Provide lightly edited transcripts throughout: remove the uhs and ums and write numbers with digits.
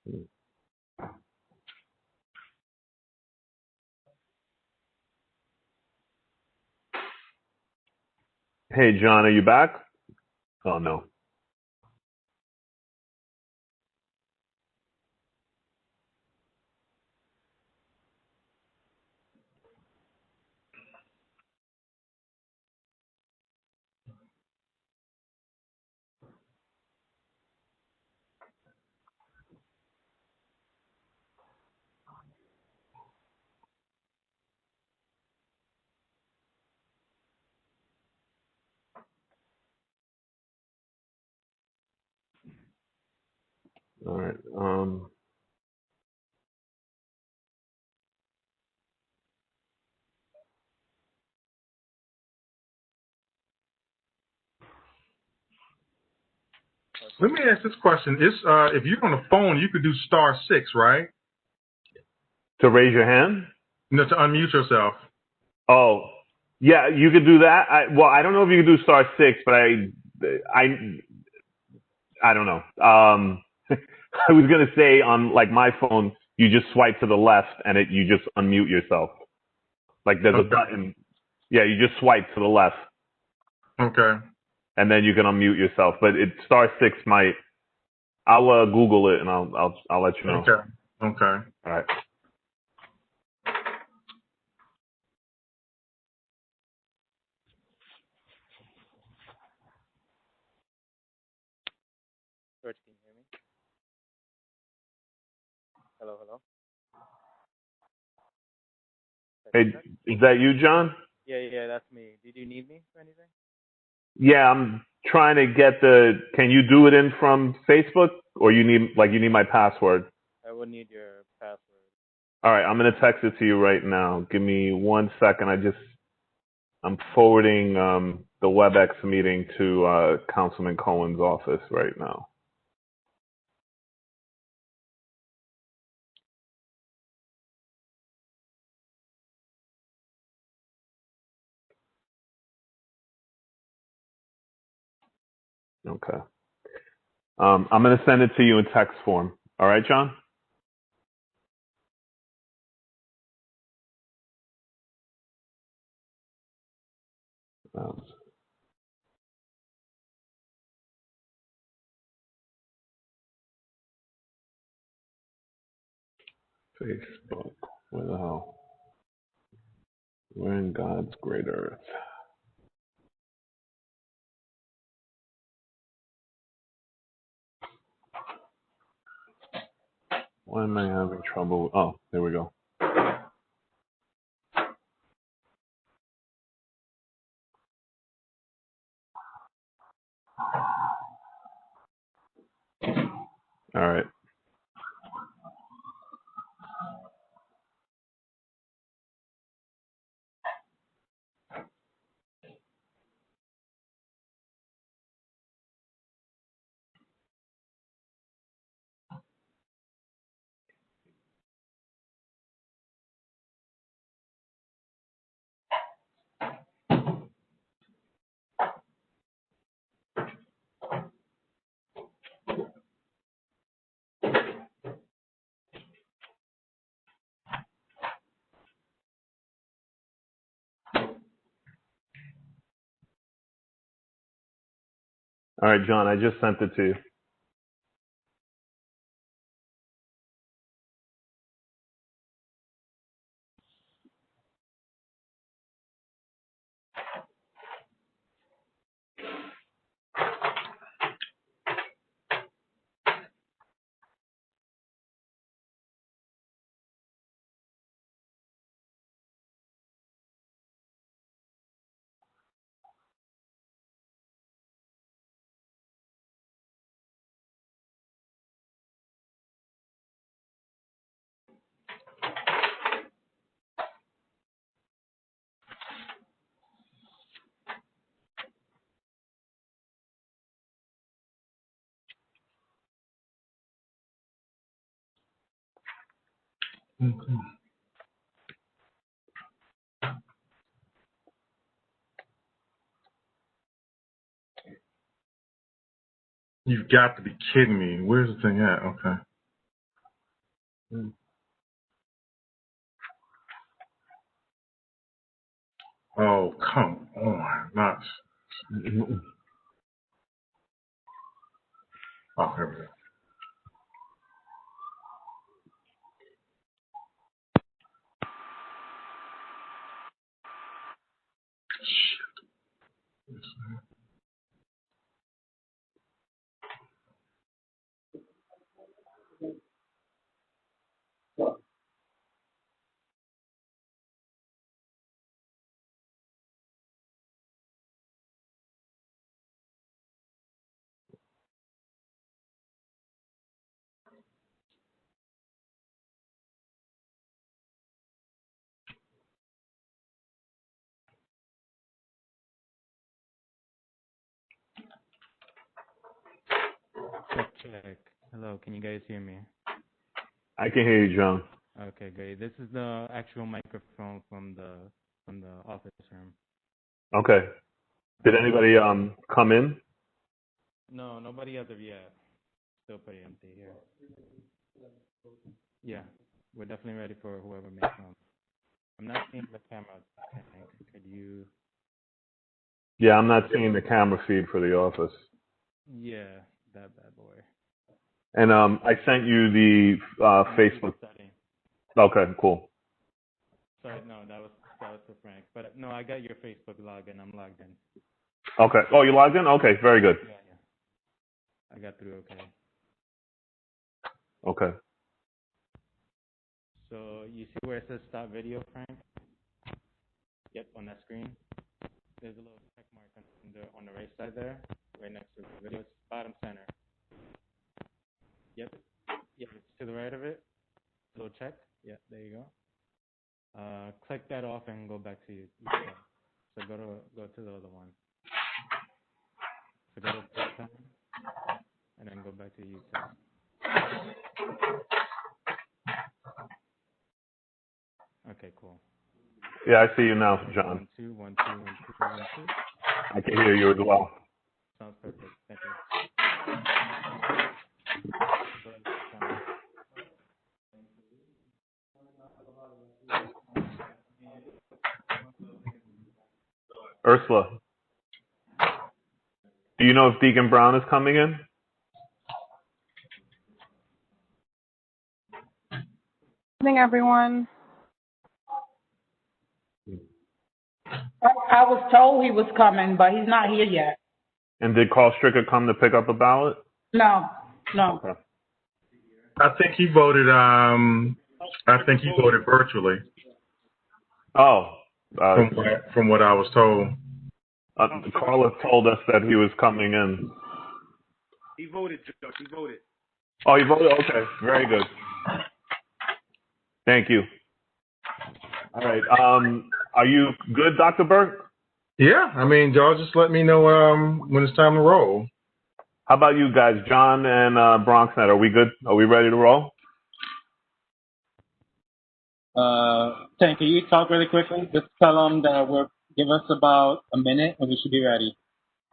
Hey, John, are you back? Oh, no. All right. Let me ask this question. If you're on the phone, you could do *6, right? To raise your hand? No, to unmute yourself. Oh, yeah, you could do that. I don't know if you could do *6, but I don't know. I was gonna say on like my phone, you just swipe to the left and you just unmute yourself. Like there's a button. Yeah, you just swipe to the left. Okay. And then you can unmute yourself. But *6 might. I'll Google it and I'll let you know. Okay. Okay. All right. George, can you hear me? Hello, hello. Hey, is that you, John? Yeah, that's me. Did you need me for anything? Yeah, I'm trying to get can you do it in from Facebook or you need my password? I would need your password. All right, I'm going to text it to you right now. Give me 1 second. I'm forwarding the WebEx meeting to Councilman Cohen's office right now. Okay. I'm going to send it to you in text form. All right, John? Facebook. Where the hell? We're in God's great earth. Why am I having trouble? Oh, there we go. All right. All right, John, I just sent it to you. Okay. You've got to be kidding me. Where's the thing at? Okay. Oh, come on. Not. Oh, here we go. Check. Hello, can you guys hear me? I can hear you, John. Okay, great. This is the actual microphone from the office room. Okay. Did anybody come in? No, nobody as of yet. Still pretty empty here. Yeah, we're definitely ready for whoever may come. I'm not seeing the camera. Could you? Yeah, I'm not seeing the camera feed for the office. Yeah, that bad boy. And I sent you the Facebook. Okay, cool. Sorry, no, that was for Frank. But no, I got your Facebook login. I'm logged in. Okay. Oh, you logged in? Okay, very good. Yeah. I got through okay. Okay. So you see where it says stop video, Frank? Yep, on that screen. There's a little check mark on the right side there, right next to the video. It's bottom center. Yep. Yeah, it's to the right of it. Little check. Yeah, there you go. Click that off and go back to YouTube. So go to the other one. So go to time and then go back to YouTube. Okay, cool. Yeah, I see you now, John. 1 2 1 2 1 2 1 2. I can hear you as well. Sounds perfect. Thank you. Ursula, do you know if Deacon Brown is coming in? Good evening, everyone. I was told he was coming, but he's not here yet. And did Carl Stricker come to pick up a ballot? No. Okay. I think he voted. Virtually. Oh. From what I was told. Carlos told us that he was coming in. He voted, Judge. He voted. Oh, he voted? Okay. Very good. Thank you. All right. Are you good, Dr. Burke? Yeah. I mean, y'all just let me know when it's time to roll. How about you guys, John and BronxNet? Are we good? Are we ready to roll? Tank, can you talk really quickly? Just tell them that give us about a minute and we should be ready.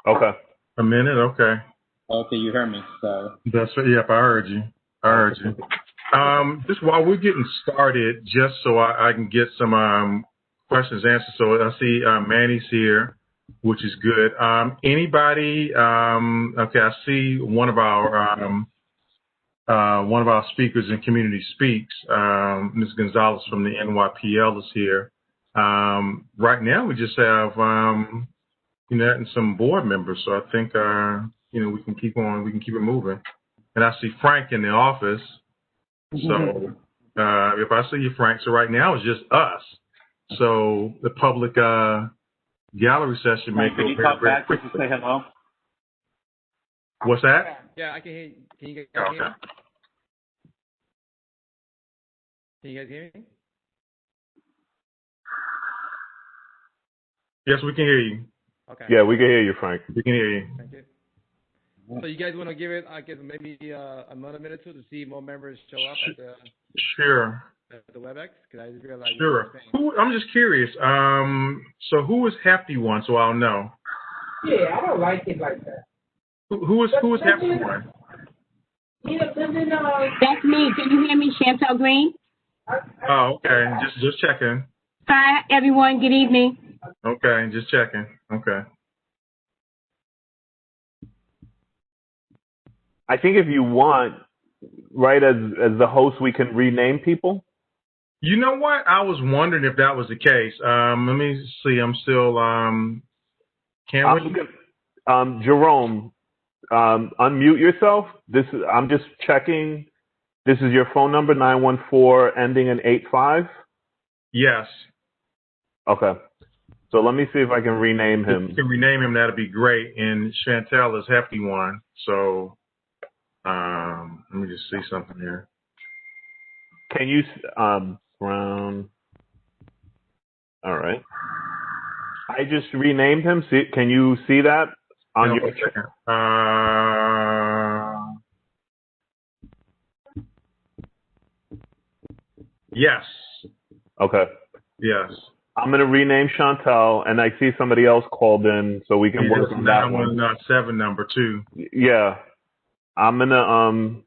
Okay. A minute? Okay. Okay, you heard me. So. That's right. Yep, I heard you. Just while we're getting started, just so I can get some questions answered. So I see Manny's here, which is good. Anybody? Okay, I see one of our speakers in Community Speaks, Ms. Gonzalez from the NYPL is here. Right now, we just have and some board members. So I think we can keep on. We can keep it moving. And I see Frank in the office. So if I see you, Frank, so right now it's just us. So the public gallery session may go very quickly. Say hello? What's that? Yeah, I can hear you. Can you guys hear me? Can you guys hear me? Yes, we can hear you. Okay. Yeah, we can hear you, Frank. We can hear you. Thank you. So you guys want to give it, I guess, maybe another minute or two to see more members show up at the WebEx? Because I just realized. Sure. I'm just curious. So who is Hefty One? So I'll know. Yeah, I don't like it like that. Who is Hefty One? That's me. Can you hear me, Chantel Green? Oh, okay. Just checking. Hi, everyone. Good evening. Okay, just checking. Okay. I think if you want, right, as the host, we can rename people. You know what? I was wondering if that was the case. Let me see. I'm still. Can we? Jerome, unmute yourself. I'm just checking. This is your phone number, 914 ending in 85? Yes. Okay. So let me see if I can rename him. If you can rename him, that'd be great. And Chantel is Hefty One. So let me just see something here. Can you, Brown? All right. I just renamed him. Can you see that on your? Yes. Okay. Yes. I'm gonna rename Chantel, and I see somebody else called in, so we can work on that one. 917 number too. Yeah. I'm gonna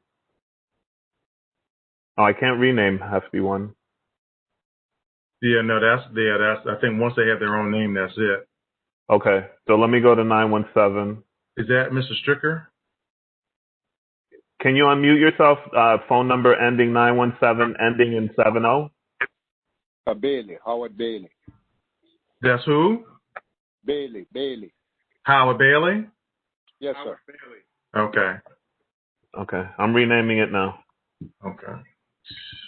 Oh, I can't rename Hefty One. Yeah, no, that's. I think once they have their own name, that's it. Okay. So let me go to 917. Is that Mr. Stricker? Can you unmute yourself? Phone number ending 917, ending in 70. Bailey, Howard Bailey. That's who? Bailey. Howard Bailey? Yes, sir. Howard Bailey. Okay. Okay. I'm renaming it now. Okay.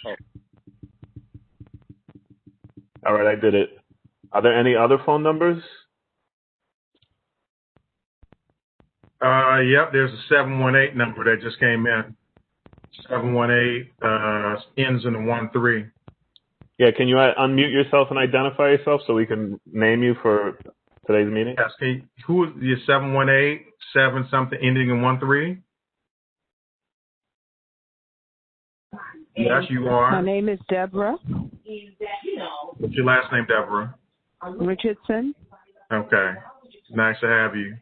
Oh. All right, I did it. Are there any other phone numbers? Yep, there's a 718 number that just came in. 718 ends in a 13. Yeah, can you unmute yourself and identify yourself so we can name you for today's meeting? Yes, who is the 718, 7 something ending in 13? Yes, you are. My name is Deborah. What's your last name, Deborah? Richardson. Okay. Nice to have you.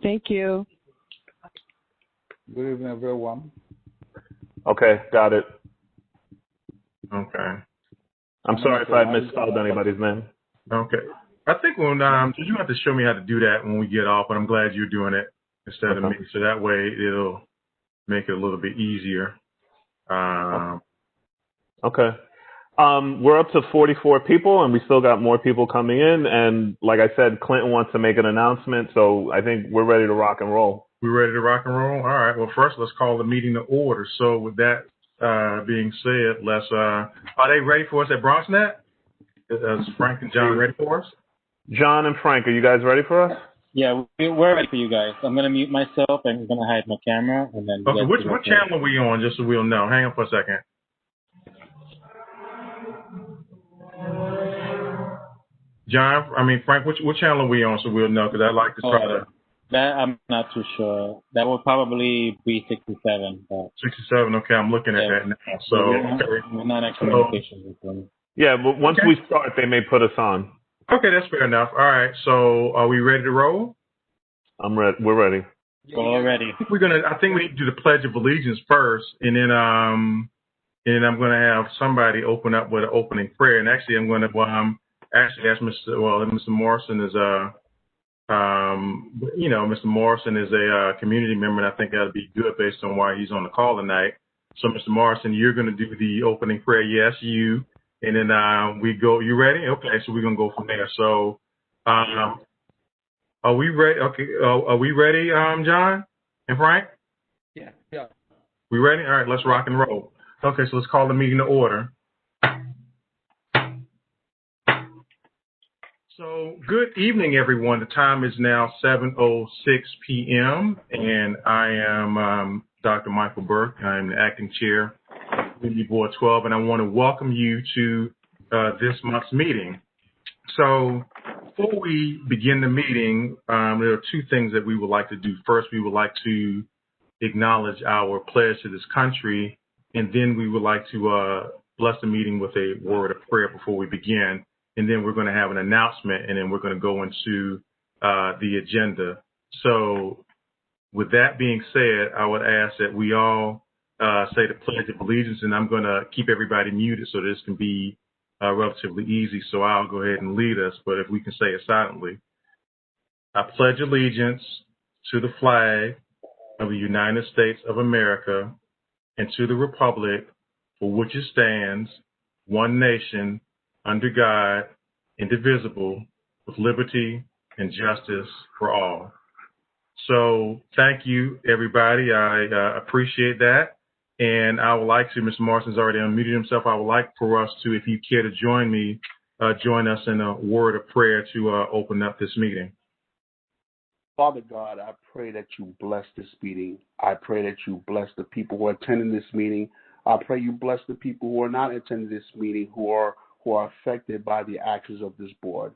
Thank you. Good evening, everyone. Okay, got it. Okay. I'm sorry if I misspelled anybody's name. Okay. I think when you have to show me how to do that when we get off, but I'm glad you're doing it instead of me. So that way it'll make it a little bit easier. Okay. We're up to 44 people, and we still got more people coming in. And like I said, Clinton wants to make an announcement, so I think we're ready to rock and roll. We're ready to rock and roll? All right. Well, first, let's call the meeting to order. So with that being said, let's. Are they ready for us at BronxNet? Is Frank and John ready for us? John and Frank, are you guys ready for us? Yeah, we're ready for you guys. I'm going to mute myself. I'm going to hide my camera. And then. Okay, what channel are we on, just so we'll know? Hang on for a second. Frank, what channel are we on, so we'll know? Because I'd like to try to. That I'm not too sure. That will probably be 67. 67, okay, I'm looking at that now. So, we're not in communication with them. Yeah, but once we start, they may put us on. Okay, that's fair enough. All right, so are we ready to roll? I'm ready. We're ready. All ready. I think we need to do the Pledge of Allegiance first, and then I'm gonna have somebody open up with an opening prayer. And actually, I'm gonna ask Mr. Morrison is Mr. Morrison is a community member, and I think that'll be good based on why he's on the call tonight. So, Mr. Morrison, you're gonna do the opening prayer. Yes, you. And then we go. You ready? Okay, so we're gonna go from there. So, are we ready? Okay, are we ready, John and Frank? Yeah. We ready? All right, let's rock and roll. Okay, so let's call the meeting to order. So, good evening, everyone. The time is now 7:06 p.m. and I am Dr. Michael Burke. I am the acting chair. Community Board 12, and I want to welcome you to this month's meeting. So before we begin the meeting, there are two things that we would like to do. First, we would like to acknowledge our pledge to this country, and then we would like to bless the meeting with a word of prayer before we begin. And then we're going to have an announcement, and then we're going to go into the agenda. So with that being said, I would ask that we all say the Pledge of Allegiance, and I'm going to keep everybody muted so this can be relatively easy. So I'll go ahead and lead us, but if we can say it silently. I pledge allegiance to the flag of the United States of America and to the republic for which it stands, one nation, under God, indivisible, with liberty and justice for all. So thank you, everybody. I appreciate that. And I would like to, Mr. Morrison's already unmuted himself. I would like for us to, if you care to join me, join us in a word of prayer to open up this meeting. Father God, I pray that you bless this meeting. I pray that you bless the people who are attending this meeting. I pray you bless the people who are not attending this meeting, who are affected by the actions of this board.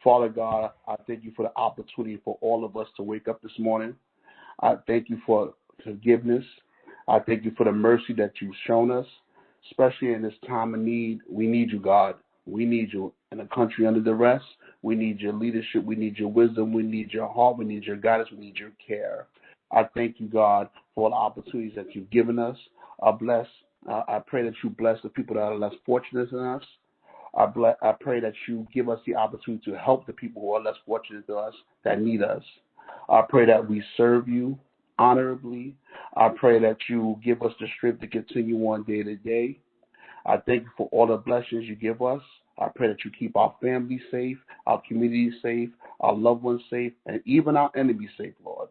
Father God, I thank you for the opportunity for all of us to wake up this morning. I thank you for forgiveness. I thank you for the mercy that you've shown us, especially in this time of need. We need you, God. We need you in a country under duress. We need your leadership. We need your wisdom. We need your heart. We need your guidance. We need your care. I thank you, God, for all the opportunities that you've given us. I pray that you bless the people that are less fortunate than us. I pray that you give us the opportunity to help the people who are less fortunate than us, that need us. I pray that we serve you honorably. I pray that you give us the strength to continue on day to day. I thank you for all the blessings you give us. I pray that you keep our families safe, our communities safe, our loved ones safe, and even our enemies safe, Lord.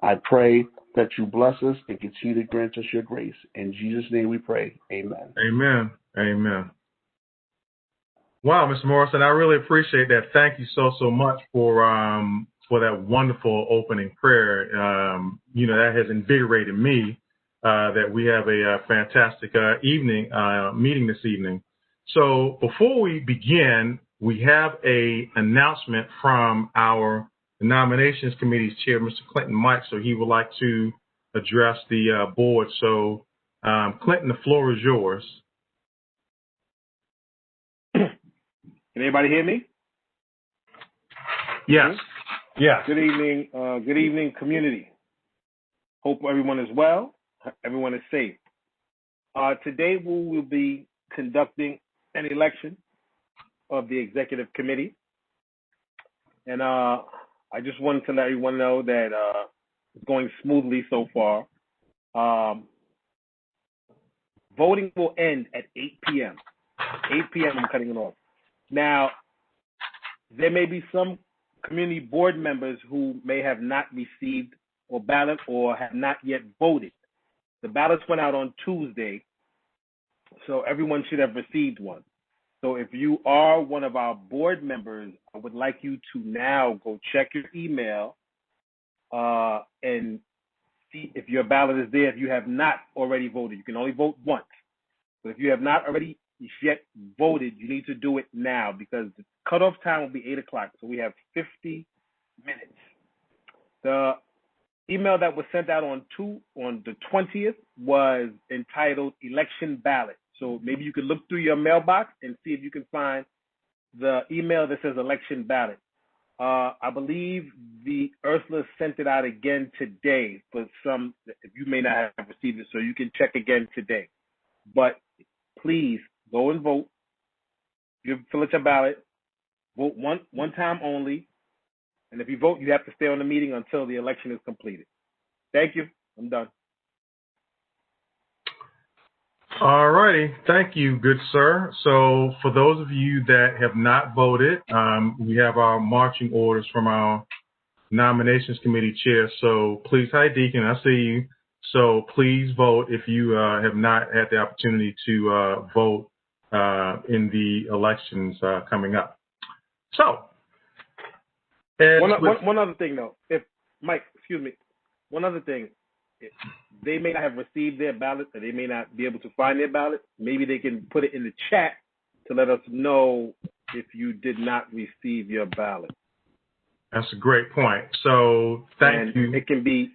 I pray that you bless us and continue to grant us your grace. In Jesus' name we pray. Amen. Amen. Amen. Wow, Mr. Morrison, I really appreciate that. Thank you so much for that wonderful opening prayer. That has invigorated me. That we have a fantastic meeting this evening. So before we begin, we have an announcement from our nominations committee's chair, Mr. Clinton Mike. So he would like to address the board. So Clinton, the floor is yours. Can anybody hear me? Yes. Yes. Good evening, community. Hope everyone is well. Everyone is safe. Today we will be conducting an election of the executive committee. And I just wanted to let everyone know that it's going smoothly so far. Voting will end at 8 p.m. 8 p.m. I'm cutting it off. Now, there may be some community board members who may have not received a ballot or have not yet voted. The ballots went out on Tuesday, so everyone should have received one. So if you are one of our board members, I would like you to now go check your email and see if your ballot is there. If you have not already voted, you can only vote once. But if you have not already yet voted, you need to do it now because the cutoff time will be 8 o'clock. So we have 50 minutes. The email that was sent out on the 20th was entitled Election Ballot. So maybe you could look through your mailbox and see if you can find the email that says Election Ballot. I believe the Ursula sent it out again today for some, if you may not have received it, so you can check again today. But please go and vote. Fill out your ballot. Vote one time only. And if you vote, you have to stay on the meeting until the election is completed. Thank you. I'm done. All righty. Thank you, good sir. So for those of you that have not voted, we have our marching orders from our nominations committee chair. So please, hi, Deacon, I see you. So please vote if you have not had the opportunity to vote in the elections coming up. So, one other thing, though. One other thing. They may not have received their ballot, or they may not be able to find their ballot. Maybe they can put it in the chat to let us know if you did not receive your ballot. That's a great point. So thank you. It can be,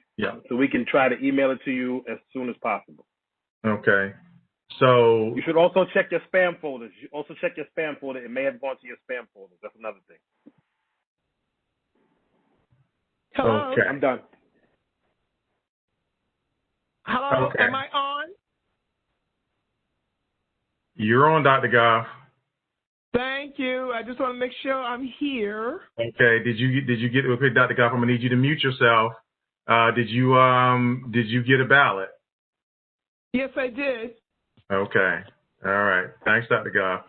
so we can try to email it to you as soon as possible. Okay. So you should also check your spam folders. It may have gone to your spam folders. That's another thing. Hello. Okay. I'm done. Hello, Okay. am I on? You're on, Dr. Goff. Thank you. I just want to make sure I'm here. Okay. Did you get okay, Dr. Goff? I'm gonna need you to mute yourself. Did you get a ballot? Yes, I did. Okay. All right. Thanks, Dr. Goff.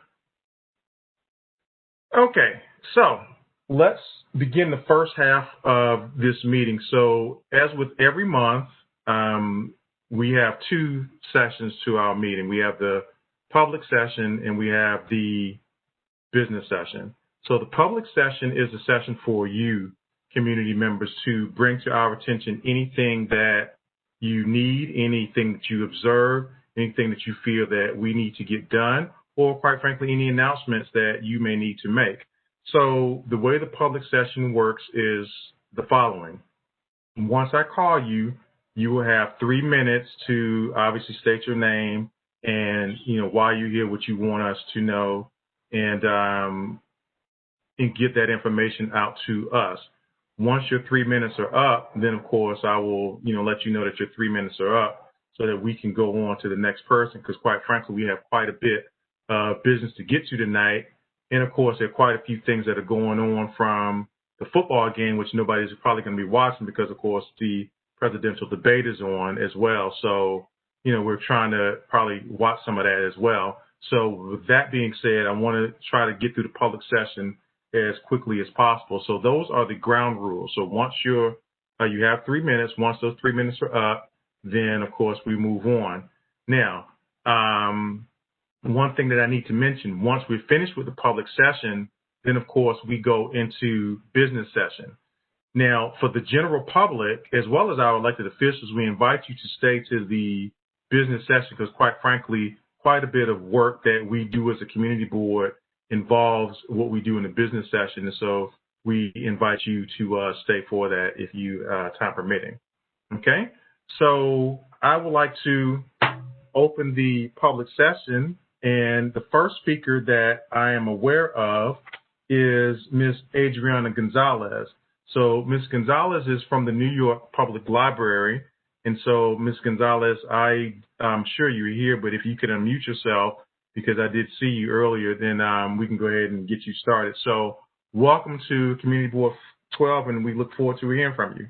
Okay. So let's begin the first half of this meeting. So as with every month, we have two sessions to our meeting. We have the public session and we have the business session. So the public session is a session for you, community members, to bring to our attention anything that you need, anything that you observe, anything that you feel that we need to get done, or quite frankly, any announcements that you may need to make. So the way the public session works is the following. Once I call you, you will have 3 minutes to obviously state your name and, why you're here, what you want us to know, and get that information out to us. Once your 3 minutes are up, then of course I will, let you know that your 3 minutes are up so that we can go on to the next person, because quite frankly, we have quite a bit of business to get to tonight. And of course, there are quite a few things that are going on from the football game, which nobody's probably going to be watching because, of course, the presidential debate is on as well. So, we're trying to probably watch some of that as well. So with that being said, I want to try to get through the public session as quickly as possible. So those are the ground rules. So once you have 3 minutes, once those 3 minutes are up, then of course we move on. Now, one thing that I need to mention, once we're finished with the public session, then of course we go into business session. Now, for the general public, as well as our elected officials, we invite you to stay to the business session because, quite frankly, quite a bit of work that we do as a community board involves what we do in the business session. And so we invite you to stay for that if you time permitting. Okay? So I would like to open the public session. And the first speaker that I am aware of is Ms. Adriana Gonzalez. So Ms. Gonzalez is from the New York Public Library. And so, Ms. Gonzalez, I'm sure you're here, but if you could unmute yourself, because I did see you earlier, then we can go ahead and get you started. So welcome to Community Board 12, and we look forward to hearing from you.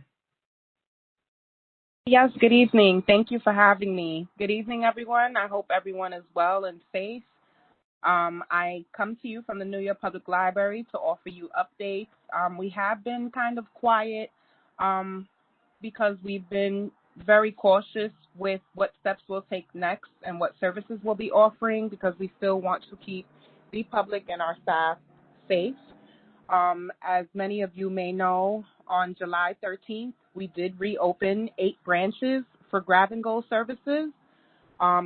Yes, good evening. Thank you for having me. Good evening, everyone. I hope everyone is well and safe. I come to you from the New York Public Library to offer you updates. We have been kind of quiet because we've been very cautious with what steps we'll take next and what services we'll be offering because we still want to keep the public and our staff safe. As many of you may know, on July 13th, we did reopen 8 branches for grab-and-go services.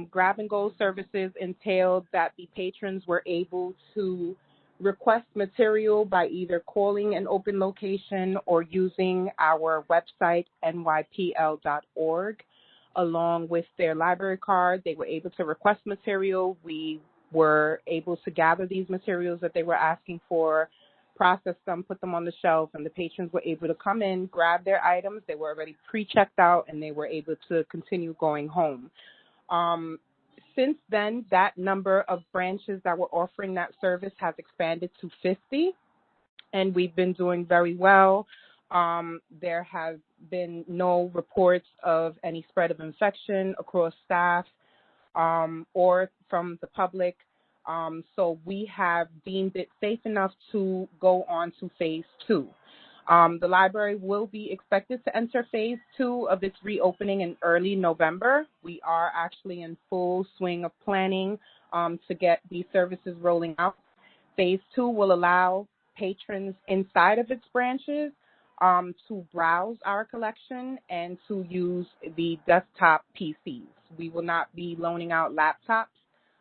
Grab-and-go services entailed that the patrons were able to request material by either calling an open location or using our website, nypl.org. Along with their library card, they were able to request material. We were able to gather these materials that they were asking for, process them, put them on the shelf, and the patrons were able to come in, grab their items. They were already pre-checked out, and they were able to continue going home. Since then, that number of branches that were offering that service has expanded to 50, and we've been doing very well. There has been no reports of any spread of infection across staff or from the public. So we have deemed it safe enough to go on to phase 2. The library will be expected to enter phase 2 of its reopening in early November. We are actually in full swing of planning to get these services rolling out. Phase 2 will allow patrons inside of its branches to browse our collection and to use the desktop PCs. We will not be loaning out laptops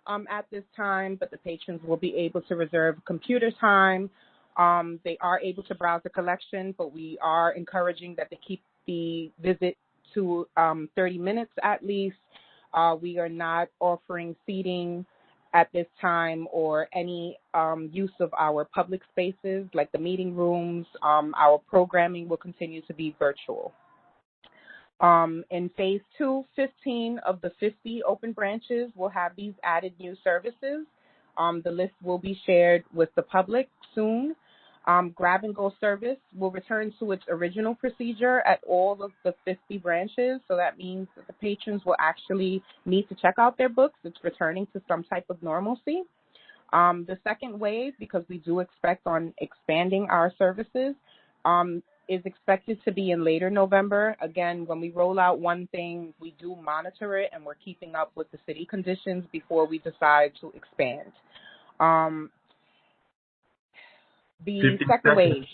at this time, but the patrons will be able to reserve computer time. They are able to browse the collection, but we are encouraging that they keep the visit to 30 minutes at least. We are not offering seating at this time or any use of our public spaces like the meeting rooms. Our programming will continue to be virtual. In phase 2, 15 of the 50 open branches will have these added new services. The list will be shared with the public soon. Grab and go service will return to its original procedure at all of the 50 branches. So that means that the patrons will actually need to check out their books. It's returning to some type of normalcy. The second wave, because we do expect on expanding our services, is expected to be in later November. Again, when we roll out one thing, we do monitor it, and we're keeping up with the city conditions before we decide to expand. The second wave,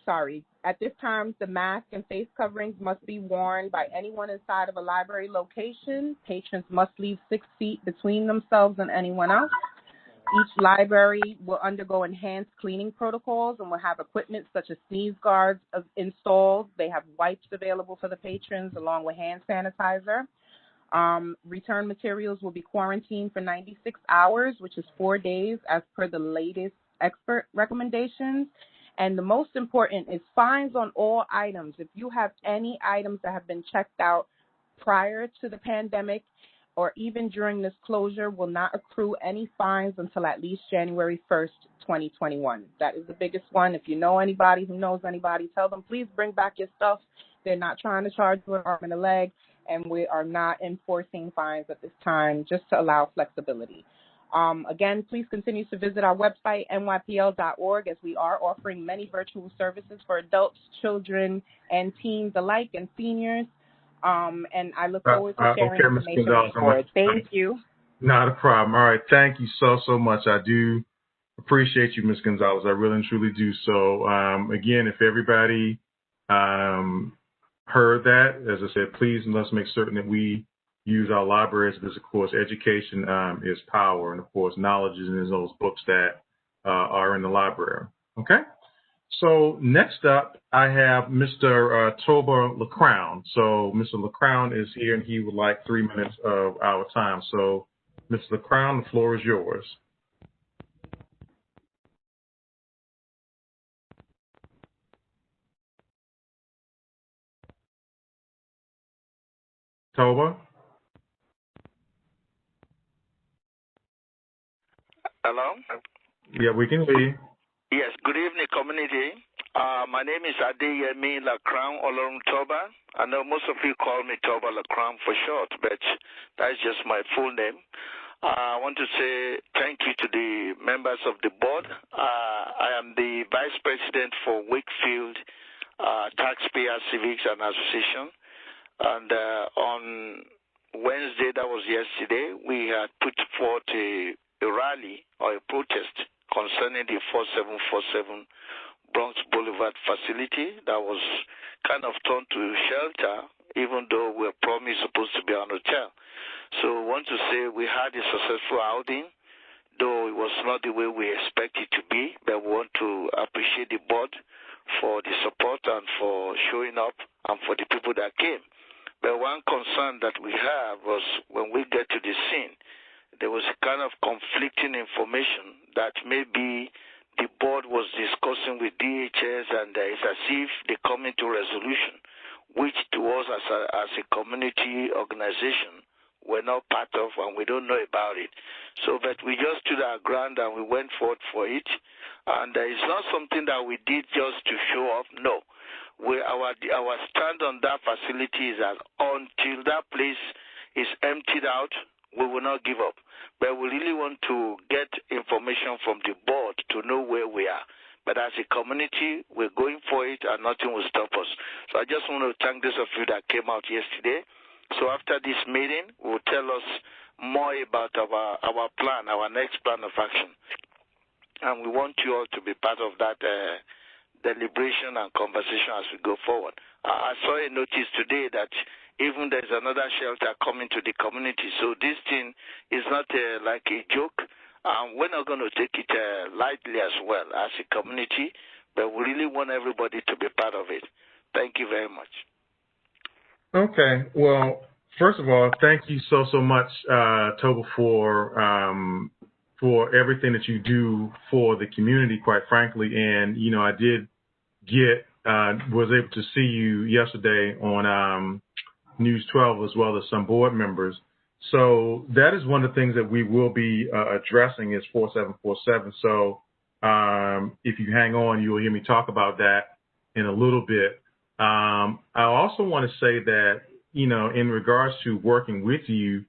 sorry. At this time, the mask and face coverings must be worn by anyone inside of a library location. Patrons must leave 6 feet between themselves and anyone else. Each library will undergo enhanced cleaning protocols and will have equipment such as sneeze guards installed. They have wipes available for the patrons along with hand sanitizer. Return materials will be quarantined for 96 hours, which is 4 days as per the latest expert recommendations. And the most important is fines on all items. If you have any items that have been checked out prior to the pandemic or even during this closure, will not accrue any fines until at least January 1st, 2021. That is the biggest one. If you know anybody who knows anybody, tell them, please bring back your stuff. They're not trying to charge you an arm and a leg, and we are not enforcing fines at this time, just to allow flexibility. Again, please continue to visit our website, nypl.org, as we are offering many virtual services for adults, children, and teens alike, and seniors. And I look forward to sharing information on the board. Thank you. Not a problem. All right. Thank you so much. I do appreciate you, Ms. Gonzalez. I really and truly do. So, again, if everybody heard that, as I said, please let's make certain that we use our libraries because, of course, education is power. And, of course, knowledge is in those books that are in the library. Okay? So next up, I have Mr. Toba LeCrown. So Mr. LeCrown is here, and he would like 3 minutes of our time. So, Mr. LeCrown, the floor is yours. Toba? Hello? Yeah, we can hear you. Yes, good evening, community. My name is Adeyemi LeCrown Olorun Toba. I know most of you call me Toba LeCrown for short, but that's just my full name. I want to say thank you to the members of the board. I am the Vice President for Wakefield Taxpayer Civics and Association. And on Wednesday, that was yesterday, we had put forth a rally or a protest concerning the 4747 Bronx Boulevard facility that was kind of turned to shelter, even though we were promised supposed to be an hotel. So I want to say we had a successful outing, though it was not the way we expected it to be, but we want to appreciate the board for the support and for showing up and for the people that came. But one concern that we have was when we get to the scene, there was kind of conflicting information that maybe the board was discussing with DHS, and it's as if they come into resolution, which to us as a community organization we're not part of, and we don't know about it. So, but we just stood our ground and we went forth for it, and it's not something that we did just to show off. No, our stand on that facility is that until that place is emptied out, we will not give up. But we really want to get information from the board to know where we are. But as a community, we're going for it, and nothing will stop us. So I just want to thank those of you that came out yesterday. So after this meeting, will tell us more about our plan, our next plan of action. And we want you all to be part of that deliberation and conversation as we go forward. I saw a notice today that even there's another shelter coming to the community. So this thing is not like a joke. We're not going to take it lightly as well as a community, but we really want everybody to be part of it. Thank you very much. Okay. Well, first of all, thank you so much, Toba, for everything that you do for the community, quite frankly. And, you know, I did get was able to see you yesterday on News 12 as well as some board members. So that is one of the things that we will be addressing is 4747. So if you hang on, you'll hear me talk about that in a little bit. I also want to say that, in regards to working with you,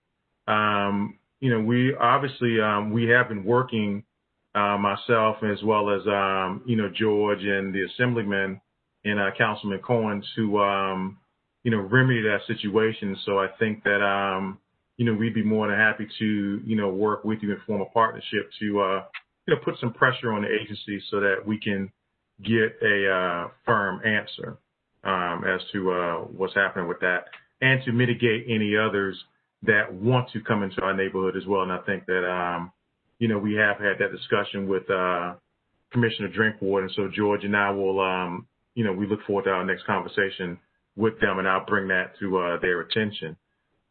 we obviously we have been working, myself as well as, George and the assemblyman and Councilman Cohen to, remedy that situation. So I think that, we'd be more than happy to, work with you and form a partnership to, put some pressure on the agency so that we can get a firm answer as to what's happening with that and to mitigate any others that want to come into our neighborhood as well. And I think that, we have had that discussion with Commissioner Drinkwater. And so George and I will, we look forward to our next conversation with them, and I'll bring that to their attention.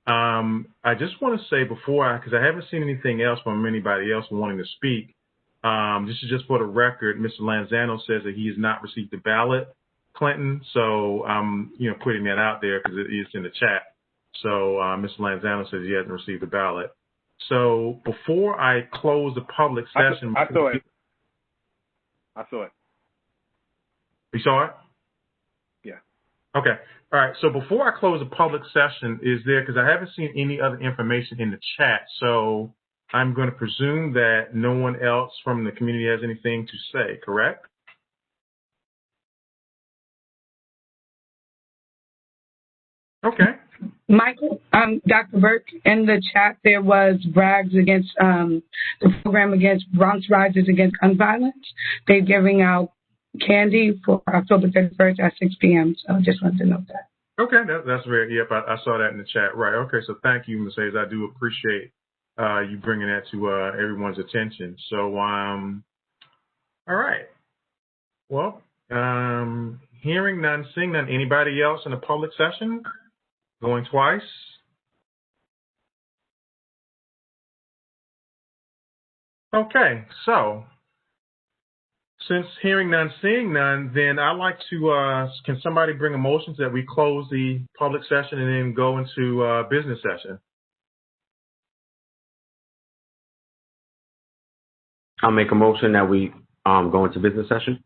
I just want to say because I haven't seen anything else from anybody else wanting to speak. This is just for the record. Mr. Lanzano says that he has not received the ballot, Clinton. So I'm, putting that out there because it is in the chat. So Mr. Lanzano says he hasn't received the ballot. So before I close the public session, I saw it. I saw it. You saw it? Yeah. Okay. All right. So before I close the public session, because I haven't seen any other information in the chat, so I'm going to presume that no one else from the community has anything to say, correct? Okay. Michael, Dr. Burke, in the chat there was brags against the program against Bronx Risers Against Gun Violence. They're giving out candy for October 31st at 6 p.m. So I just wanted to note that. Okay, that's very, yep, I saw that in the chat. Right, okay, so thank you, Ms. Hayes. I do appreciate you bringing that to everyone's attention. So, all right. Well, hearing none, seeing none. Anybody else in the public session? Going twice? Okay, so since hearing none, seeing none, then I'd like to, can somebody bring a motion that we close the public session and then go into business session? I'll make a motion that we go into business session.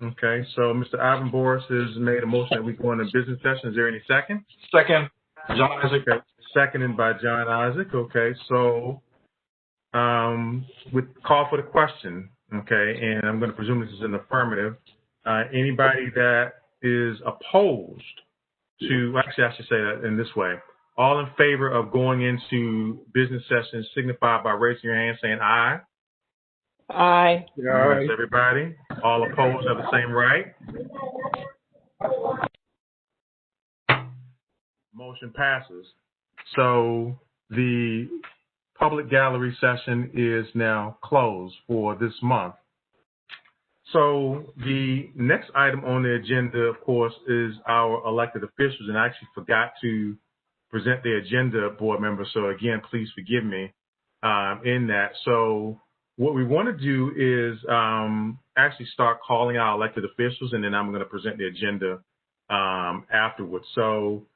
Okay, so Mr. Ivan Boris has made a motion that we go into business session. Is there any second? Second, John Isaac. Okay. Seconded by John Isaac. Okay, so with call for the question. Okay, and I'm going to presume this is an affirmative. Anybody that is opposed to, actually I should say that in this way, all in favor of going into business session signify by raising your hand saying aye. Aye. That's everybody. All opposed have the same right. Motion passes. So the public gallery session is now closed for this month. So the next item on the agenda, of course, is our elected officials, and I actually forgot to present the agenda, board members. So again, please forgive me in that. So what we want to do is actually start calling our elected officials, and then I'm going to present the agenda afterwards. So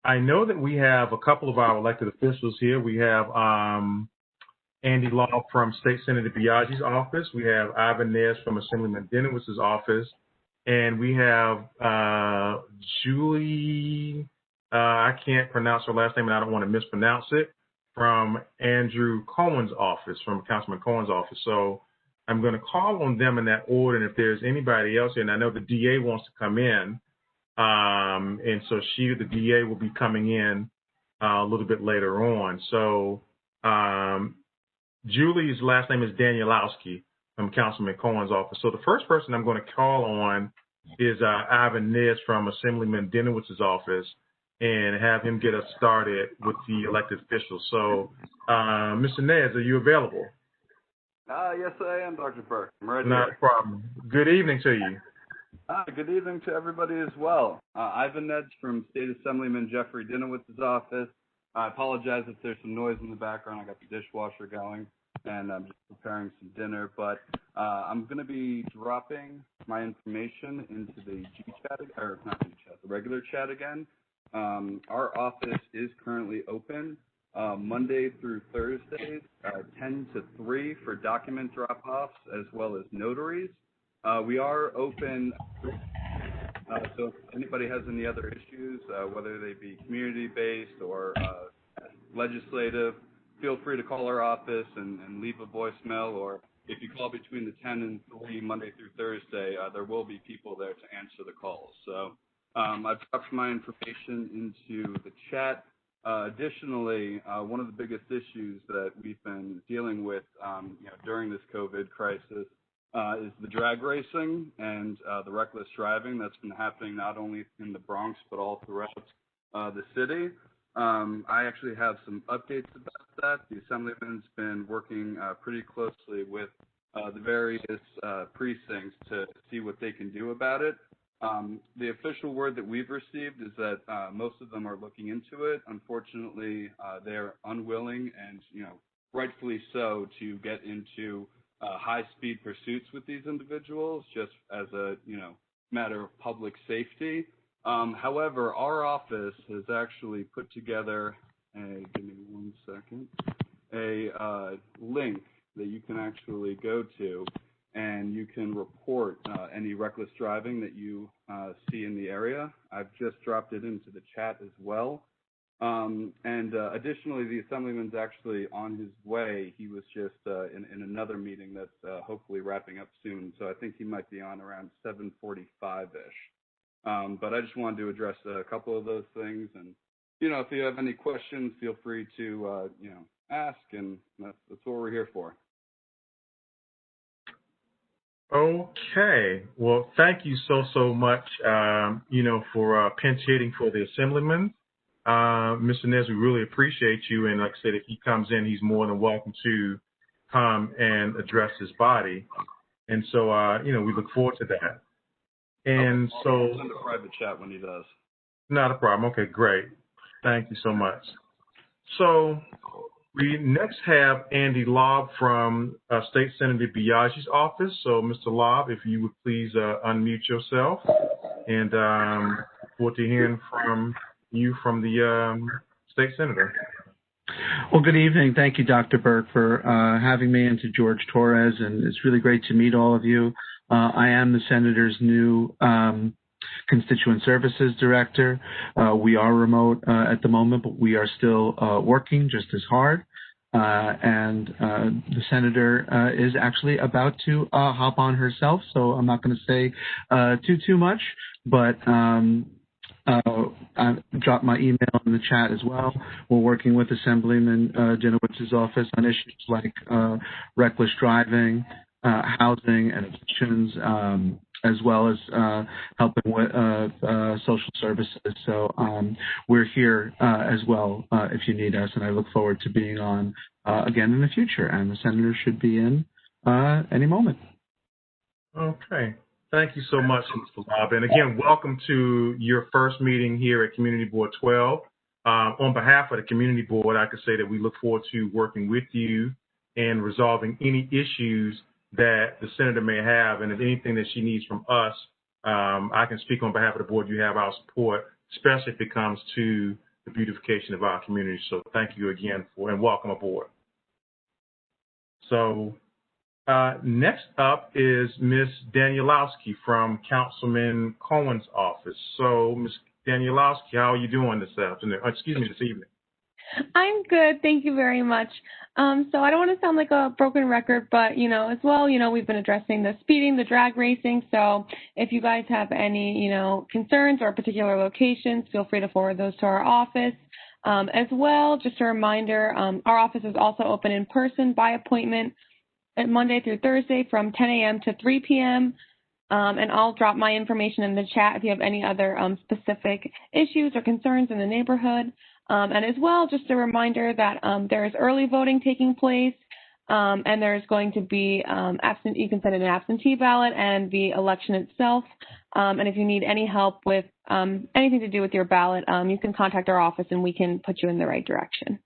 I know that we have a couple of our elected officials here. We have Andy Law from State Senator Biaggi's office. We have Ivan Nez from Assemblyman Denowitz's office. And we have Julie, I can't pronounce her last name and I don't want to mispronounce it, from Andrew Cohen's office, from Councilman Cohen's office. So I'm going to call on them in that order. And if there's anybody else here, and I know the DA wants to come in, and so the DA will be coming in a little bit later on. So Julie's last name is Danielowski from Councilman Cohen's office. So the first person I'm going to call on is Ivan Nez from Assemblyman Denowitz's office, and have him get us started with the elected officials. So, Mr. Nez, are you available? Yes, I am, Dr. Burke. I'm ready. Not a problem. Good evening to you. Good evening to everybody as well. Ivan Nez from State Assemblyman Jeffrey Denowitz's office. I apologize if there's some noise in the background. I got the dishwasher going. and I'm just preparing some dinner. But I'm going to be dropping my information into the G-chat, or not G-chat, the regular chat again. Our office is currently open Monday through Thursdays, 10 to 3 for document drop-offs as well as notaries. We are open, so if anybody has any other issues, whether they be community-based or legislative, feel free to call our office and leave a voicemail, or if you call between the 10 and 3 Monday through Thursday, there will be people there to answer the calls. So I've dropped my information into the chat. Additionally, one of the biggest issues that we've been dealing with during this COVID crisis is the drag racing and the reckless driving that's been happening not only in the Bronx but all throughout the city. I actually have some updates about that. The Assemblyman's been working pretty closely with the various precincts to see what they can do about it. The official word that we've received is that most of them are looking into it. Unfortunately, they're unwilling and, rightfully so, to get into high-speed pursuits with these individuals just as a, matter of public safety. However, our office has actually put together, give me 1 second, a link that you can actually go to, and you can report any reckless driving that you see in the area. I've just dropped it into the chat as well. Additionally, the Assemblyman's actually on his way. He was just in another meeting that's hopefully wrapping up soon, so I think he might be on around 7:45-ish. But I just wanted to address a couple of those things, and if you have any questions, feel free to ask, and that's what we're here for. Okay. Well, thank you so much, for pinch hitting for the Assemblyman. Mr. Nez, we really appreciate you. And like I said, if he comes in, he's more than welcome to come and address his body. And so, we look forward to that. And I'll send a private chat when he does. Not a problem. Okay, great. Thank you so much. So we next have Andy Lobb from State Senator Biaggi's office. So, Mr. Lobb, if you would please unmute yourself, and look forward to hearing from you from the State Senator. Well, good evening. Thank you, Dr. Burke, for having me, and to George Torres, and it's really great to meet all of you. I am the Senator's new Constituent Services Director. We are remote at the moment, but we are still working just as hard. And the Senator is actually about to hop on herself, so I'm not going to say too much, but I dropped my email in the chat as well. We're working with Assemblyman Janowitz's office on issues like reckless driving, housing, and evictions, as well as helping with social services. So we're here as well if you need us, and I look forward to being on again in the future. And the Senator should be in any moment. Okay. Thank you so much, Mr. Lobb. And again, welcome to your first meeting here at Community Board 12. On behalf of the Community Board, I could say that we look forward to working with you and resolving any issues that the Senator may have. And if anything that she needs from us, I can speak on behalf of the board. You have our support, especially if it comes to the beautification of our community. So thank you again and welcome aboard. So next up is Ms. Danielowski from Councilman Cohen's office. So, Ms. Danielowski, how are you doing this afternoon? This evening. I'm good. Thank you very much. So I don't want to sound like a broken record, but, as well, we've been addressing the speeding, the drag racing. So if you guys have any, concerns or particular locations, feel free to forward those to our office. As well, just a reminder, our office is also open in person by appointment Monday through Thursday from 10 a.m. to 3 p.m. And I'll drop my information in the chat if you have any other specific issues or concerns in the neighborhood. And as well, just a reminder that there is early voting taking place, and there's going to be you can send in an absentee ballot and the election itself. And if you need any help with anything to do with your ballot, you can contact our office and we can put you in the right direction.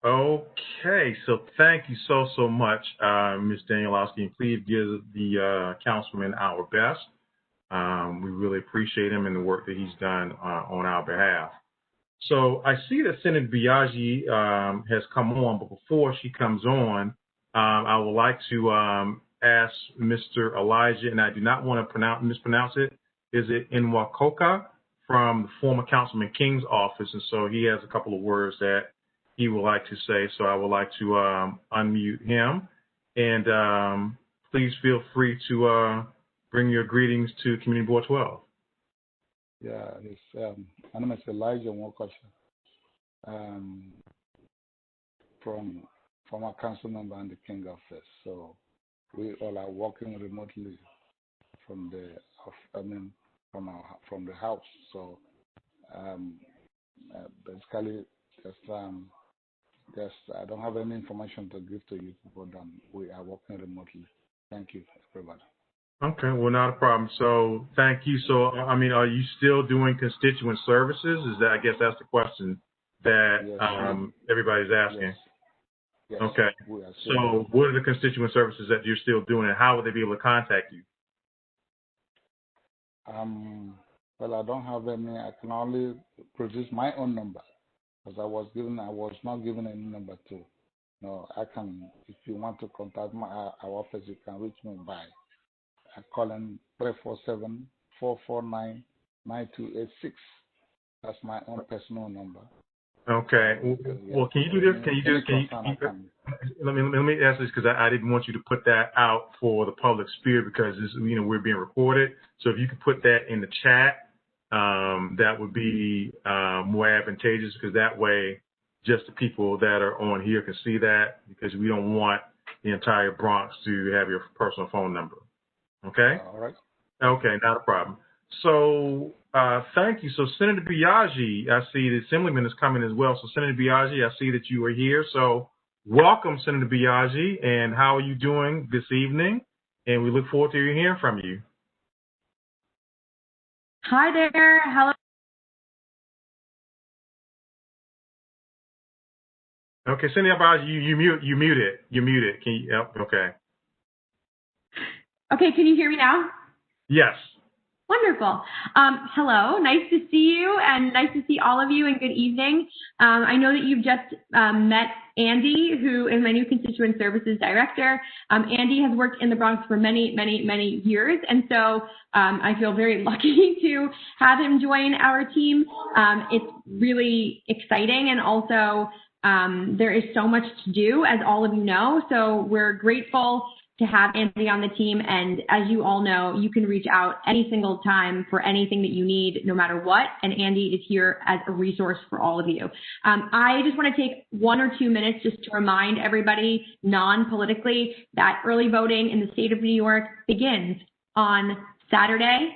Okay, so thank you so much, Ms. Danielowski, and please give the councilman our best. We really appreciate him and the work that he's done on our behalf. So I see that Senator Biaggi has come on, but before she comes on, I would like to ask Mr. Elijah, and I do not want to mispronounce it. Is it Nwakoka from the former Councilman King's office? And so he has a couple of words that he would like to say. So I would like to unmute him. And please feel free to bring your greetings to Community Board 12. Yeah, my name is Elijah Nwokosha, from former council member and the King office. So we all are working remotely from from the house. So basically, I don't have any information to give to you, but we are working remotely. Thank you, everybody. Okay, well, not a problem. So thank you. So, I mean, are you still doing constituent services? I guess that's the question that everybody's asking. Yes. Okay. So what are the constituent services that you're still doing, and how would they be able to contact you? Well, I don't have any. I can only produce my own number because I was not given any number to. No, I can. If you want to contact our office, you can reach me by calling 347-449-9286. That's my own personal number. Okay. Well, can you do this? Let me ask this because I didn't want you to put that out for the public sphere because we're being recorded. So if you could put that in the chat, that would be more advantageous because that way just the people that are on here can see that because we don't want the entire Bronx to have your personal phone number. Okay? All right. Okay, not a problem. So thank you. So Senator Biaggi, I see the Assemblyman is coming as well. So Senator Biaggi, I see that you are here. So welcome, Senator Biaggi, and how are you doing this evening? And we look forward to hearing from you. Hi there. Hello. Okay, Senator Biaggi, you muted. Can you? Okay. Okay, can you hear me now? Yes. Wonderful. Hello, nice to see you and nice to see all of you and good evening. I know that you've just met Andy, who is my new Constituent Services Director. Andy has worked in the Bronx for many, many, many years, and so I feel very lucky to have him join our team. It's really exciting, and also there is so much to do, as all of you know, so we're grateful to have Andy on the team, and as you all know, you can reach out any single time for anything that you need, no matter what, and Andy is here as a resource for all of you. I just want to take 1 or 2 minutes just to remind everybody, non-politically, that early voting in the state of New York begins on Saturday,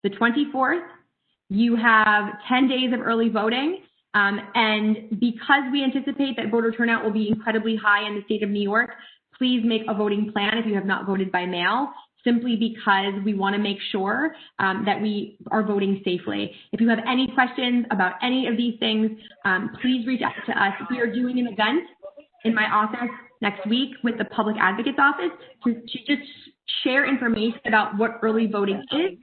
the 24th. You have 10 days of early voting. And because we anticipate that voter turnout will be incredibly high in the state of New York, please make a voting plan if you have not voted by mail, simply because we want to make sure that we are voting safely. If you have any questions about any of these things, please reach out to us. We are doing an event in my office next week with the Public Advocate's Office to just share information about what early voting is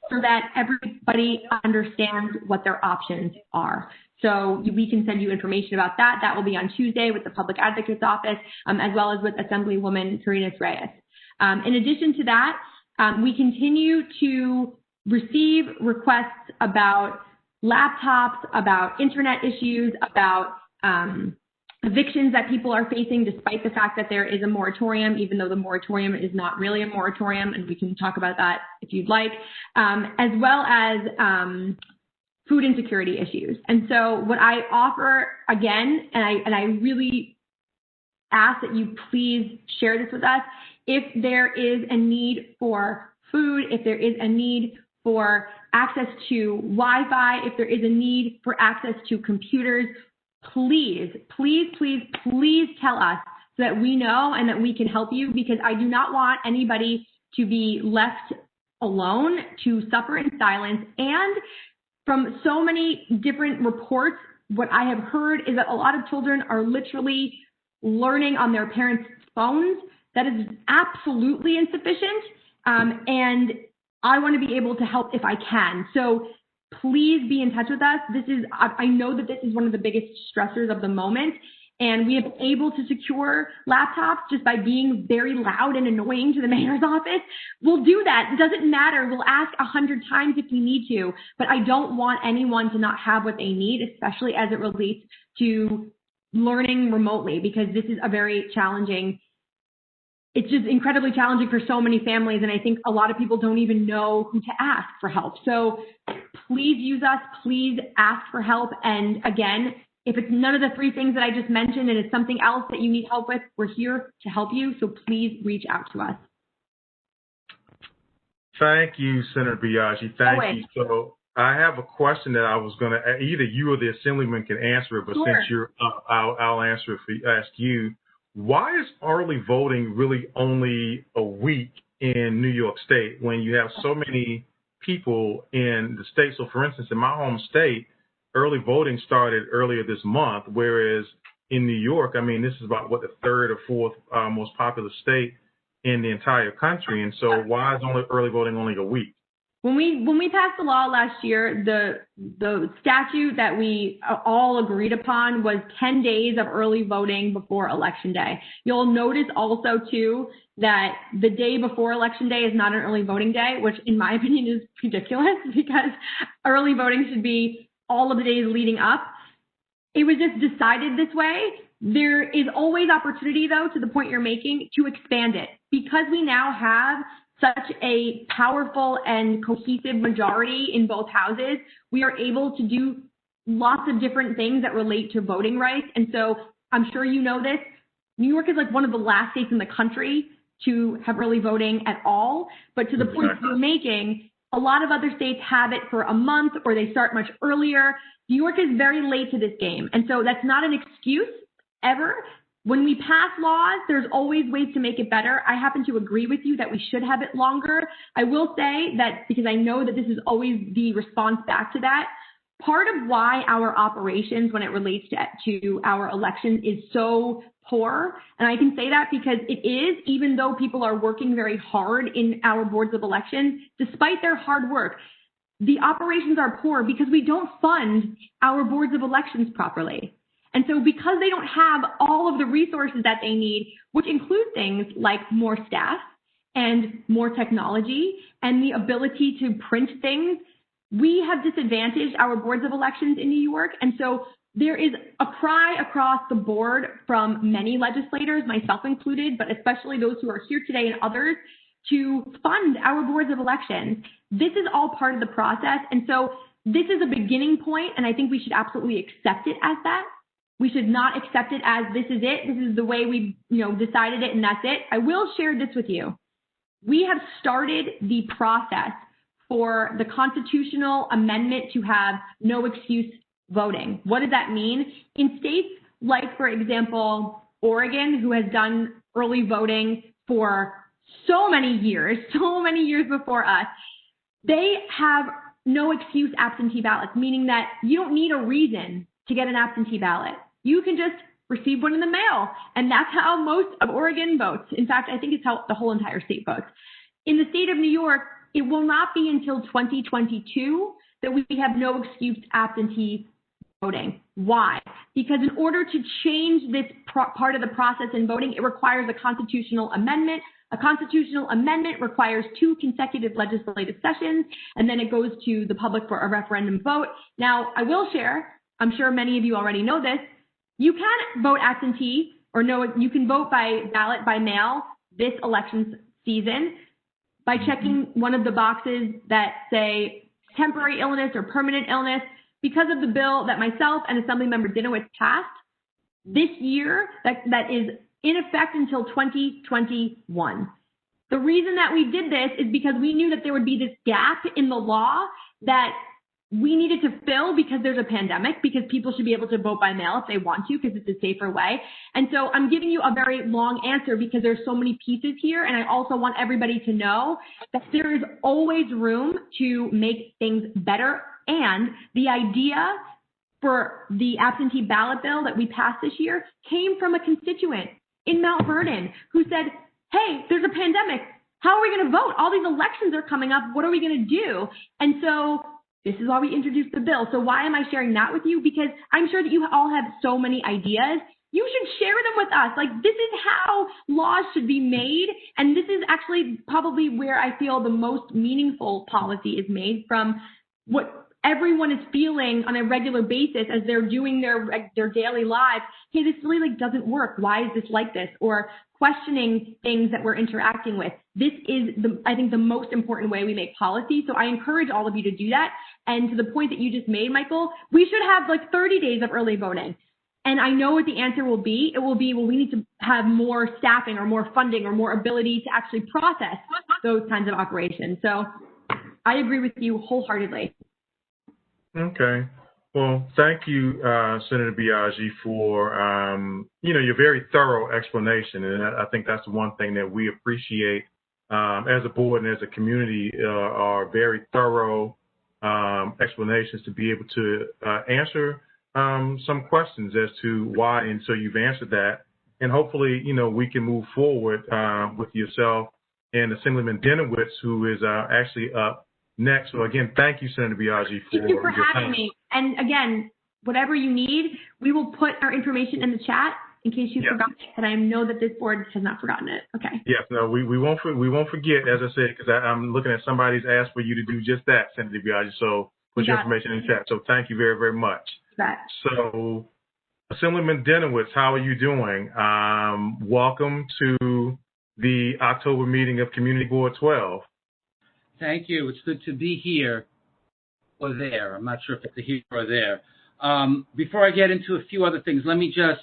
so that everybody understands what their options are. So we can send you information about that. That will be on Tuesday with the Public Advocate's Office, as well as with Assemblywoman Karina Reyes. In addition to that, we continue to receive requests about laptops, about internet issues, about evictions that people are facing despite the fact that there is a moratorium, even though the moratorium is not really a moratorium, and we can talk about that if you'd like, as well as food insecurity issues. And so what I offer, again, and I really ask that you please share this with us, if there is a need for food, if there is a need for access to Wi-Fi, if there is a need for access to computers, please, please, please, please tell us so that we know and that we can help you, because I do not want anybody to be left alone, to suffer in silence. And from so many different reports what I have heard is that a lot of children are literally learning on their parents' phones. That is absolutely insufficient. And I want to be able to help if I can. So please be in touch with us. I know that this is one of the biggest stressors of the moment. And we have been able to secure laptops just by being very loud and annoying to the mayor's office. We'll do that. It doesn't matter. We'll ask 100 times if we need to. But I don't want anyone to not have what they need, especially as it relates to learning remotely, because this is a very challenging, it's just incredibly challenging for so many families. And I think a lot of people don't even know who to ask for help. So please use us. Please ask for help. And again, if it's none of the three things that I just mentioned and it's something else that you need help with, we're here to help you. So please reach out to us. Thank you, Senator Biaggi. Thank you. So I have a question that I was going to, either you or the Assemblyman can answer it, but Sure. since you're, I'll answer it ask you. Why is early voting really only a week in New York State when you have so many people in the state? So for instance, in my home state, early voting started earlier this month, whereas in New York, I mean, this is about the third or fourth most popular state in the entire country. And so why is early voting only a week? When we passed the law last year, the statute that we all agreed upon was 10 days of early voting before Election Day. You'll notice also, too, that the day before Election Day is not an early voting day, which in my opinion is ridiculous because early voting should be all of the days leading up. It was just decided this way. There is always opportunity, though, to the point you're making, to expand it. Because we now have such a powerful and cohesive majority in both houses, we are able to do lots of different things that relate to voting rights. And so I'm sure you know this, New York is like one of the last states in the country to have early voting at all. But to the point you're making, a lot of other states have it for a month or they start much earlier. New York is very late to this game. And so that's not an excuse ever. When we pass laws, there's always ways to make it better. I happen to agree with you that we should have it longer. I will say that because I know that this is always the response back to that, part of why our operations when it relates to our elections is so poor, and I can say that because it is, even though people are working very hard in our boards of elections, despite their hard work, the operations are poor because we don't fund our boards of elections properly. And so because they don't have all of the resources that they need, which include things like more staff and more technology and the ability to print things, we have disadvantaged our boards of elections in New York. And so there is a cry across the board from many legislators, myself included, but especially those who are here today and others, to fund our boards of elections. This is all part of the process. And so this is a beginning point, and I think we should absolutely accept it as that. We should not accept it as this is it. This is the way we, decided it and that's it. I will share this with you. We have started the process for the constitutional amendment to have no excuse voting. What does that mean? In states like, for example, Oregon, who has done early voting for so many years before us, they have no excuse absentee ballots, meaning that you don't need a reason to get an absentee ballot. You can just receive one in the mail. And that's how most of Oregon votes. In fact, I think it's how the whole entire state votes. In the state of New York, it will not be until 2022 that we have no excuse absentee voting. Why? Because in order to change this part of the process in voting, it requires a constitutional amendment. A constitutional amendment requires 2 consecutive legislative sessions, and then it goes to the public for a referendum vote. Now, I will share, I'm sure many of you already know this, you can vote absentee, or no, you can vote by ballot by mail this election season by checking one of the boxes that say temporary illness or permanent illness. Because of the bill that myself and Assemblymember Dinowitz passed this year, that is in effect until 2021. The reason that we did this is because we knew that there would be this gap in the law that we needed to fill because there's a pandemic, because people should be able to vote by mail if they want to, because it's a safer way. And so I'm giving you a very long answer because there's so many pieces here. And I also want everybody to know that there is always room to make things better. And the idea for the absentee ballot bill that we passed this year came from a constituent in Mount Vernon who said, hey, there's a pandemic. How are we going to vote? All these elections are coming up. What are we going to do? And so this is why we introduced the bill. So why am I sharing that with you? Because I'm sure that you all have so many ideas. You should share them with us. Like, this is how laws should be made. And this is actually probably where I feel the most meaningful policy is made, from what everyone is feeling on a regular basis as they're doing their daily lives. Hey, this really doesn't work. Why is this like this? Or questioning things that we're interacting with. This is, I think, the most important way we make policy. So I encourage all of you to do that. And to the point that you just made, Michael, we should have 30 days of early voting. And I know what the answer will be. It will be, well, we need to have more staffing or more funding or more ability to actually process those kinds of operations. So I agree with you wholeheartedly. Okay. Well, thank you, Senator Biaggi, for your very thorough explanation, and I think that's the one thing that we appreciate as a board and as a community, are very thorough explanations to be able to answer some questions as to why, and so you've answered that, and hopefully, we can move forward with yourself and Assemblyman Denowitz, who is actually up next. So again, thank you, Senator Biaggi, Thank you for having me. And again, whatever you need, we will put our information in the chat in case you forgot it. And I know that this board has not forgotten it. Okay. Yes, no, we won't forget, as I said, because I'm looking at somebody's asked for you to do just that, Senator Biaggi. So put your information in the chat. So thank you very, very much. So Assemblyman Denowitz, how are you doing? Welcome to the October meeting of Community Board 12. Thank you. It's good to be here or there. I'm not sure if it's a here or there. Before I get into a few other things, let me just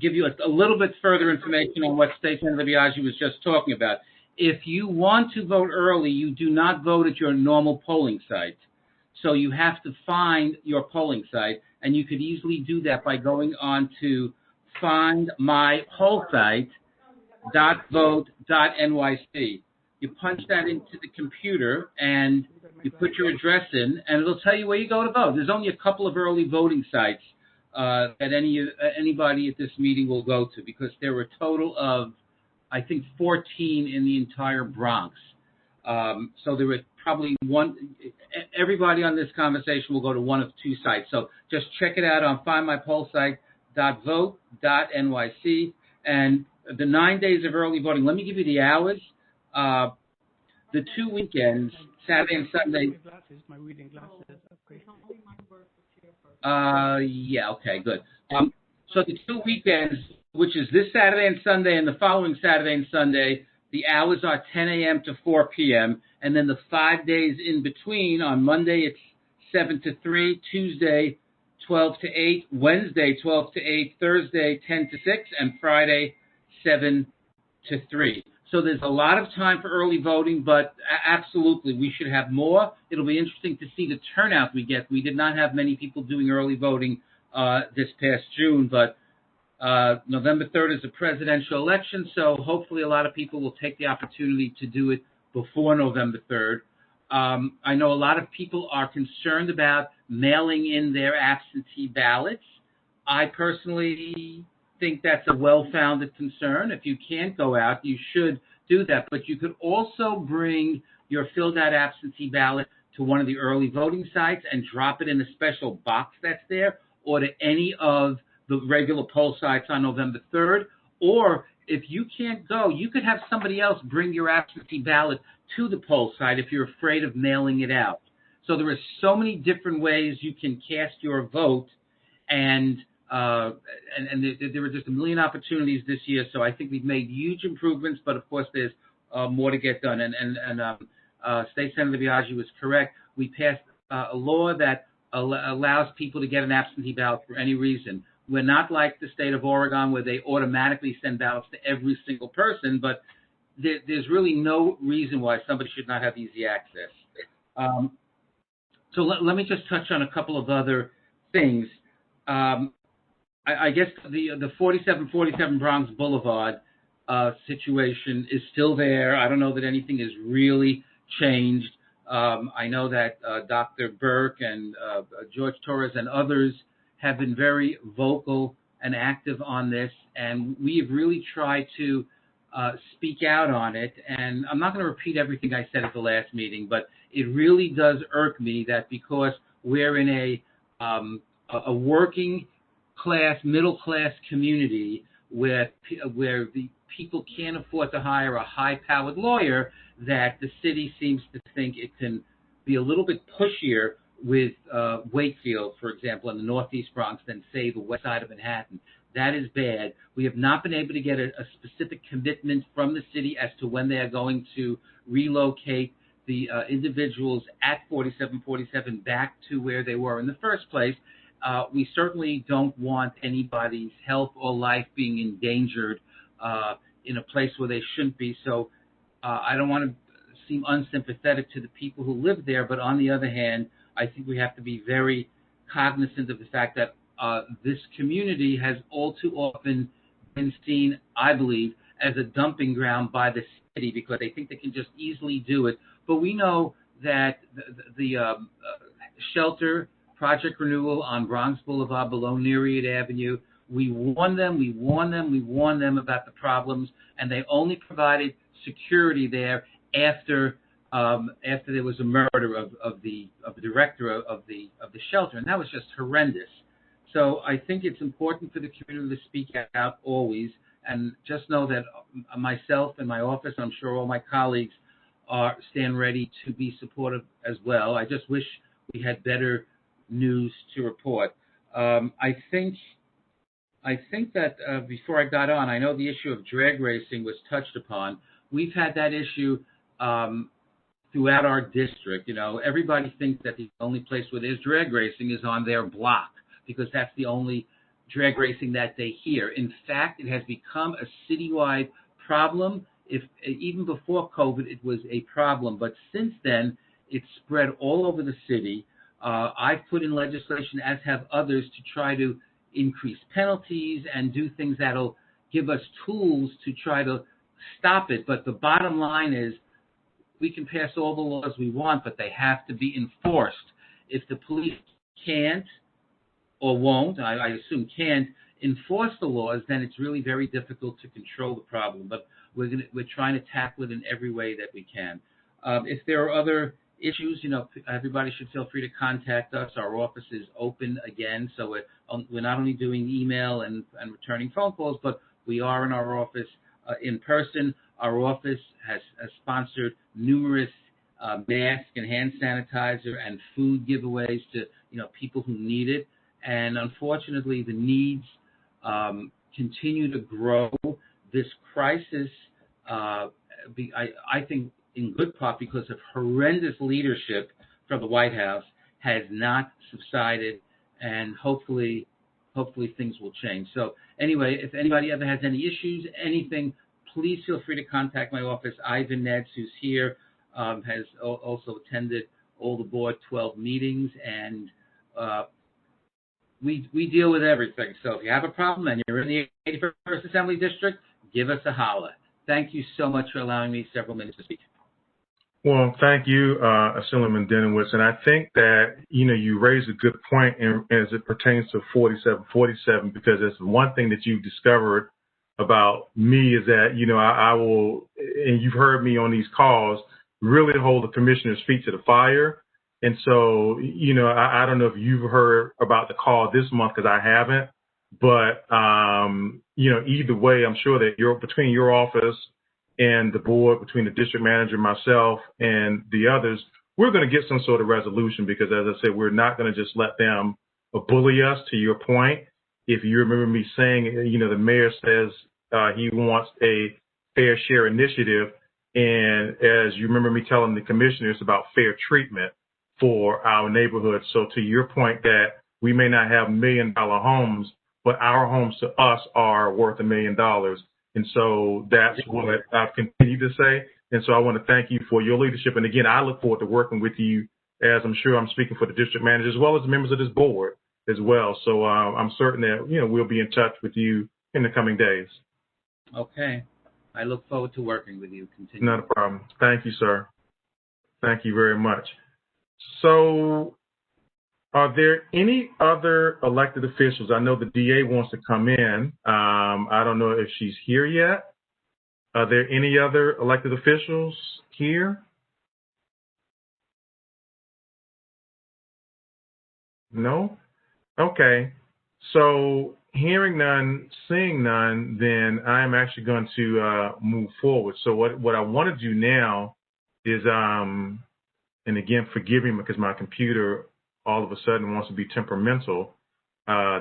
give you a little bit further information on what State Senator Biaggi was just talking about. If you want to vote early, you do not vote at your normal polling site. So you have to find your polling site, and you could easily do that by going on to findmypollsite.vote.nyc. You punch that into the computer, and you put your address in, and it'll tell you where you go to vote. There's only a couple of early voting sites that anybody at this meeting will go to, because there were a total of, I think, 14 in the entire Bronx. So there were probably everybody on this conversation will go to one of two sites. So just check it out on findmypollsite.vote.nyc. And the 9 days of early voting, let me give you the hours. The 2 weekends, Saturday and Sunday. My reading glasses. Yeah, okay, good. So the 2 weekends, which is this Saturday and Sunday and the following Saturday and Sunday, the hours are 10 a.m. to 4 p.m. And then the 5 days in between, on Monday it's 7 to 3, Tuesday 12 to 8, Wednesday 12 to 8, Thursday 10 to 6, and Friday 7 to 3. So there's a lot of time for early voting, but absolutely, we should have more. It'll be interesting to see the turnout we get. We did not have many people doing early voting this past June, but November 3rd is a presidential election, so hopefully a lot of people will take the opportunity to do it before November 3rd. I know a lot of people are concerned about mailing in their absentee ballots. I personally think that's a well-founded concern. If you can't go out, you should do that. But you could also bring your filled-out absentee ballot to one of the early voting sites and drop it in a special box that's there, or to any of the regular poll sites on November 3rd. Or if you can't go, you could have somebody else bring your absentee ballot to the poll site if you're afraid of mailing it out. So there are so many different ways you can cast your vote, and there were just a million opportunities this year. So I think we've made huge improvements, but of course there's more to get done. And State Senator Biaggi was correct. We passed a law that allows people to get an absentee ballot for any reason. We're not like the state of Oregon where they automatically send ballots to every single person, but there's really no reason why somebody should not have easy access. So let me just touch on a couple of other things. I guess the 4747 Bronx Boulevard situation is still there. I don't know that anything has really changed. I know that Dr. Burke and George Torres and others have been very vocal and active on this, and we have really tried to speak out on it. And I'm not going to repeat everything I said at the last meeting, but it really does irk me that because we're in a working class, middle class community where the people can't afford to hire a high-powered lawyer, that the city seems to think it can be a little bit pushier with Wakefield, for example, in the Northeast Bronx than, say, the west side of Manhattan. That is bad. We have not been able to get a specific commitment from the city as to when they are going to relocate the individuals at 4747 back to where they were in the first place. We certainly don't want anybody's health or life being endangered in a place where they shouldn't be. So I don't want to seem unsympathetic to the people who live there, but on the other hand, I think we have to be very cognizant of the fact that this community has all too often been seen, I believe, as a dumping ground by the city because they think they can just easily do it. But we know that the shelter project renewal on Bronx Boulevard below Nereid Avenue, we warned them about the problems, and they only provided security there after there was a murder of the director of the shelter, and that was just horrendous. So I think it's important for the community to speak out always, and just know that myself and my office, and I'm sure all my colleagues, stand ready to be supportive as well. I just wish we had better news to report. I think that before I got on, I know the issue of drag racing was touched upon. We've had that issue throughout our district. You know, everybody thinks that the only place where there's drag racing is on their block because that's the only drag racing that they hear. In fact, it has become a citywide problem. Even before COVID, it was a problem, but since then, it's spread all over the city. I've put in legislation, as have others, to try to increase penalties and do things that'll give us tools to try to stop it. But the bottom line is we can pass all the laws we want, but they have to be enforced. If the police can't or won't, I assume can't, enforce the laws, then it's really very difficult to control the problem. But we're trying to tackle it in every way that we can. If there are other issues, you know, everybody should feel free to contact us. Our office is open again, so we're not only doing email and returning phone calls, but we are in our office in person. Our office has sponsored numerous mask and hand sanitizer and food giveaways to people who need it. And unfortunately, the needs continue to grow. This crisis, I think, in good part because of horrendous leadership from the White House, has not subsided, and hopefully things will change. So anyway, if anybody ever has any issues, anything, please feel free to contact my office. Ivan Neds, who's here, has also attended all the Board 12 meetings, and we deal with everything. So if you have a problem and you're in the 81st Assembly District, give us a holler. Thank you so much for allowing me several minutes to speak. Well, thank you, Assemblyman Denowitz. And I think that, you raise a good point as it pertains to 4747, because it's one thing that you've discovered about me is that, I will, and you've heard me on these calls, really hold the commissioner's feet to the fire. And so, I don't know if you've heard about the call this month, because I haven't. But, either way, I'm sure that between your office and the board, between the district manager, myself, and the others, we're going to get some sort of resolution because, as I said, we're not going to just let them bully us, to your point. If you remember me saying, the mayor says he wants a fair share initiative. And as you remember me telling the commissioners about fair treatment for our neighborhood. So to your point that we may not have $1 million homes, but our homes to us are worth $1 million. And so that's what I've continued to say. And so I want to thank you for your leadership. And again, I look forward to working with you, as I'm sure I'm speaking for the district manager, as well as the members of this board as well. So I'm certain that, we'll be in touch with you in the coming days. Okay. I look forward to working with you. Continue. Not a problem. Thank you, sir. Thank you very much. So, are there any other elected officials? I know the DA wants to come in. I don't know if she's here yet. Are there any other elected officials here? No? Okay. So, hearing none, seeing none, then I'm actually going to move forward. So, what I want to do now is, and again, forgive me because my computer all of a sudden wants to be temperamental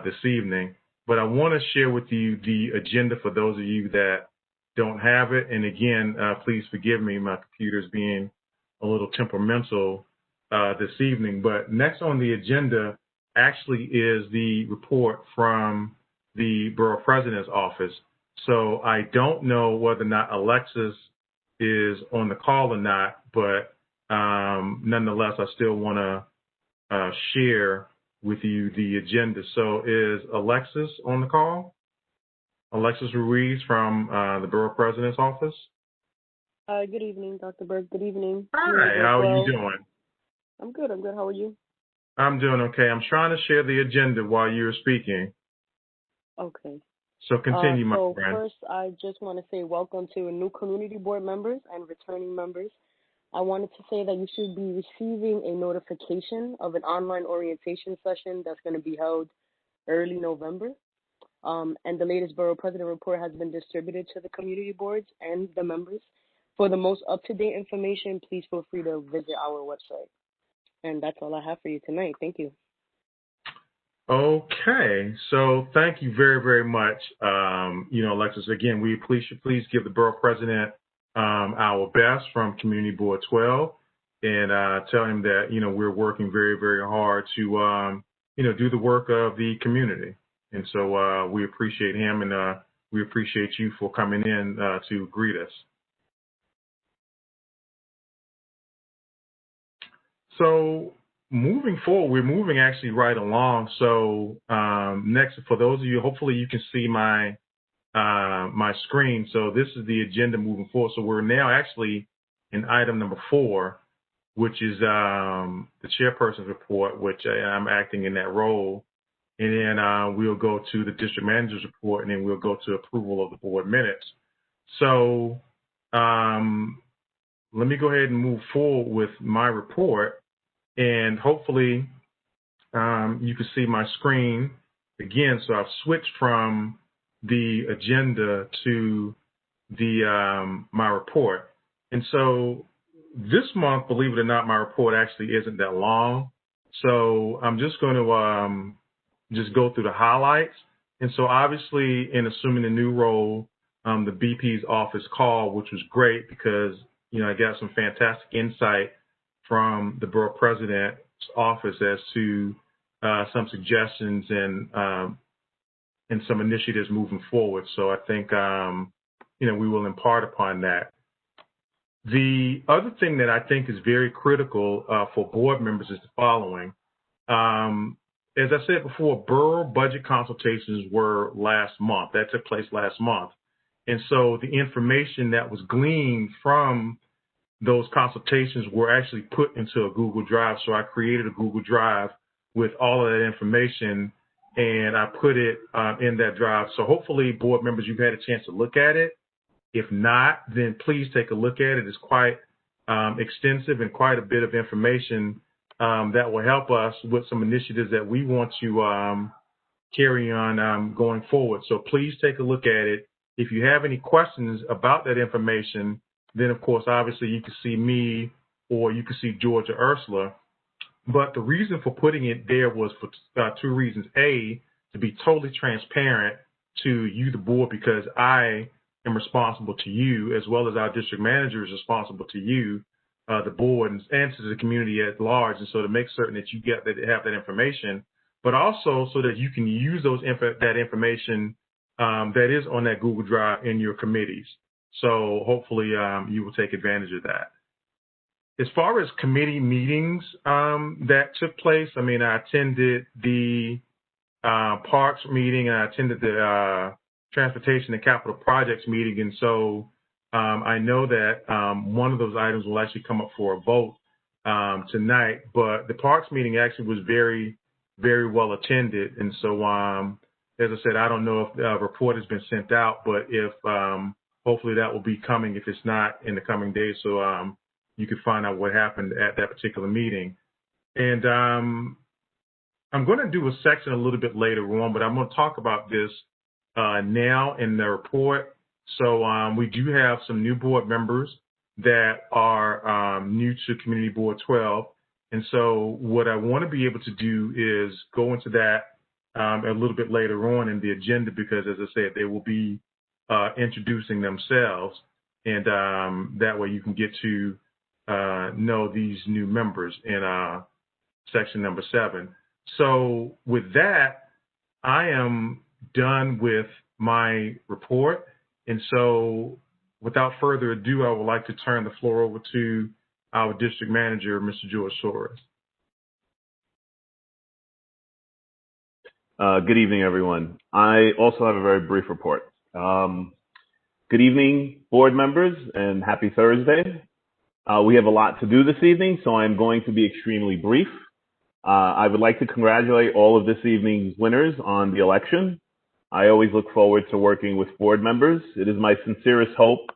this evening. But I want to share with you the agenda for those of you that don't have it. And again, please forgive me, my computer's being a little temperamental this evening. But next on the agenda actually is the report from the Borough President's office. So I don't know whether or not Alexis is on the call or not, but nonetheless, I still want to share with you the agenda. So is Alexis on the call? Alexis Ruiz from the Borough President's office? Good evening, Dr. Berg. Good evening. Hi, how are you doing? I'm good. How are you? I'm doing okay. I'm trying to share the agenda while you're speaking. Okay. So continue, my so friend. First, I just want to say welcome to new community board members and returning members. I wanted to say that you should be receiving a notification of an online orientation session that's going to be held early November. And the latest Borough President report has been distributed to the community boards and the members. For the most up-to-date information, please feel free to visit our website. And that's all I have for you tonight. Thank you. Okay, so thank you very, very much. Alexis, again, we please give the Borough President our best from Community Board 12 and tell him that, we're working very, very hard to, do the work of the community. And so we appreciate him and we appreciate you for coming in to greet us. So moving forward, we're moving actually right along. So next, for those of you, hopefully you can see my my screen. So this is the agenda moving forward. So we're now actually in item number 4, which is the chairperson's report, which I'm acting in that role. And then we'll go to the district manager's report, and then we'll go to approval of the board minutes. So let me go ahead and move forward with my report. And hopefully you can see my screen again. So I've switched from the agenda to the my report. And so this month, believe it or not, my report actually isn't that long. So I'm just going to just go through the highlights. And so obviously in assuming the new role, the BP's office called, which was great because, I got some fantastic insight from the Borough President's office as to some suggestions and some initiatives moving forward. So I think, we will impart upon that. The other thing that I think is very critical for board members is the following. As I said before, borough budget consultations were last month. That took place last month. And so the information that was gleaned from those consultations were actually put into a Google Drive. So I created a Google Drive with all of that information, and I put it in that drive. So hopefully, board members, you've had a chance to look at it. If not, then please take a look at it. It's quite extensive and quite a bit of information that will help us with some initiatives that we want to carry on going forward. So please take a look at it. If you have any questions about that information, then of course, obviously you can see me or you can see George or Ursula. But the reason for putting it there was for 2 reasons. A, to be totally transparent to you, the board, because I am responsible to you, as well as our district manager is responsible to you, the board, and to the community at large. And so to make certain that you have that information, but also so that you can use that information that is on that Google Drive in your committees. So hopefully you will take advantage of that. As far as committee meetings that took place, I attended the Parks meeting and I attended the Transportation and Capital Projects meeting. And so I know that one of those items will actually come up for a vote tonight. But the parks meeting actually was very, very well attended. And so, as I said, I don't know if a report has been sent out, but if hopefully that will be coming if it's not in the coming days. So you can find out what happened at that particular meeting. And I'm going to do a section a little bit later on, but I'm going to talk about this now in the report. So we do have some new board members that are new to Community Board 12. And so what I want to be able to do is go into that a little bit later on in the agenda, because, as I said, they will be introducing themselves. And that way you can get to know these new members in section number 7. So with that, I am done with my report. And so without further ado, I would like to turn the floor over to our district manager, Mr. George Torres. Good evening, everyone. I also have a very brief report. Good evening, board members, and happy Thursday. We have a lot to do this evening, so I'm going to be extremely brief. I would like to congratulate all of this evening's winners on the election. I always look forward to working with board members. It is my sincerest hope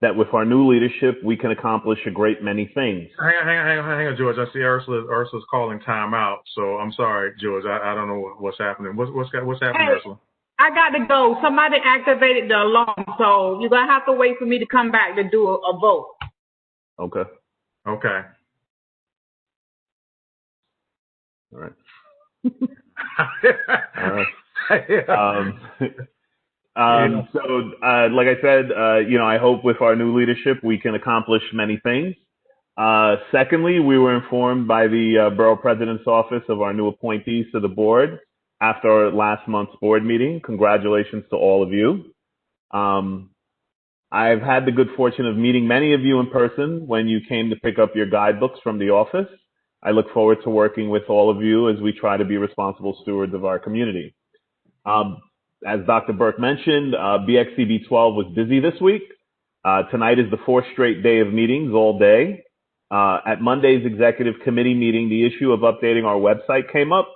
that with our new leadership, we can accomplish a great many things. Hang on, George. I see Ursula's calling time out. So I'm sorry, George. I don't know what's happening. What's happening, Hey, Ursula? I got to go. Somebody activated the alarm, so you're going to have to wait for me to come back to do a vote. Okay. Okay. All right. So, like I said, I hope with our new leadership, we can accomplish many things. Secondly, we were informed by the Borough President's Office of our new appointees to the board after our last month's board meeting. Congratulations to all of you. I've had the good fortune of meeting many of you in person when you came to pick up your guidebooks from the office. I look forward to working with all of you as we try to be responsible stewards of our community. As Dr. Burke mentioned, BxCB12 was busy this week. Tonight is the 4th straight day of meetings all day. At Monday's executive committee meeting, the issue of updating our website came up.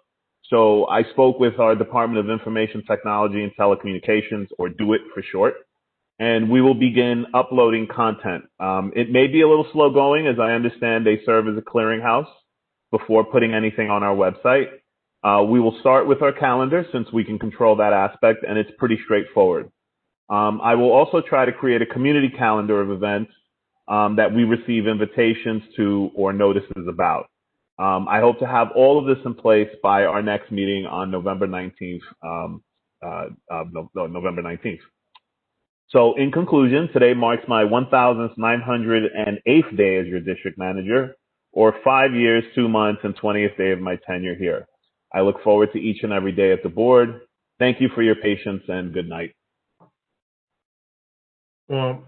So I spoke with our Department of Information Technology and Telecommunications, or DOIT for short, and we will begin uploading content. It may be a little slow going, as I understand they serve as a clearinghouse before putting anything on our website. We will start with our calendar since we can control that aspect, and it's pretty straightforward. I will also try to create a community calendar of events that we receive invitations to or notices about. I hope to have all of this in place by our next meeting on November 19th. November 19th. So in conclusion, today marks my 1,908th day as your district manager, or 5 years, 2 months, and 20th day of my tenure here. I look forward to each and every day at the board. Thank you for your patience, and good night. Well,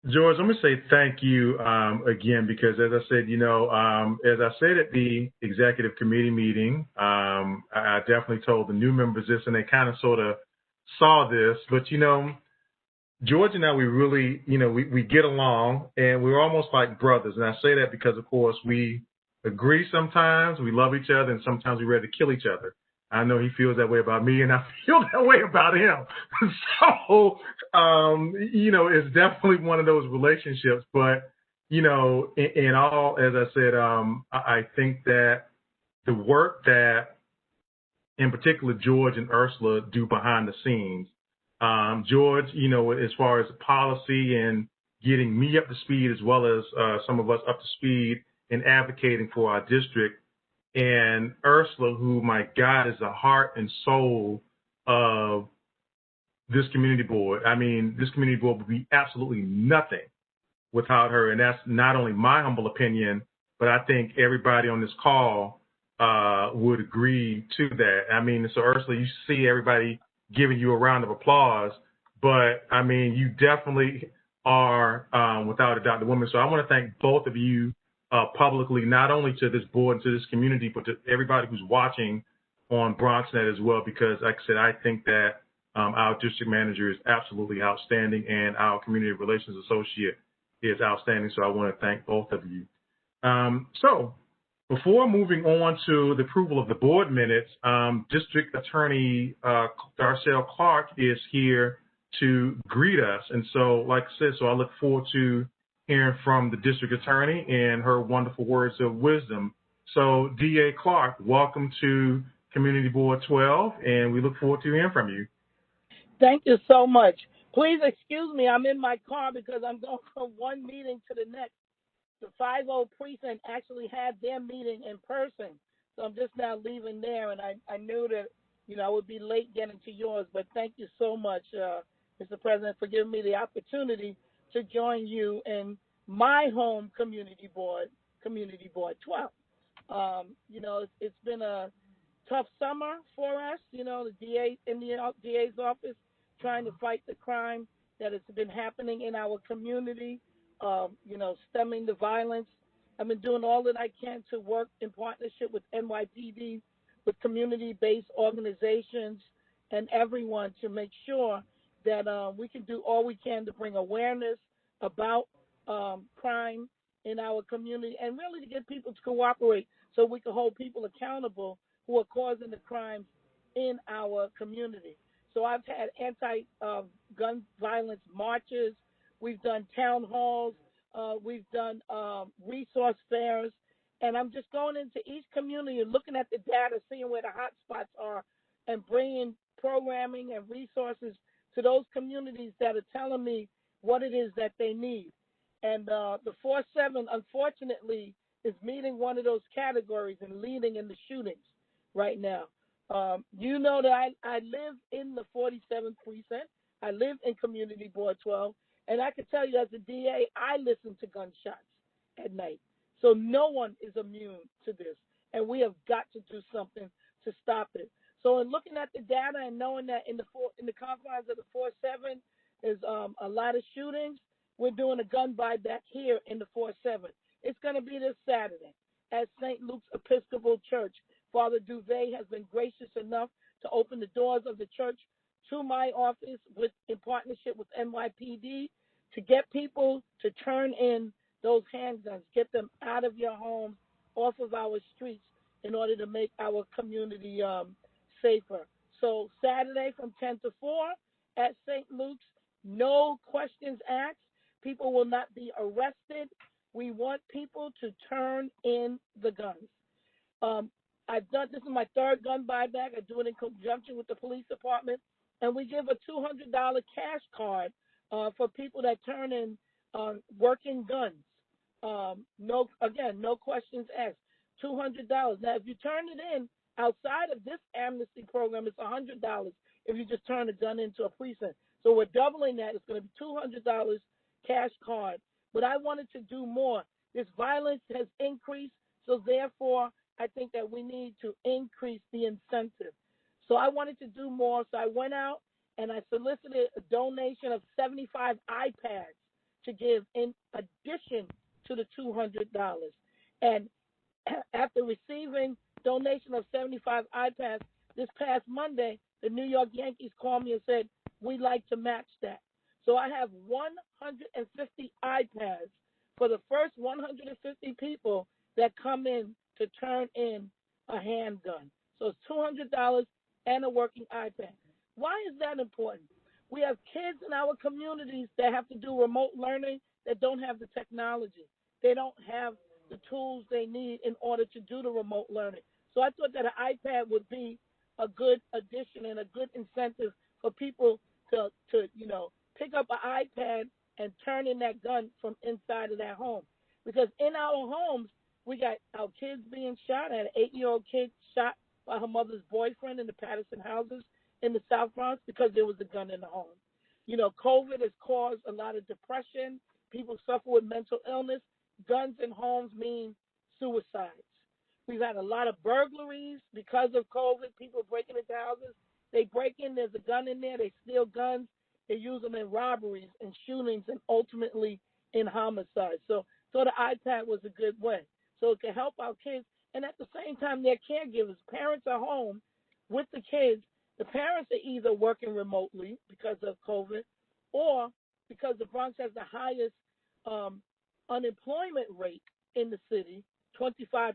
George, let me say thank you again, because as I said, as I said at the executive committee meeting, I definitely told the new members this, and they kind of sort of saw this, but George and I, we really, we get along, and we're almost like brothers. And I say that because, of course, we agree sometimes, we love each other, and sometimes we're ready to kill each other. I know he feels that way about me, and I feel that way about him. So, it's definitely one of those relationships. But, in all, as I said, I think that the work that, in particular, George and Ursula do behind the scenes, George, as far as policy and getting me up to speed, as well as some of us up to speed in advocating for our district, and Ursula, who, my God, is the heart and soul of this community board. I mean, this community board would be absolutely nothing without her, and that's not only my humble opinion, but I think everybody on this call would agree to that. I mean, so Ursula, you see everybody giving you a round of applause, but I mean, you definitely are, without a doubt, the woman. So I want to thank both of you publicly, not only to this board and to this community, but to everybody who's watching on BronxNet as well, because like I said, I think that our district manager is absolutely outstanding, and our community relations associate is outstanding. So I want to thank both of you. So before moving on to the approval of the board minutes, District Attorney Darcel Clark is here to greet us. And so, like I said, I look forward to hearing from the District Attorney and her wonderful words of wisdom. So, DA Clark, welcome to Community Board 12, and we look forward to hearing from you. Thank you so much. Please excuse me, I'm in my car because I'm going from one meeting to the next. The 5-0 precinct actually had their meeting in person, so I'm just now leaving there, and I knew that, I would be late getting to yours, but thank you so much, Mr. President, for giving me the opportunity to join you in my home community board 12. It's been a tough summer for us, the DA in the DA's office trying to fight the crime that has been happening in our community, stemming the violence. I've been doing all that I can to work in partnership with NYPD, with community-based organizations, and everyone to make sure that we can do all we can to bring awareness about crime in our community and really to get people to cooperate so we can hold people accountable who are causing the crimes in our community. So I've had anti-gun violence marches. We've done town halls. We've done resource fairs. And I'm just going into each community and looking at the data, seeing where the hot spots are, and bringing programming and resources to those communities that are telling me what it is that they need. And the 4-7, unfortunately, is meeting one of those categories and leading in the shootings right now. You know that I live in the 47th precinct. I live in Community Board 12. And I can tell you as a DA, I listen to gunshots at night. So no one is immune to this. And we have got to do something to stop it. So in looking at the data and knowing that in the confines of the 4-7 is a lot of shootings, we're doing a gun buyback here in the 4-7. It's going to be this Saturday at St. Luke's Episcopal Church. Father Duvet has been gracious enough to open the doors of the church to my office in partnership with NYPD to get people to turn in those handguns, get them out of your homes, off of our streets in order to make our community safer. So Saturday from 10 to 4 at St. Luke's, no questions asked. People will not be arrested. We want people to turn in the guns. This is my third gun buyback. I do it in conjunction with the police department, and we give a $200 cash card for people that turn in working guns. No questions asked. $200. Now, if you turn it in outside of this amnesty program, it's $100 if you just turn a gun into a precinct. So we're doubling that. It's going to be $200 cash card. But I wanted to do more. This violence has increased, so therefore I think that we need to increase the incentive. So I wanted to do more, so I went out and I solicited a donation of 75 iPads to give in addition to the $200. And after receiving donation of 75 iPads, this past Monday, the New York Yankees called me and said, we'd like to match that. So I have 150 iPads for the first 150 people that come in to turn in a handgun. So it's $200 and a working iPad. Why is that important? We have kids in our communities that have to do remote learning that don't have the technology. They don't have the tools they need in order to do the remote learning. So I thought that an iPad would be a good addition and a good incentive for people to pick up an iPad and turn in that gun from inside of their home. Because in our homes, we got our kids being shot. I had an 8-year-old kid shot by her mother's boyfriend in the Patterson houses in the South Bronx because there was a gun in the home. COVID has caused a lot of depression. People suffer with mental illness. Guns in homes mean suicides. We've had a lot of burglaries because of COVID. People breaking into houses. They break in, there's a gun in there, they steal guns, they use them in robberies and shootings and ultimately in homicides. So the iPad was a good way. So it can help our kids. And at the same time, they're caregivers. Parents are home with the kids. The parents are either working remotely because of COVID or because the Bronx has the highest unemployment rate in the city, 25%,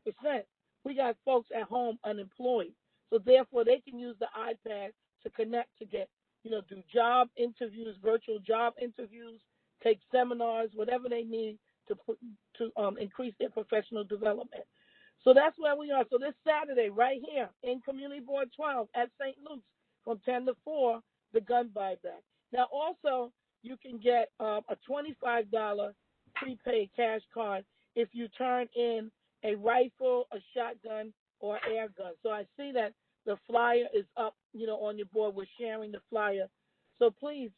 we got folks at home unemployed. So therefore, they can use the iPad to connect to get, do job interviews, virtual job interviews, take seminars, whatever they need to increase their professional development. So that's where we are. So this Saturday, right here in Community Board 12 at St. Luke's from 10 to 4, the gun buyback. Now, also, you can get a $25 prepaid cash card if you turn in a rifle, a shotgun, or air gun. So I see that the flyer is up, on your board. We're sharing the flyer. So please,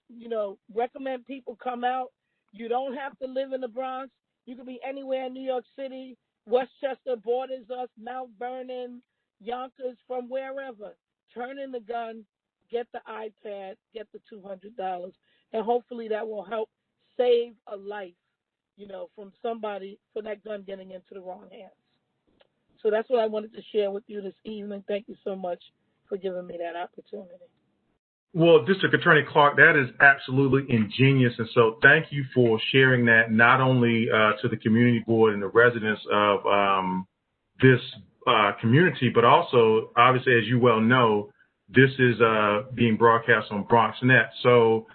recommend people come out. You don't have to live in the Bronx. You can be anywhere in New York City. Westchester borders us, Mount Vernon, Yonkers, from wherever. Turn in the gun, get the iPad, get the $200, and hopefully that will help save a life, from somebody, for that gun getting into the wrong hands. So that's what I wanted to share with you this evening. Thank you so much for giving me that opportunity. Well, District Attorney Clark, that is absolutely ingenious. And so thank you for sharing that not only to the community board and the residents of this community, but also, obviously, as you well know, this is being broadcast on BronxNet. So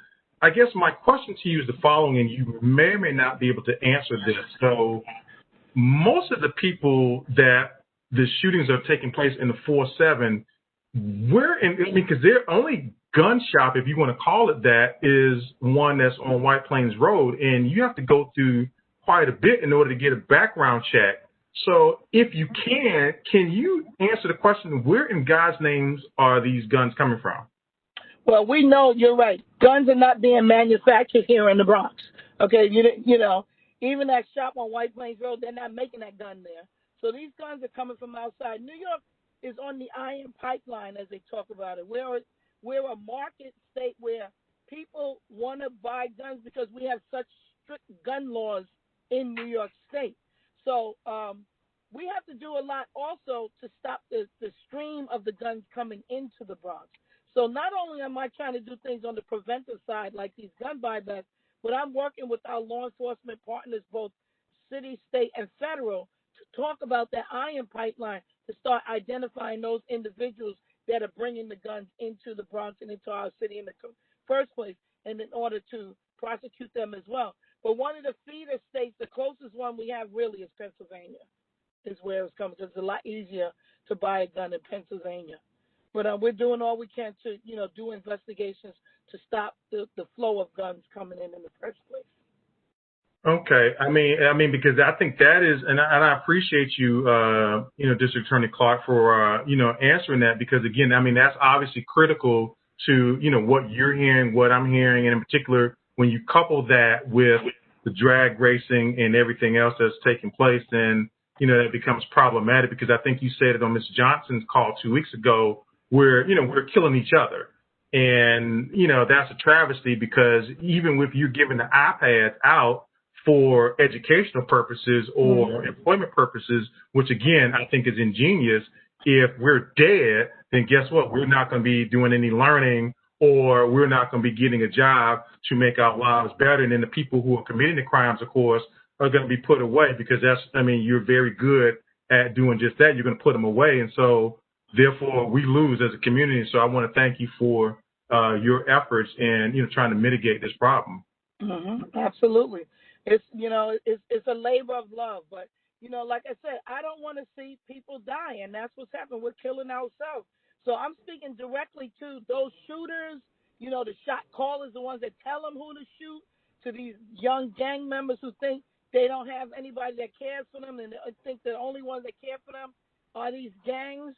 I guess my question to you is the following, and you may or may not be able to answer this. So most of the people that the shootings are taking place in the 4-7, because their only gun shop, if you want to call it that, is one that's on White Plains Road, and you have to go through quite a bit in order to get a background check. So if you can you answer the question, where in God's names are these guns coming from? Well, we know you're right. Guns are not being manufactured here in the Bronx. Okay, even that shop on White Plains Road, they're not making that gun there. So these guns are coming from outside. New York is on the iron pipeline, as they talk about it. We're a market state where people want to buy guns because we have such strict gun laws in New York State. So we have to do a lot also to stop the stream of the guns coming into the Bronx. So not only am I trying to do things on the preventive side, like these gun buybacks, but I'm working with our law enforcement partners, both city, state, and federal, to talk about that iron pipeline to start identifying those individuals that are bringing the guns into the Bronx and into our city in the first place, and in order to prosecute them as well. But one of the feeder states, the closest one we have really is Pennsylvania, is where it's coming, because it's a lot easier to buy a gun in Pennsylvania. But we're doing all we can to, do investigations to stop the flow of guns coming in the first place. Okay, I mean, because I think that is, and I appreciate you, District Attorney Clark, for answering that, because again, I mean, that's obviously critical to what you're hearing, what I'm hearing, and in particular when you couple that with the drag racing and everything else that's taking place, then that becomes problematic, because I think you said it on Ms. Johnson's call 2 weeks ago, where we're killing each other. And, that's a travesty, because even with you giving the iPads out for educational purposes or employment purposes, which again, I think is ingenious, if we're dead, then guess what? We're not going to be doing any learning, or we're not going to be getting a job to make our lives better. And then the people who are committing the crimes, of course, are going to be put away, because you're very good at doing just that. You're going to put them away. And so therefore we lose as a community. So I want to thank you for your efforts in, trying to mitigate this problem. Mm-hmm. Absolutely. It's, it's a labor of love, but, like I said, I don't want to see people die, and that's what's happening. We're killing ourselves. So I'm speaking directly to those shooters, the shot callers, the ones that tell them who to shoot, to these young gang members who think they don't have anybody that cares for them, and they think the only ones that care for them are these gangs.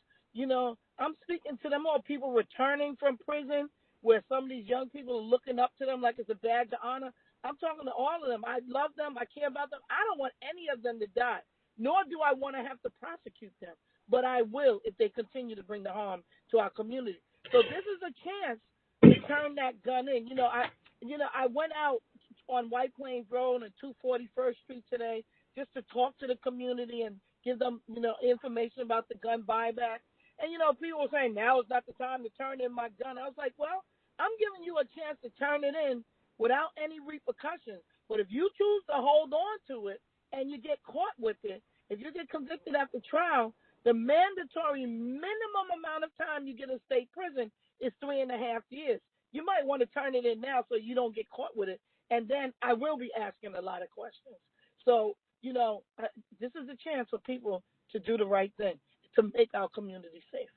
I'm speaking to them all, people returning from prison, where some of these young people are looking up to them like it's a badge of honor. I'm talking to all of them. I love them. I care about them. I don't want any of them to die, nor do I want to have to prosecute them. But I will if they continue to bring the harm to our community. So this is a chance to turn that gun in. I went out on White Plains Road and 241st Street today just to talk to the community and give them, information about the gun buyback. And, people were saying now is not the time to turn in my gun. I was like, well, I'm giving you a chance to turn it in without any repercussions. But if you choose to hold on to it and you get caught with it, if you get convicted after trial, the mandatory minimum amount of time you get in state prison is 3.5 years. You might want to turn it in now so you don't get caught with it. And then I will be asking a lot of questions. So, this is a chance for people to do the right thing, to make our community safe.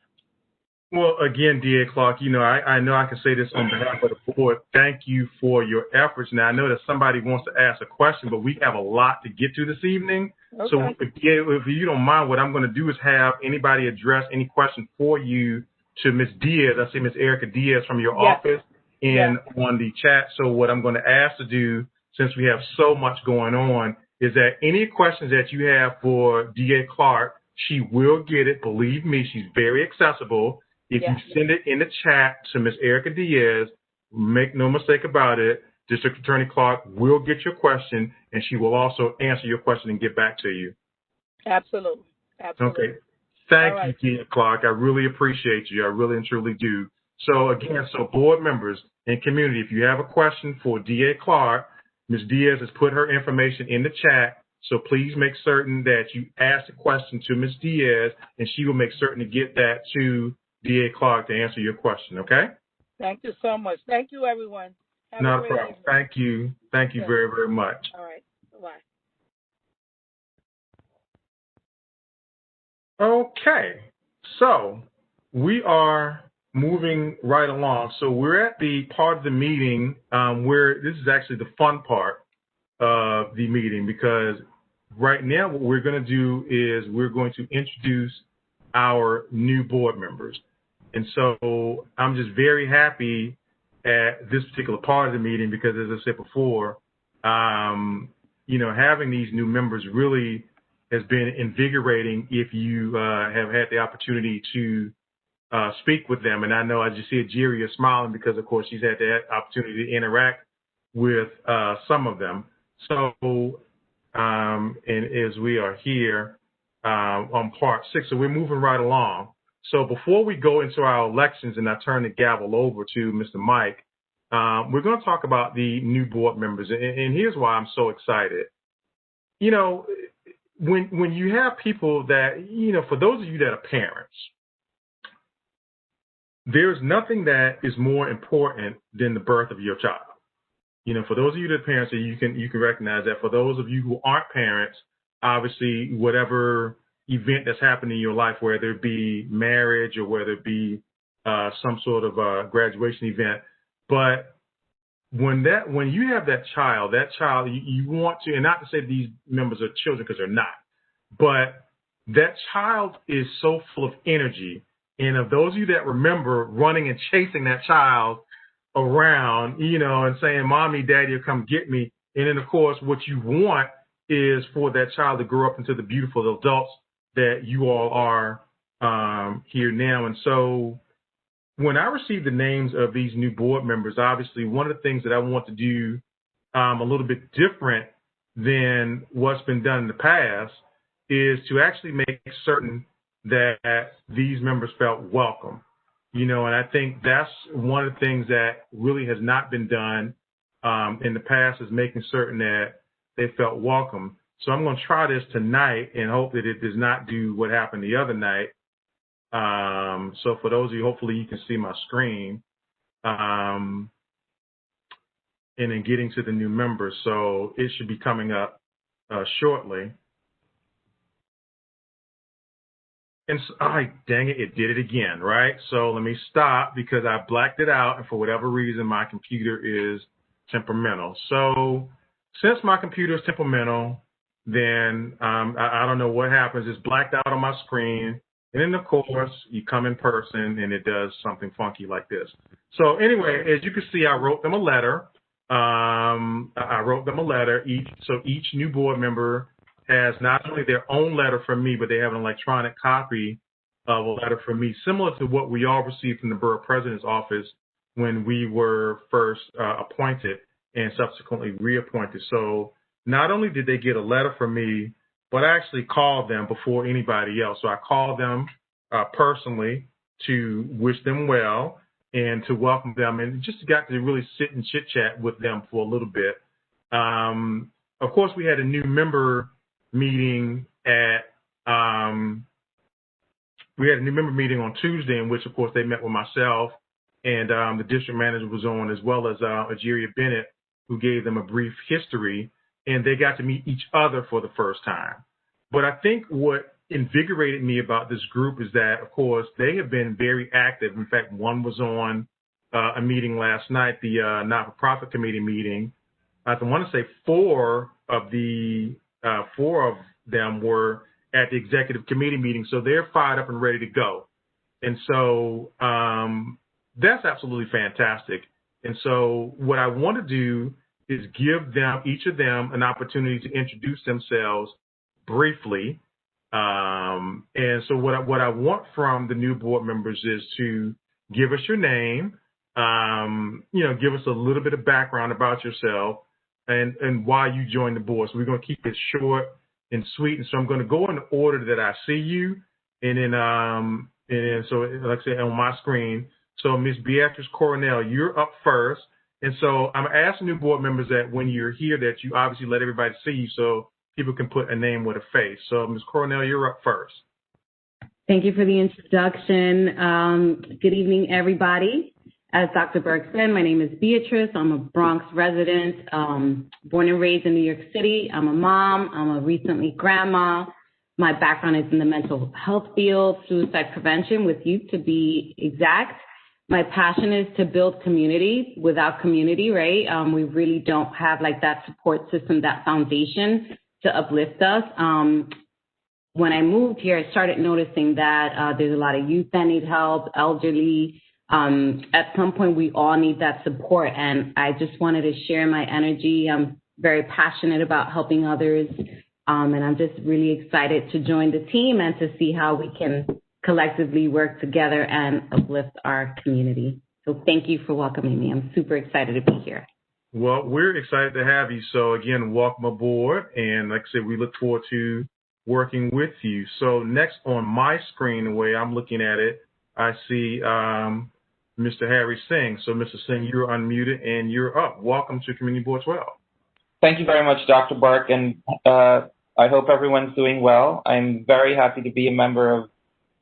Well, again, DA Clark, I know I can say this on behalf of the board. Thank you for your efforts. Now, I know that somebody wants to ask a question, but we have a lot to get to this evening. Okay. So if you don't mind, what I'm going to do is have anybody address any question for you to Ms. Diaz. I see Ms. Erica Diaz from your office on the chat. So what I'm going to ask to do, since we have so much going on, is that any questions that you have for DA Clark, she will get it. Believe me, she's very accessible. If you send it in the chat to Ms. Erica Diaz, make no mistake about it, District Attorney Clark will get your question, and she will also answer your question and get back to you. Absolutely. Okay. Thank you, DA Clark. I really appreciate you. I really and truly do. So, again, board members and community, if you have a question for DA Clark, Ms. Diaz has put her information in the chat. So please make certain that you ask the question to Ms. Diaz, and she will make certain to get that to DA Clark to answer your question, okay? Thank you so much. Thank you, everyone. Not a problem. Thank you. Thank you very, very much. All right. Bye. Okay. So we are moving right along. So we're at the part of the meeting where this is actually the fun part of the meeting, because right now what we're going to do is we're going to introduce our new board members. And so I'm just very happy at this particular part of the meeting because, as I said before, having these new members really has been invigorating if you have had the opportunity to speak with them. And I know I just see Jerry is smiling because, of course, she's had that opportunity to interact with some of them. So, and as we are here on part 6, so we're moving right along. So before we go into our elections and I turn the gavel over to Mr. Mike, we're going to talk about the new board members. And here's why I'm so excited. When you have people that, for those of you that are parents, there's nothing that is more important than the birth of your child. For those of you that are parents, you can recognize that. For those of you who aren't parents, obviously, whatever event that's happened in your life, whether it be marriage or whether it be some sort of graduation event, but when you have that child, you want to, and not to say these members are children because they're not, but that child is so full of energy. And of those of you that remember running and chasing that child around, and saying, "Mommy, Daddy will come get me," and then of course what you want is for that child to grow up into the beautiful adults that you all are here now. And so when I received the names of these new board members, obviously one of the things that I want to do a little bit different than what's been done in the past is to actually make certain that these members felt welcome. And I think that's one of the things that really has not been done in the past, is making certain that they felt welcome. So I'm going to try this tonight and hope that it does not do what happened the other night. So for those of you, hopefully you can see my screen. And then getting to the new members. So it should be coming up shortly. And so, dang it, it did it again, right? So let me stop because I blacked it out, and for whatever reason, my computer is temperamental. So since my computer is temperamental, then I don't know what happens. It's blacked out on my screen. And then, of course, you come in person, and it does something funky like this. So anyway, as you can see, I wrote them a letter. Each new board member has not only their own letter from me, but they have an electronic copy of a letter from me, similar to what we all received from the Borough President's office when we were first appointed and subsequently reappointed. So not only did they get a letter from me, but I actually called them before anybody else. So I called them personally to wish them well and to welcome them, and just got to really sit and chit-chat with them for a little bit. Of course, we had a new member meeting we had a new member meeting on Tuesday, in which, of course, they met with myself, and the district manager was on, as well as Ajeria Bennett, who gave them a brief history, and they got to meet each other for the first time. But I think what invigorated me about this group is that, of course, they have been very active. In fact, one was on a meeting last night, the not-for-profit committee meeting. I want to say four of them were at the executive committee meeting, so they're fired up and ready to go. And so that's absolutely fantastic. And so what I want to do is give them, each of them, an opportunity to introduce themselves briefly. And so what I want from the new board members is to give us your name, give us a little bit of background about yourself and why you joined the board. So we're going to keep it short and sweet. And so I'm going to go in the order that I see you. And then so like I said, on my screen. So Ms. Beatrice Coronel, you're up first. And so I'm asking new board members that when you're here that you obviously let everybody see you so people can put a name with a face. So Ms. Coronel, you're up first. Thank you for the introduction. Good evening, everybody. As Dr. Burke said, my name is Beatrice. I'm a Bronx resident, born and raised in New York City. I'm a mom. I'm a recently grandma. My background is in the mental health field, suicide prevention with youth to be exact. My passion is to build community. Without community, right, we really don't have like that support system, that foundation to uplift us. When I moved here, I started noticing that there's a lot of youth that need help, elderly. At some point, we all need that support, and I just wanted to share my energy. I'm very passionate about helping others, and I'm just really excited to join the team and to see how we can collectively work together and uplift our community. So thank you for welcoming me. I'm super excited to be here. Well, we're excited to have you. So again, welcome aboard, and like I said, we look forward to working with you. So next on my screen, the way I'm looking at it, I see Mr. Harry Singh. So Mr. Singh, you're unmuted and you're up. Welcome to Community Board 12. Thank you very much, Dr. Burke, and I hope everyone's doing well. I'm very happy to be a member of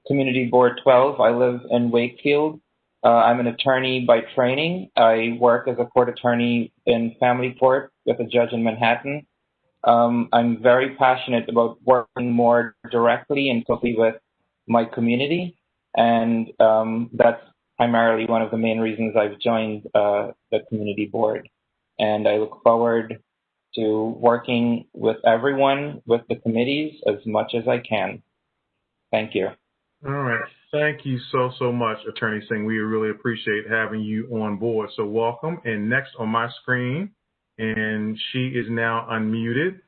Community Board 12. I live in Wakefield. I'm an attorney by training. I work as a court attorney in family court with a judge in Manhattan. I'm very passionate about working more directly and closely with my community, and that's primarily one of the main reasons I've joined the community board. And I look forward to working with everyone, with the committees, as much as I can. Thank you. All right. Thank you so much, Attorney Singh. We really appreciate having you on board. So welcome. And next on my screen, and she is now unmuted,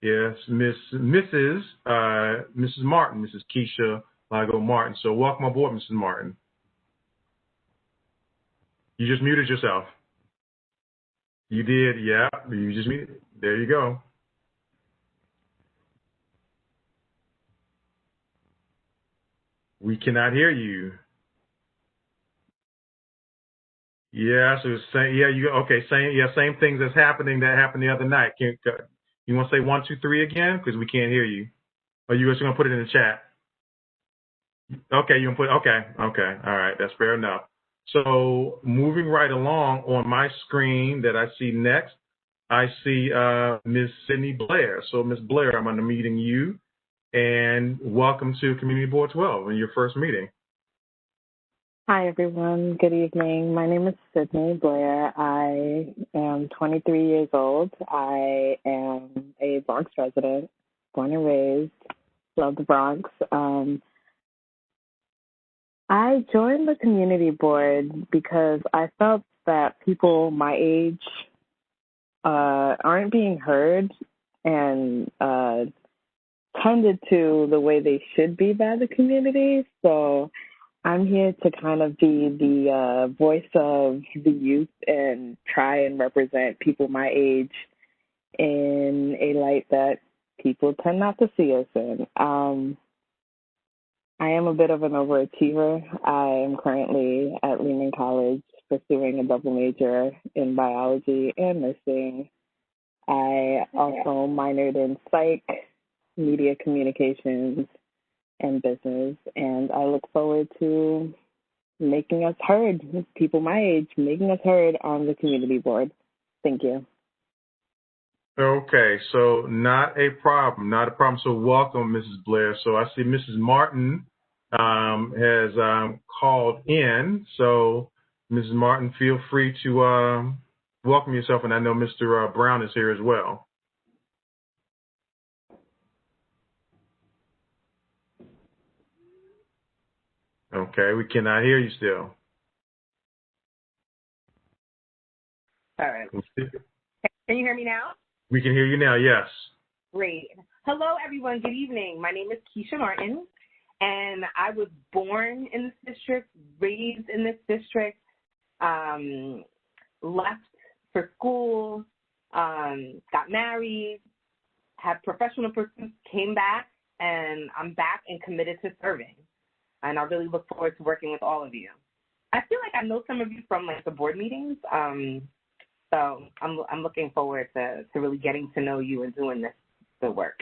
yes, Mrs. Martin, Mrs. Keisha Lago Martin. So welcome aboard, Mrs. Martin. You just muted yourself. You did, yeah. You just muted. There you go. We cannot hear you. Yeah, so same things that's happening that happened the other night. You want to say 1, 2, 3 again? Because we can't hear you. Or you just going to put it in the chat? Okay, you can put, okay, all right, that's fair enough. So moving right along on my screen that I see next, I see Ms. Sydney Blair. So Ms. Blair, I'm going to meeting you, and welcome to Community Board 12 in your first meeting. Hi, everyone. Good evening. My name is Sydney Blair. I am 23 years old. I am a Bronx resident, born and raised, love the Bronx. I joined the community board because I felt that people my age aren't being heard and tended to the way they should be by the community. So I'm here to kind of be the voice of the youth and try and represent people my age in a light that people tend not to see us in. I am a bit of an overachiever. I am currently at Lehman College pursuing a double major in biology and nursing. I also minored in psych media communications and business. And I look forward to making us heard, people my age, making us heard on the community board. Thank you. Okay, so not a problem. So welcome, Mrs. Blair. So I see Mrs. Martin has called in. So Mrs. Martin, feel free to welcome yourself. And I know Mr. Brown is here as well. Okay, we cannot hear you still. All right. Can you hear me now? We can hear you now, yes. Great. Hello, everyone. Good evening. My name is Keisha Martin, and I was born in this district, raised in this district, left for school, got married, had professional pursuits, came back, and I'm back and committed to serving. And I really look forward to working with all of you. I feel like I know some of you from like the board meetings, so I'm looking forward to really getting to know you and doing the work.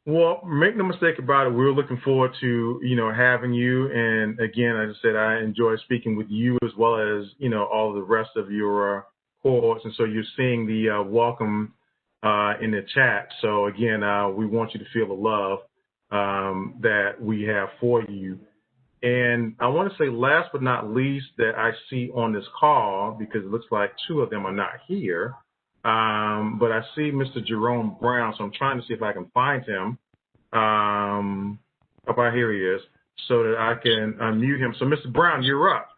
Well, make no mistake about it. We're looking forward to, having you. And again, as I said, I enjoy speaking with you as well as, all the rest of your cohorts. And so you're seeing the welcome in the chat. So again, we want you to feel the love that we have for you. And I want to say last but not least that I see on this call, because it looks like two of them are not here, but I see Mr. Jerome Brown, so I'm trying to see if I can find him. Here he is, so that I can unmute him. So Mr. Brown, you're up.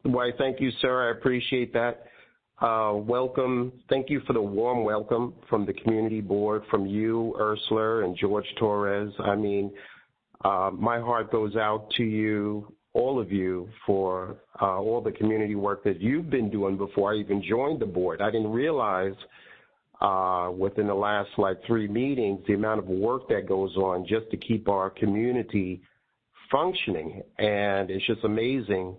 Why, thank you, sir. I appreciate that. Welcome. Thank you for the warm welcome from the community board, from you, Ursula, and George Torres. I mean, my heart goes out to you, all of you, for all the community work that you've been doing before I even joined the board. I didn't realize within the last 3 meetings the amount of work that goes on just to keep our community functioning. And it's just amazing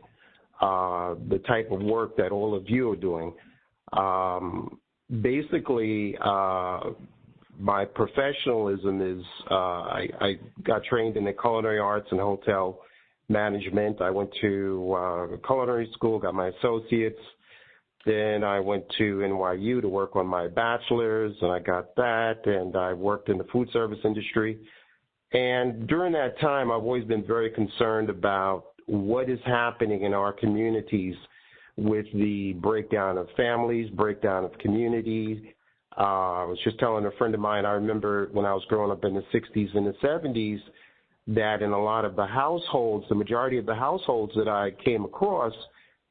the type of work that all of you are doing. Basically, my professionalism is I got trained in the culinary arts and hotel management. I went to culinary school, got my associates. Then I went to NYU to work on my bachelor's, and I got that, and I worked in the food service industry. And during that time, I've always been very concerned about what is happening in our communities with the breakdown of families, breakdown of communities. I was just telling a friend of mine, I remember when I was growing up in the 60s and the 70s, that in a lot of the households, the majority of the households that I came across,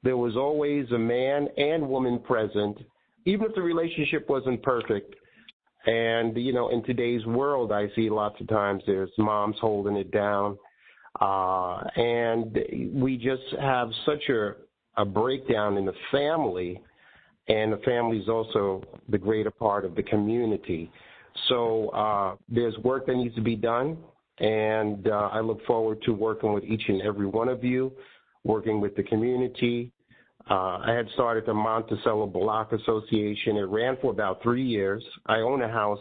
there was always a man and woman present, even if the relationship wasn't perfect. And, in today's world, I see lots of times there's moms holding it down. And we just have such a breakdown in the family, and the family is also the greater part of the community. So there's work that needs to be done, and I look forward to working with each and every one of you, working with the community. I had started the Monticello Block Association. It ran for about 3 years. I own a house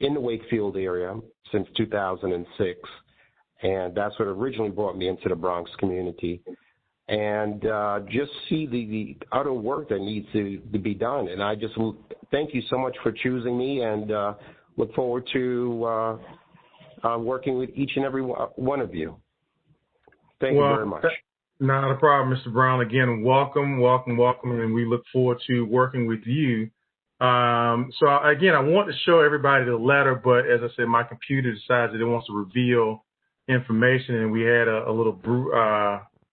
in the Wakefield area since 2006, and that's what originally brought me into the Bronx community. And just see the utter work that needs to be done. And I just thank you so much for choosing me, and look forward to working with each and every one of you. Thank you very much. Not a problem, Mr. Brown. Again, welcome, and we look forward to working with you. So again, I want to show everybody the letter, but as I said, my computer decides that it wants to reveal information, and we had a little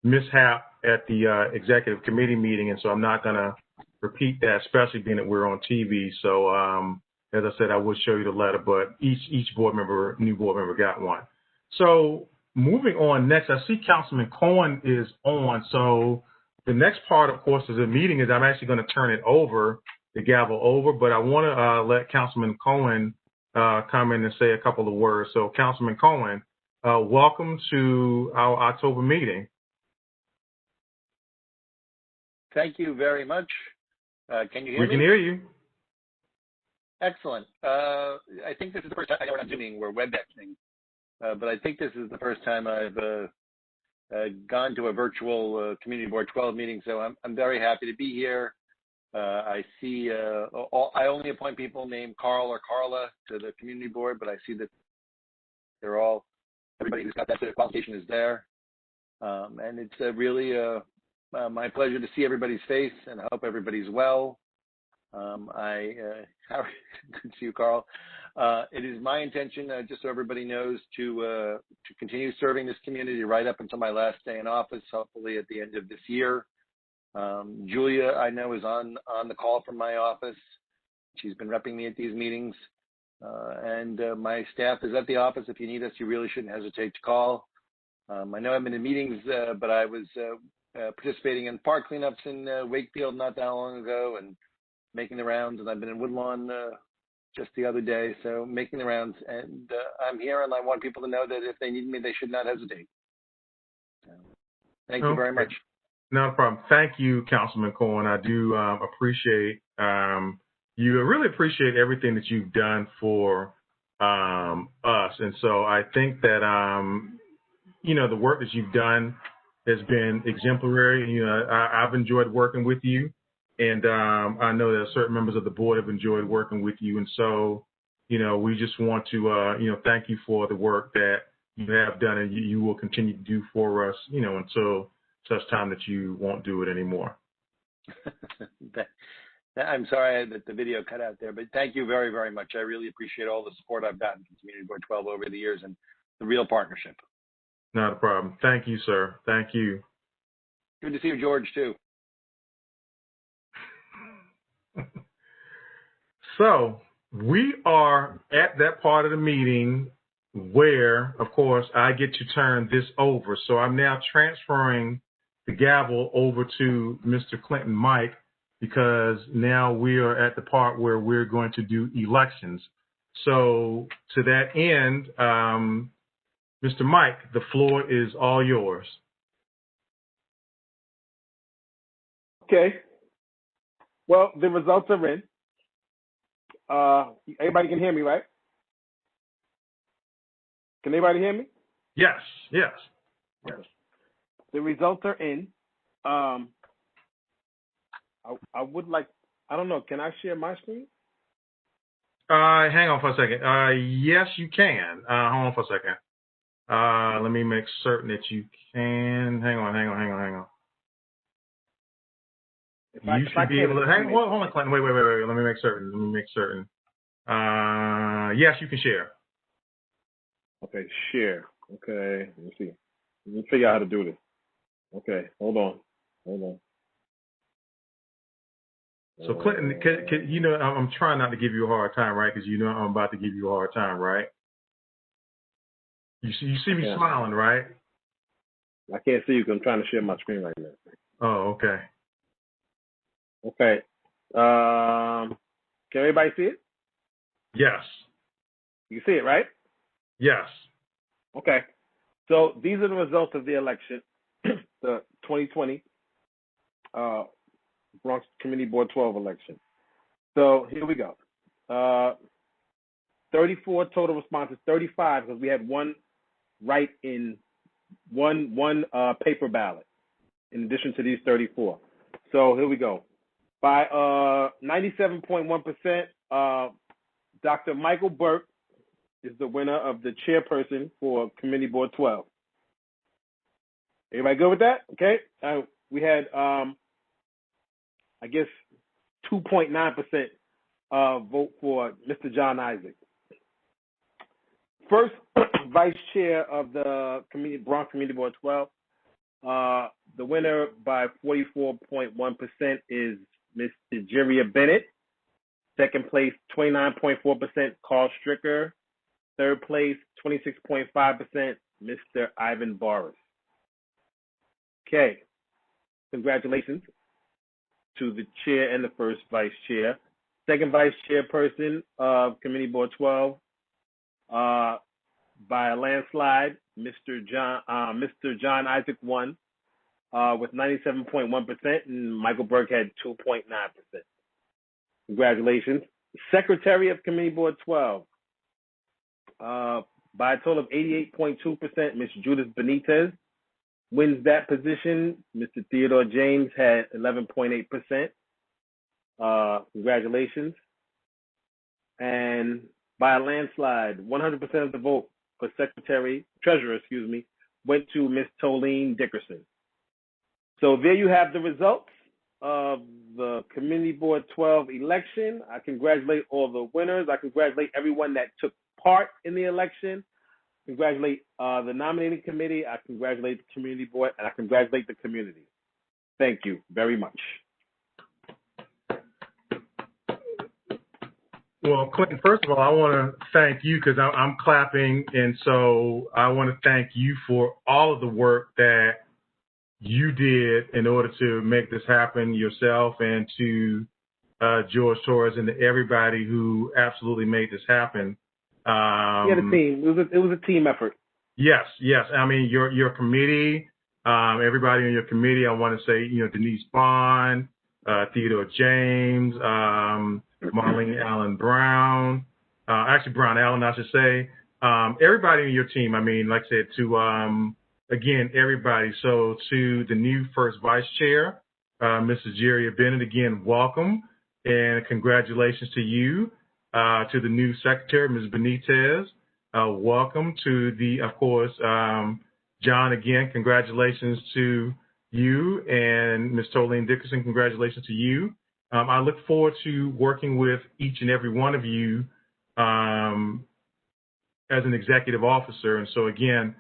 mishap at the executive committee meeting, and so I'm not going to repeat that, especially being that we're on TV. So as I said, I would show you the letter, but each new board member got one. So moving on next, I see Councilman Cohen is on. So the next part, of course, of the meeting is I'm actually going to turn it over, the gavel over, but I want to let Councilman Cohen come in and say a couple of words. So Councilman Cohen, welcome to our October meeting. Thank you very much. Can you hear me? We can hear you. Excellent. I think this is the first time, I know we're not Zooming, we're WebExing, but I think this is the first time I've gone to a virtual Community Board 12 meeting, so I'm very happy to be here. I see, I only appoint people named Carl or Carla to the Community Board, but I see that they're all, everybody who's got that qualification is there. And it's really my pleasure to see everybody's face, and I hope everybody's well. Good to see you, Carl. It is my intention, just so everybody knows, to continue serving this community right up until my last day in office, hopefully at the end of this year. Julia, I know, is on the call from my office. She's been repping me at these meetings. And my staff is at the office. If you need us, you really shouldn't hesitate to call. I know I've been in meetings, but I was participating in park cleanups in Wakefield not that long ago and making the rounds. And I've been in Woodlawn just the other day, so making the rounds. And I'm here, and I want people to know that if they need me, they should not hesitate. So, thank you very much. No problem. Thank you, Councilman Cohen. I do appreciate you. Really appreciate everything that you've done for us, and so I think that the work that you've done has been exemplary. I've enjoyed working with you, and I know that certain members of the board have enjoyed working with you, and so we just want to thank you for the work that you have done and you will continue to do for us, until such time that you won't do it anymore. I'm sorry that the video cut out there, but thank you very, very much. I really appreciate all the support I've gotten from Community Board 12 over the years and the real partnership. Not a problem. Thank you, sir. Thank you. Good to see you, George, too. So we are at that part of the meeting where, of course, I get to turn this over. So I'm now transferring the gavel over to Mr. Clinton Mike, because now we are at the part where we're going to do elections. So to that end, Mr. Mike, the floor is all yours. Okay. Well, the results are in. Everybody can hear me, right? Can anybody hear me? Yes, yes. The results are in. I would like, I don't know, can I share my screen? Hang on for a second. Yes, you can. Hold on for a second. Let me make certain that you can. Hang on. You should be able to. Hold on, Clinton. Wait. Let me make certain. Yes, you can share. Okay, share. Okay, let me see. Let me figure out how to do this. Okay, hold on. So Clinton, I'm trying not to give you a hard time, right? Because I'm about to give you a hard time, right? You see me smiling, right? I can't see you because I'm trying to share my screen right now. Oh, okay. Okay. Can everybody see it? Yes. You see it, right? Yes. Okay. So these are the results of the election, the 2020 Bronx Community Board 12 election. So here we go. 34 total responses, 35 because we had one write in one paper ballot in addition to these 34. So here we go. By 97.1%, Dr. Michael Burke is the winner of the chairperson for Community Board 12. Everybody good with that? Okay. We had, I guess, 2.9% vote for Mr. John Isaac. First vice chair of the Bronx Community Board 12, the winner by 44.1% is Mr. Jerria Bennett. Second place, 29.4%, Carl Stricker. Third place, 26.5%, Mr. Ivan Boris. Okay. Congratulations to the chair and the first vice chair. Second vice chairperson of Community Board 12, by a landslide, Mr. John Isaac won with 97.1%, and Michael Burke had 2.9%. Congratulations. Secretary of Committee Board 12. By a total of 88.2%, Ms. Judith Benitez wins that position. Mr. Theodore James had 11.8%. Congratulations. And by a landslide, 100% of the vote for treasurer, went to Ms. Tolene Dickerson. So there you have the results of the Committee Board 12 election. I congratulate all the winners. I congratulate everyone that took part in the election. Congratulate the nominating committee. I congratulate the community board, and I congratulate the community. Thank you very much. Well, Clinton, first of all, I want to thank you because I'm clapping, and so I want to thank you for all of the work that you did in order to make this happen yourself, and to George Torres and to everybody who absolutely made this happen. Yeah, the team. It was a team effort. Yes. I mean, your committee, everybody in your committee. I want to say, Denise Bond, Theodore James, Marlene Allen Brown, Brown Allen, I should say. Everybody in your team. I mean, like I said, to again, everybody. So to the new first vice chair, Mrs. Jerry Bennett, again, welcome and congratulations to you. To the new secretary, Ms. Benitez, welcome. To the, of course, John, again, congratulations to you, and Ms. Tolene Dickerson, congratulations to you. I look forward to working with each and every one of you as an executive officer. And so again,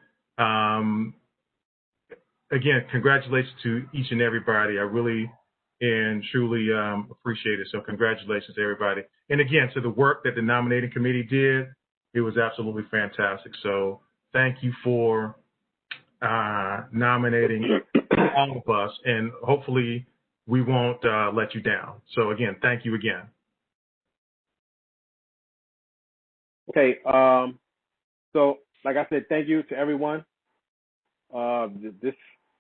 congratulations to each and everybody. I really and truly appreciate it. So congratulations to everybody. And again, to the work that the nominating committee did, it was absolutely fantastic. So thank you for nominating all of us, and hopefully we won't let you down. So again, thank you again. Okay. So like I said, thank you to everyone. This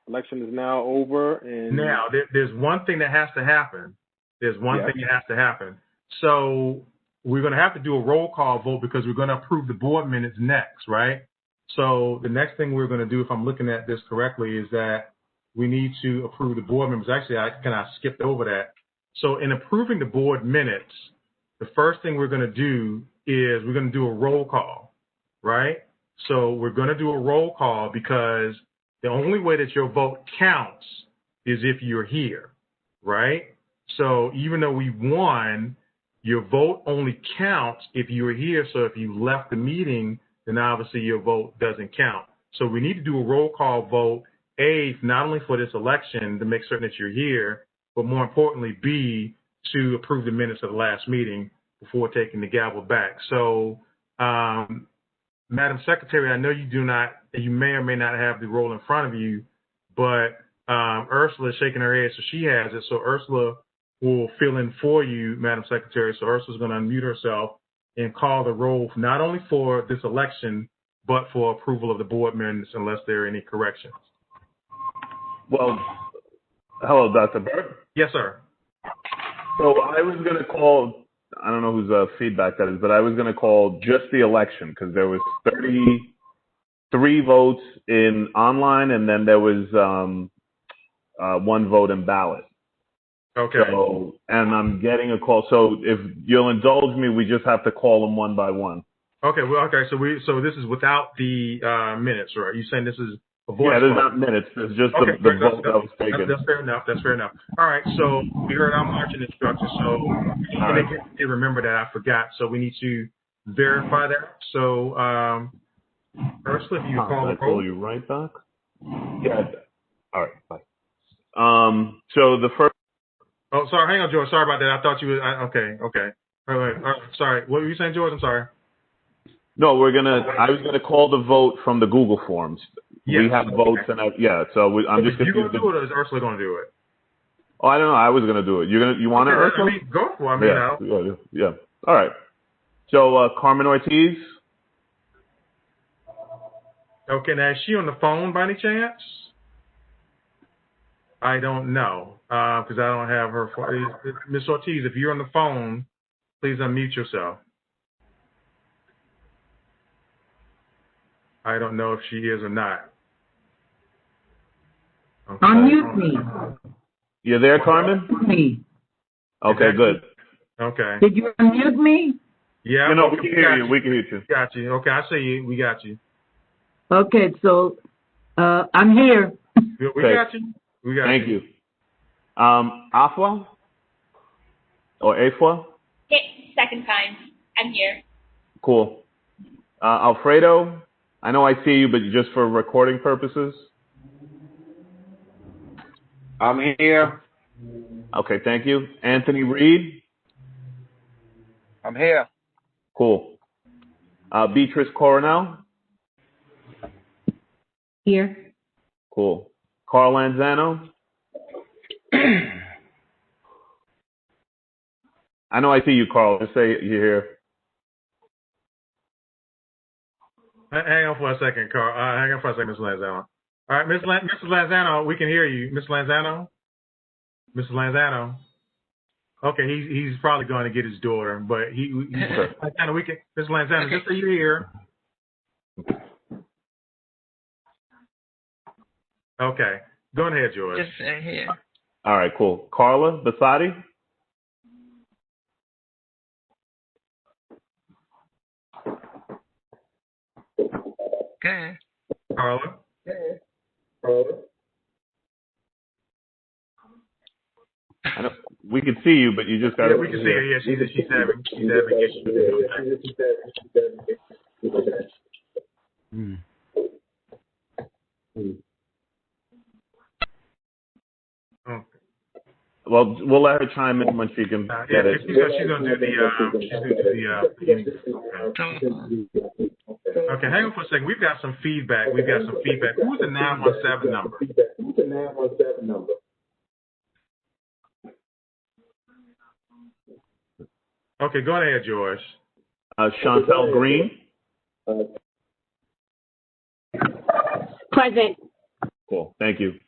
election is now over. And now there's one thing that has to happen. There's one thing that has to happen. So we're going to have to do a roll call vote because we're going to approve the board minutes next, right? So the next thing we're going to do, if I'm looking at this correctly, is that we need to approve the board members. Actually, I skipped over that. So in approving the board minutes, the first thing we're going to do is we're going to do a roll call, right? So we're going to do a roll call because the only way that your vote counts is if you're here, right? So even though we won, your vote only counts if you were here. So if you left the meeting, then obviously your vote doesn't count. So we need to do a roll call vote, A, not only for this election to make certain that you're here, but more importantly, B, to approve the minutes of the last meeting before taking the gavel back. So, Madam Secretary, I know you may or may not have the roll in front of you, but Ursula is shaking her head, so she has it. So Ursula will fill in for you, Madam Secretary. So Ursula's going to unmute herself and call the roll not only for this election, but for approval of the board minutes unless there are any corrections. Well, hello, Dr. Burke. Yes, sir. So I was going to call, I don't know whose feedback that is, but I was going to call just the election because there was 33 votes in online, and then there was one vote in ballot. Okay. So, and I'm getting a call. So if you'll indulge me, we just have to call them one by one. Okay. Well, okay. So this is without the minutes, right? You're saying this is a voice Yeah, there's vote? not minutes. There's just the vote that was taken. That's fair enough. That's fair enough. All right. So we heard our marching instructions. So remember that I forgot. So we need to verify that. So Ursula, if you call the roll. Call you right back. Yeah. All right. Bye. So the first. Oh, sorry. Hang on, George. Sorry about that. I thought you were okay. All right. Sorry. What were you saying, George? I'm sorry. No, I was gonna call the vote from the Google Forms. Yes. We have votes and so I'm just gonna. You gonna do it, or is Ursula gonna do it? Oh, I don't know. I was gonna do it. You want it, Ursula? I mean, go for it. Yeah. All right. So Carmen Ortiz. Okay. Now is she on the phone by any chance? I don't know because I don't have her. Miss Ortiz, if you're on the phone, Please unmute yourself. I don't know if she is or not. Okay. Unmute me. You there, Carmen? Me. Okay, good. Okay. Did you unmute me? Yeah. We can hear you. We can hear you. Got you. Okay, I see you. We got you. Okay, so I'm here. We got you. We got Thank you. Afua? Or Afua? Second time. I'm here. Cool. Alfredo, I know I see you, but just for recording purposes. I'm here. Okay, thank you. Anthony Reed? I'm here. Cool. Beatrice Coronel? Here. Cool. Carl Lanzano? I know I see you, Carl. Just say you're here. Hang on for a second, Carl. Hang on for a second, Ms. Lanzano. All right, Mrs. Lanzano, we can hear you. Ms. Lanzano? Mrs. Lanzano? Okay, he's probably going to get his daughter, but Lanzano, we can. Ms. Lanzano, just so you're here. Okay, go ahead, George. Just here. All right, cool. Carla Basati? Okay. Carla? I know, we can see you, but you just got to. Yeah, we can see her. Yeah, she's having issues. Okay. Well, we'll let her chime in when she can get it. She's gonna do the beginning. Okay, hang on for a second. We've got some feedback. Who's the 917 number? Okay, go ahead, George. Chantel Green? Present. Cool, thank you.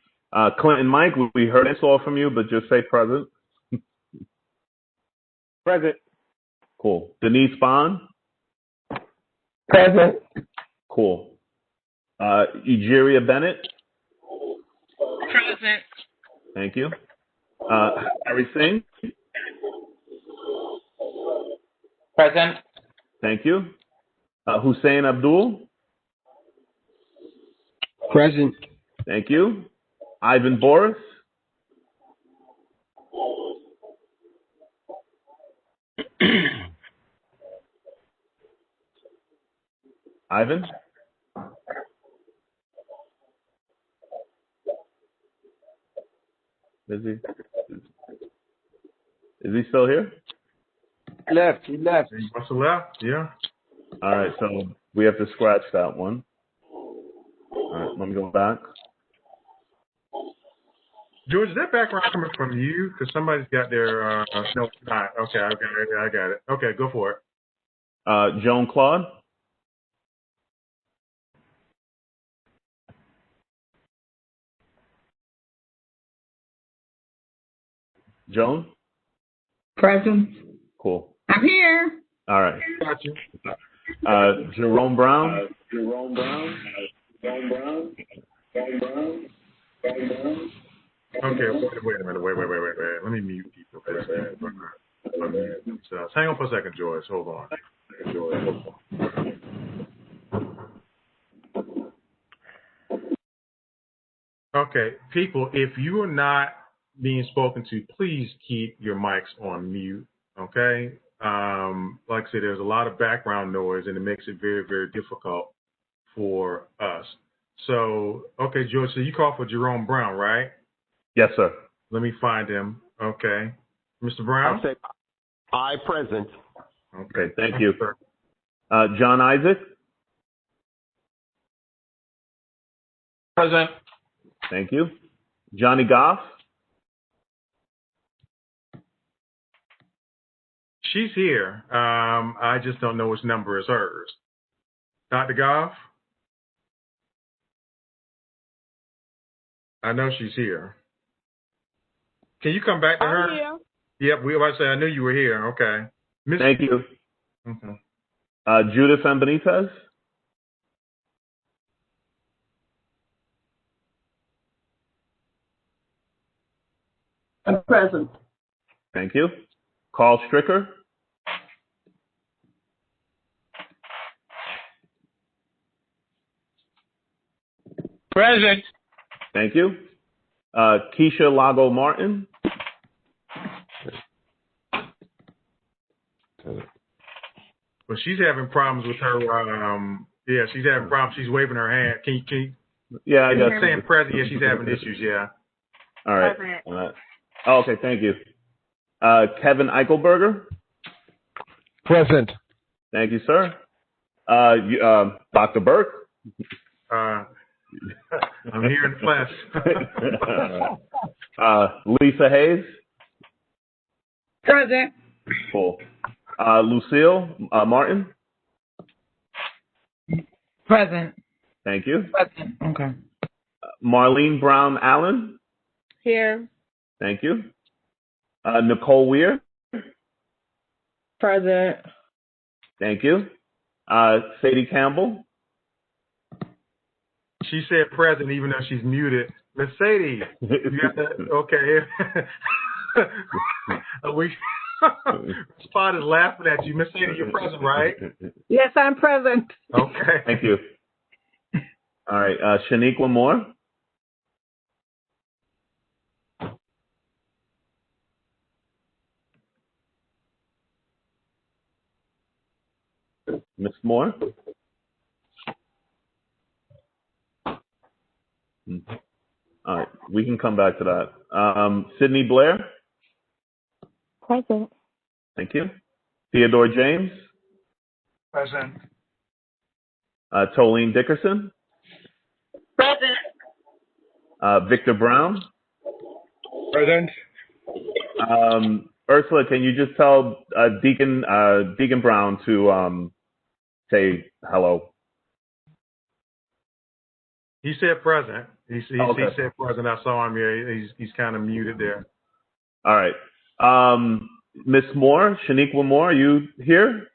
Clinton Mike, we heard this all from you, but just say present. Present. Cool. Denise Bond? Present. Cool. Egeria Bennett? Present. Thank you. Harry Singh? Present. Thank you. Hussein Abdul? Present. Thank you. Ivan Boris? Ivan? Is he still here? He left. He must have left, yeah. All right, so we have to scratch that one. All right, let me go back. George, is that background coming from you? Because somebody's got their, no, it's not. Okay, I got it. Okay, go for it. Joan Claude? Joan? Present. Cool. I'm here. All right. Got you. Jerome Brown? Okay, wait a minute. Wait. Let me mute people. Hang on for a second, George. Hold on. Okay, people, if you are not being spoken to, please keep your mics on mute, okay? Like I said, there's a lot of background noise, and it makes it very, very difficult for us. So, okay, George, so you called for Jerome Brown, right? Yes, sir. Let me find him. Okay. Mr. Brown? I'll say I present. Okay, thank you. John Isaac? Present. Thank you. Johnny Goff? She's here. I just don't know which number is hers. Dr. Goff? I know she's here. Can you come back to her? I'm here. Yep, we about to say I knew you were here. Okay. Thank you. Okay. Judith M. Benitez. I'm present. Thank you. Carl Stricker. Present. Thank you. Keisha Lago Martin. Well, she's having problems with her. Yeah, she's having problems. She's waving her hand. Can you Yeah, I guess. Saying present. Yeah, she's having issues. Yeah. All right. Okay, thank you. Kevin Eichelberger. Present. Thank you, sir. Dr. Burke. I'm here in the flesh. Lisa Hayes. Present. Cool. Lucille Martin. Present. Thank you. Present. Okay. Marlene Brown Allen. Here. Thank you. Nicole Weir. Present. Thank you. Sadie Campbell. She said present even though she's muted. Miss Sadie, you got that? Okay. Spot is laughing at you. Miss Sadie, you're present, right? Yes, I'm present. Okay. Thank you. All right. Shaniqua Moore. Miss Moore. All right. We can come back to that. Sydney Blair. Present. Thank you. Theodore James. Present. Tolene Dickerson. Present. Victor Brown. Present. Ursula, can you just tell Deacon Brown to say hello? He said present. He Okay. said present. I saw him. Yeah, he's kind of muted there. All right. Miss Moore, Shaniqua Moore, are you here?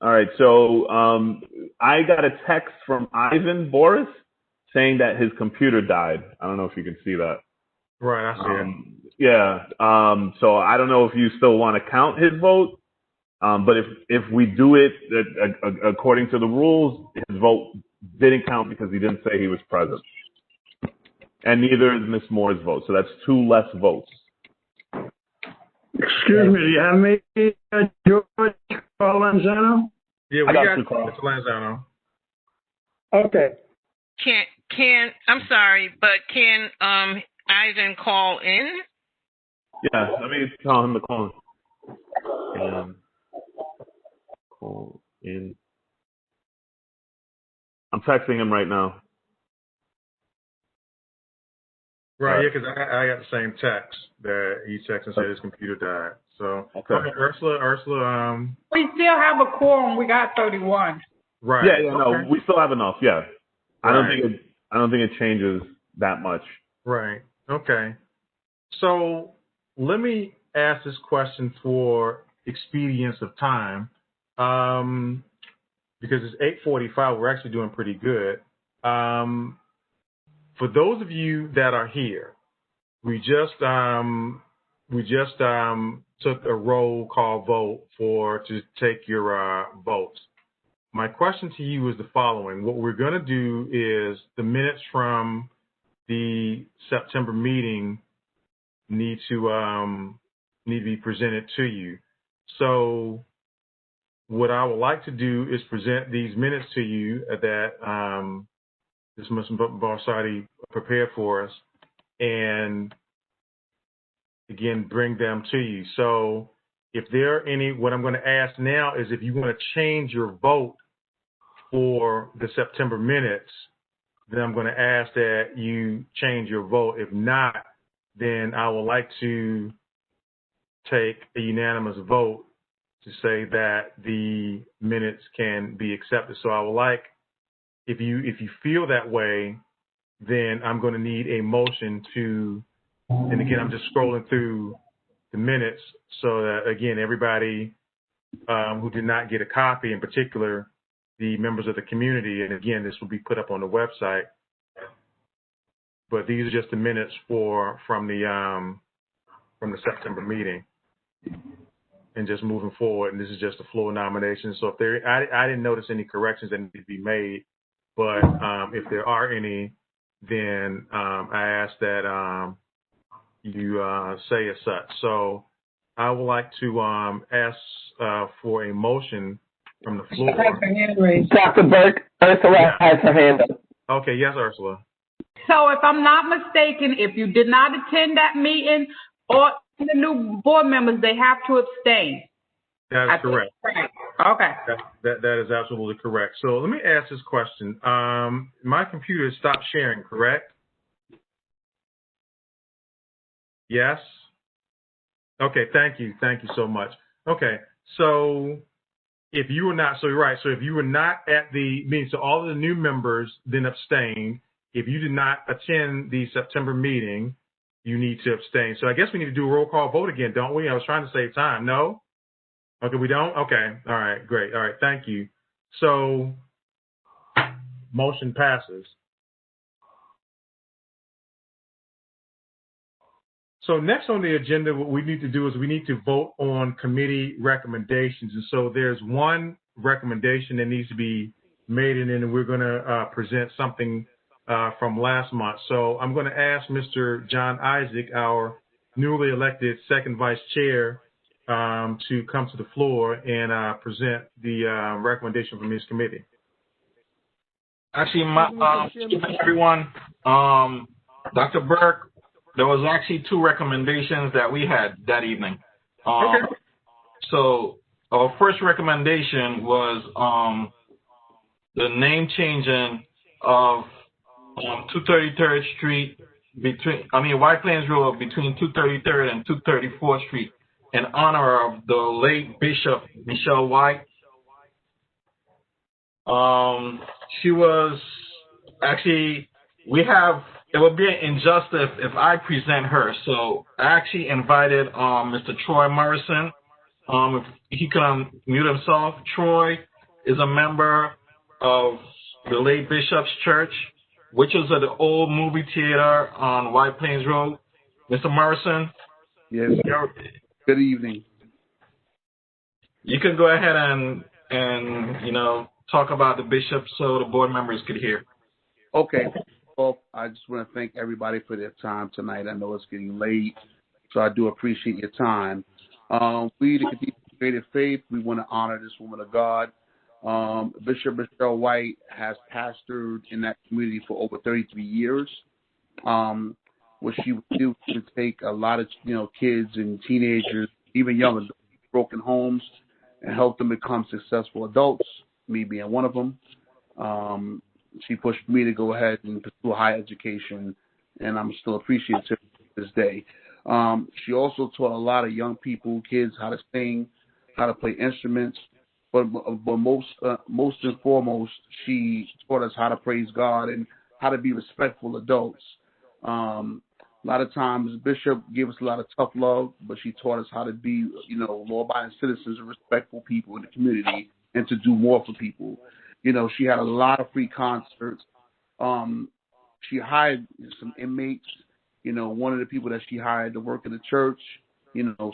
All right. So I got a text from Ivan Boris saying that his computer died. I don't know if you can see that. Right, I see it. Yeah. So I don't know if you still want to count his vote. But if we do it according to the rules, his vote didn't count because he didn't say he was present. And neither is Miss Moore's vote. So that's 2 less votes. Excuse me, do you have me, George Colanzano? Yeah, we got Mr. Lanzano. Okay. I'm sorry, but can Ivan call in? Yeah, let me tell him to call in. Call in. I'm texting him right now. Right, yeah, because I got the same text that he texted and said his computer died. So, okay, Ursula. We still have a quorum. We got 31. Right. Yeah, no, we still have enough. Yeah, Right. I don't think it changes that much. Right. Okay. So let me ask this question for expedience of time, because it's 8:45. We're actually doing pretty good. For those of you that are here, we just took a roll call vote to take your votes. My question to you is the following. What we're going to do is the minutes from the September meeting need to be presented to you. So what I would like to do is present these minutes to you that this Mr. Barsadi prepared for us, and again, bring them to you. So if there are any, what I'm going to ask now is if you want to change your vote for the September minutes, then I'm going to ask that you change your vote. If not, then I would like to take a unanimous vote to say that the minutes can be accepted. So I would like, if you feel that way, then I'm going to need a motion to And again, I'm just scrolling through the minutes so that, again, everybody who did not get a copy, in particular, the members of the community, and again, this will be put up on the website, but these are just the minutes from the September meeting. And just moving forward, and this is just a floor nomination. So if I didn't notice any corrections that need to be made, but if there are any, then I ask that you say as such. So I would like to ask for a motion from the floor. Dr. Burke, Ursula has her hand up. Okay, yes, Ursula. So if I'm not mistaken, if you did not attend that meeting or the new board members, they have to abstain. That is correct. Okay. That is absolutely correct. So let me ask this question. My computer stopped sharing, correct? Yes? Okay, thank you. Thank you so much. Okay, so if you were not, so you're right. So if you were not at the meeting, so all of the new members then abstained. If you did not attend the September meeting, you need to abstain. So I guess we need to do a roll call vote again, don't we? I was trying to save time. No? Okay, we don't? Okay. All right, great. All right, thank you. So motion passes. So next on the agenda, what we need to do is we need to vote on committee recommendations. And so there's one recommendation that needs to be made, and then we're going to present something from last month. So I'm going to ask Mr. John Isaac, our newly elected second vice chair, to come to the floor and present the recommendation from his committee. Actually, everyone, Dr. Burke, there was actually two recommendations that we had that evening. Okay. So our first recommendation was the name changing of 233rd Street White Plains Road between 233rd and 234th Street in honor of the late Bishop Michelle White. She was actually, it would be an injustice if I present her. So I actually invited Mr. Troy Morrison. If he can unmute himself. Troy is a member of the late Bishop's Church, which is at the old movie theater on White Plains Road. Mr. Morrison? Yes. Good evening. You can go ahead and talk about the bishop so the board members could hear. Okay. Well, I just want to thank everybody for their time tonight. I know it's getting late, so I do appreciate your time. We, the Creative Faith, we want to honor this woman of God. Bishop Michelle White has pastored in that community for over 33 years. What she would do is take a lot of kids and teenagers, even young adults, broken homes, and help them become successful adults, me being one of them. She pushed me to go ahead and pursue higher education, and I'm still appreciative to this day. She also taught a lot of young people, kids, how to sing, how to play instruments, but most and foremost, she taught us how to praise God and how to be respectful adults. A lot of times, Bishop gave us a lot of tough love, but she taught us how to be, law-abiding citizens and respectful people in the community and to do more for people. She had a lot of free concerts. She hired some inmates. One of the people that she hired to work in the church,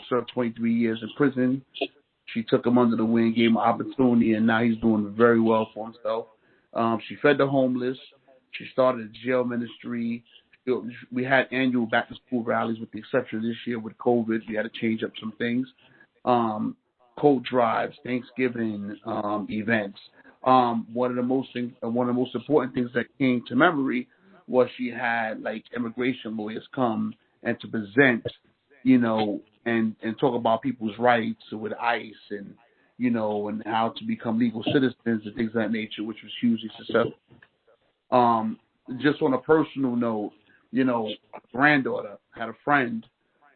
served 23 years in prison. She took him under the wing, gave him an opportunity, and now he's doing very well for himself. She fed the homeless. She started a jail ministry. We had annual back-to-school rallies, with the exception of this year with COVID. We had to change up some things. Coat drives, Thanksgiving events. One of the most important things that came to memory was she had immigration lawyers come and to present, and talk about people's rights with ICE and and how to become legal citizens and things of that nature, which was hugely successful. Just on a personal note, her granddaughter had a friend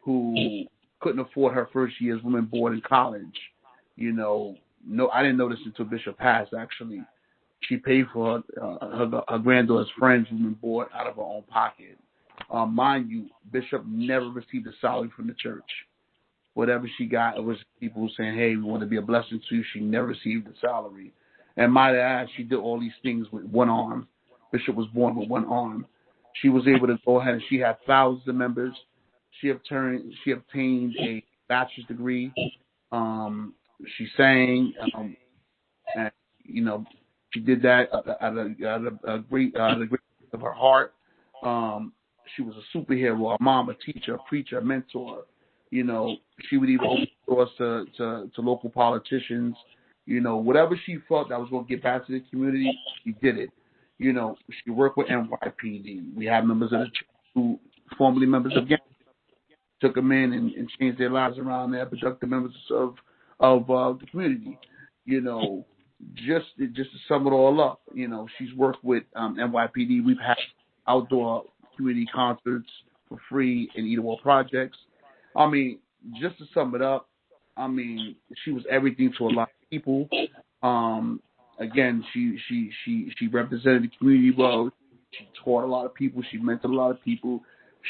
who couldn't afford her first year's women board in college. I didn't know this until Bishop passed, actually. She paid for her granddaughter's friend's room and board out of her own pocket. Mind you, Bishop never received a salary from the church. Whatever she got, it was people saying, hey, we want to be a blessing to you. She never received a salary. And might I add, she did all these things with one arm. Bishop was born with one arm. She was able to go ahead and she had thousands of members. She obtained a bachelor's degree. She sang, and she did that out of a great of her heart. She was a superhero, a mom, a teacher, a preacher, a mentor. She would even open doors to local politicians. Whatever she felt that was going to get back to the community, she did it. She worked with NYPD. We have members of the church who formerly members of gang took them in and changed their lives around there, productive members of the community. Just to sum it all up, she's worked with NYPD. We've had outdoor community concerts for free in Eatable projects. I mean, just to sum it up, she was everything to a lot of people. Again, she represented the community well. She taught a lot of people. She mentored a lot of people.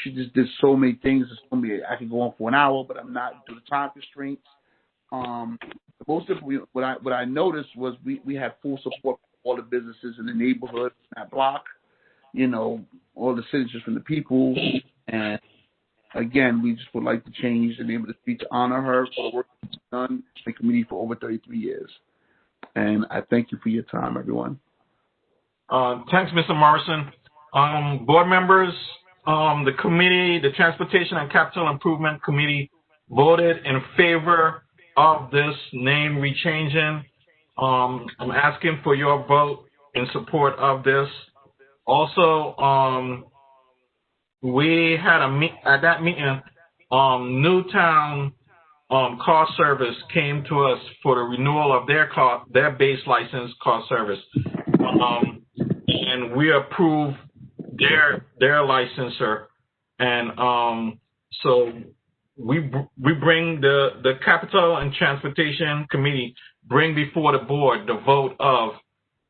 She just did so many things. I could go on for an hour, but I'm not due to time constraints. Most of what I noticed was we had full support from all the businesses in the neighborhood, that block. All the signatures from the people, and again, we just would like to change the name of the street to honor her for the work she's done in the community for over 33 years. And I thank you for your time, everyone. Thanks, Mr. Morrison. Board members, the committee, the Transportation and Capital Improvement Committee, voted in favor of this name rechanging. I'm asking for your vote in support of this. Also, we had at that meeting, Newtown car service came to us for the renewal of their base license car service, and we approved their licensor, and so we bring the Capital and Transportation Committee bring before the board the vote of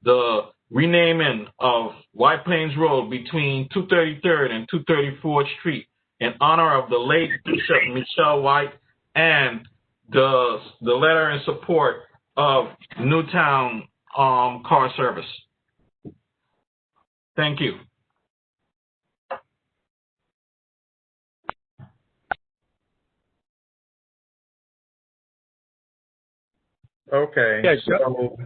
the renaming of White Plains Road between 233rd and 234th Street in honor of the late Bishop Michelle White, and the letter in support of Newtown car service. Thank you. Okay. Yeah, so,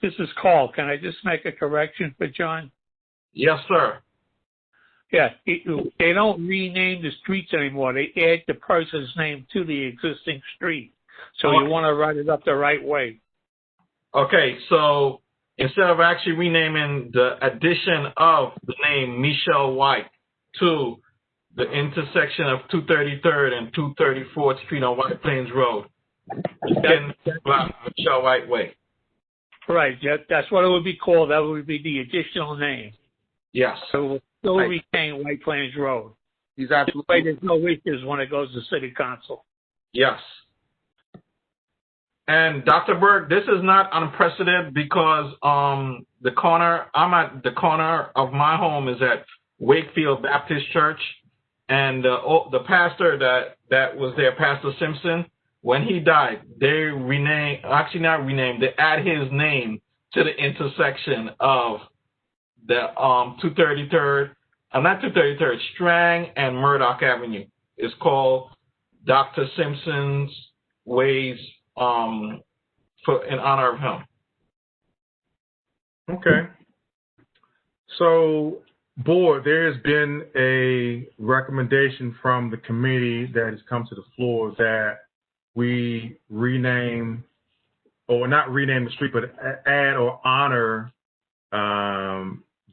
this is Carl. Can I just make a correction for John? Yes, sir. Yeah, they don't rename the streets anymore. They add the person's name to the existing street. So you want to write it up the right way. Okay, so instead of actually renaming the addition of the name Michelle White to the intersection of 233rd and 234th Street on White Plains Road, again, Michelle White Way. Right, that's what it would be called. That would be the additional name. Yes. So we'll still retain White Plains Road. He's absolutely. There's no issues when it goes to City Council. Yes. And Dr. Berg, this is not unprecedented because I'm at the corner of my home is at Wakefield Baptist Church, and the pastor that was there, Pastor Simpson, when he died, they add his name to the intersection of the 233rd, not 233rd, Strang and Murdoch Avenue. It's called Dr. Simpson's Ways in honor of him. Okay. So, board, there has been a recommendation from the committee that has come to the floor that we rename, or not rename the street, but add or honor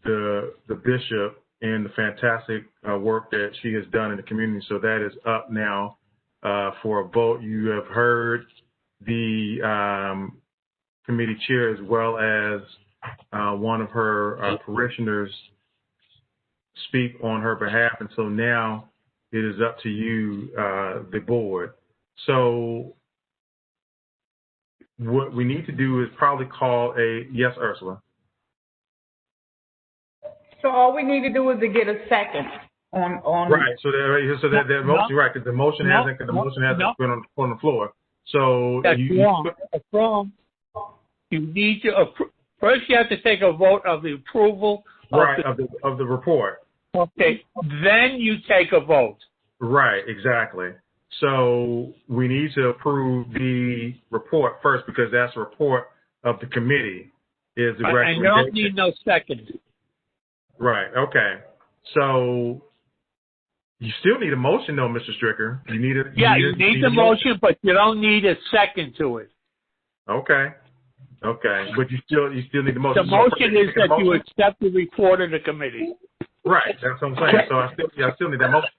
the bishop and the fantastic work that she has done in the community. So that is up now for a vote. You have heard the committee chair as well as one of her parishioners speak on her behalf, and so now it is up to you, the board. So what we need to do is probably call yes, Ursula. So all we need to do is to get a second. Right. So that motion, right? Because the motion hasn't been on the floor. So that's wrong. That's wrong. You need to first. You have to take a vote of the approval of the report. Okay. Then you take a vote. Right. Exactly. So we need to approve the report first because that's a report of the committee. Is the recommendation. And you don't need no second. Right. Okay. So you still need a motion, though, Mr. Stricker. You need the motion, but you don't need a second to it. Okay. But you still need the motion. The motion is that you accept the report of the committee. Right. That's what I'm saying. So I still need that motion.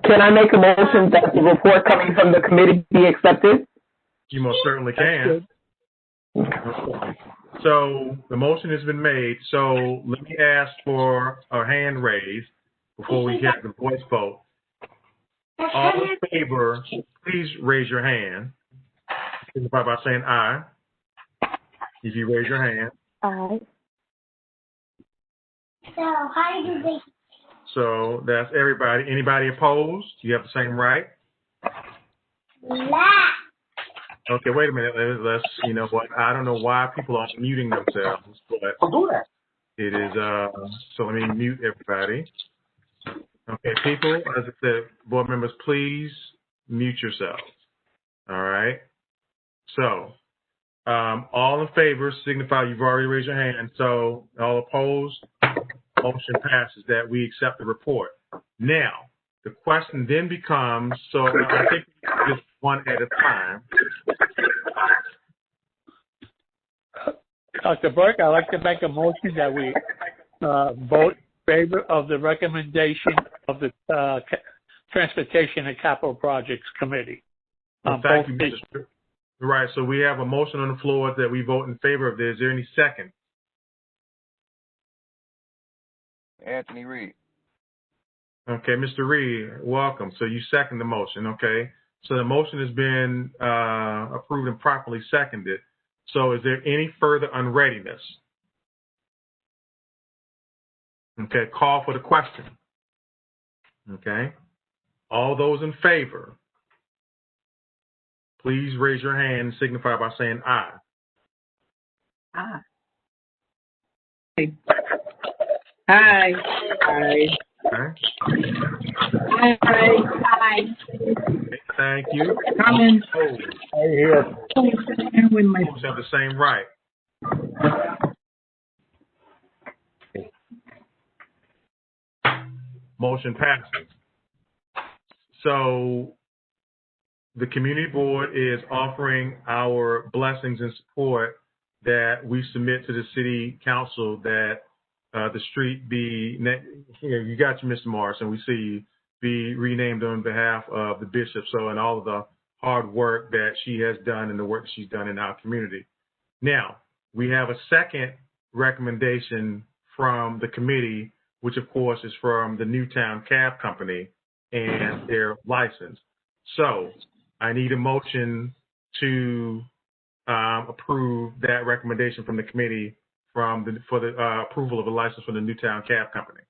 Can I make a motion that the report coming from the committee be accepted? You most certainly can. So the motion has been made. So let me ask for a hand raise before we get the voice vote. All in favor, please raise your hand. Signify by saying aye. If you raise your hand. Aye. So that's everybody. Anybody opposed? You have the same right? Okay, wait a minute. Let's, you know what? I don't know why people are muting themselves, but it is, so let me mute everybody. Okay, people, as I said, board members, please mute yourselves. All right? So, all in favor signify you've already raised your hand. So, all opposed, motion passes that we accept the report. Now, the question then becomes, so I think just one at a time. Dr. Burke, I'd like to make a motion that we vote in favor of the recommendation of the Transportation and Capital Projects Committee. Thank you, Mr. Right, so we have a motion on the floor that we vote in favor of this. Is there any second? Anthony Reed. Okay, Mr. Reed, welcome. So you second the motion, okay? So the motion has been approved and properly seconded. So is there any further unreadiness? Okay, call for the question. Okay. All those in favor, please raise your hand and signify by saying aye. Aye. Aye. Aye. Okay. Aye. Thank you. Coming. I hear. Folks have the same right. Motion passes. So the community board is offering our blessings and support that we submit to the city council that the street be, you got you, Mr. Morrison, we see you, be renamed on behalf of the bishop. So, and all of the hard work that she has done and the work she's done in our community. Now, we have a second recommendation from the committee, which of course is from the Newtown Cab Company and their license. So I need a motion to approve that recommendation from the committee for the approval of a license for the Newtown Cab Company.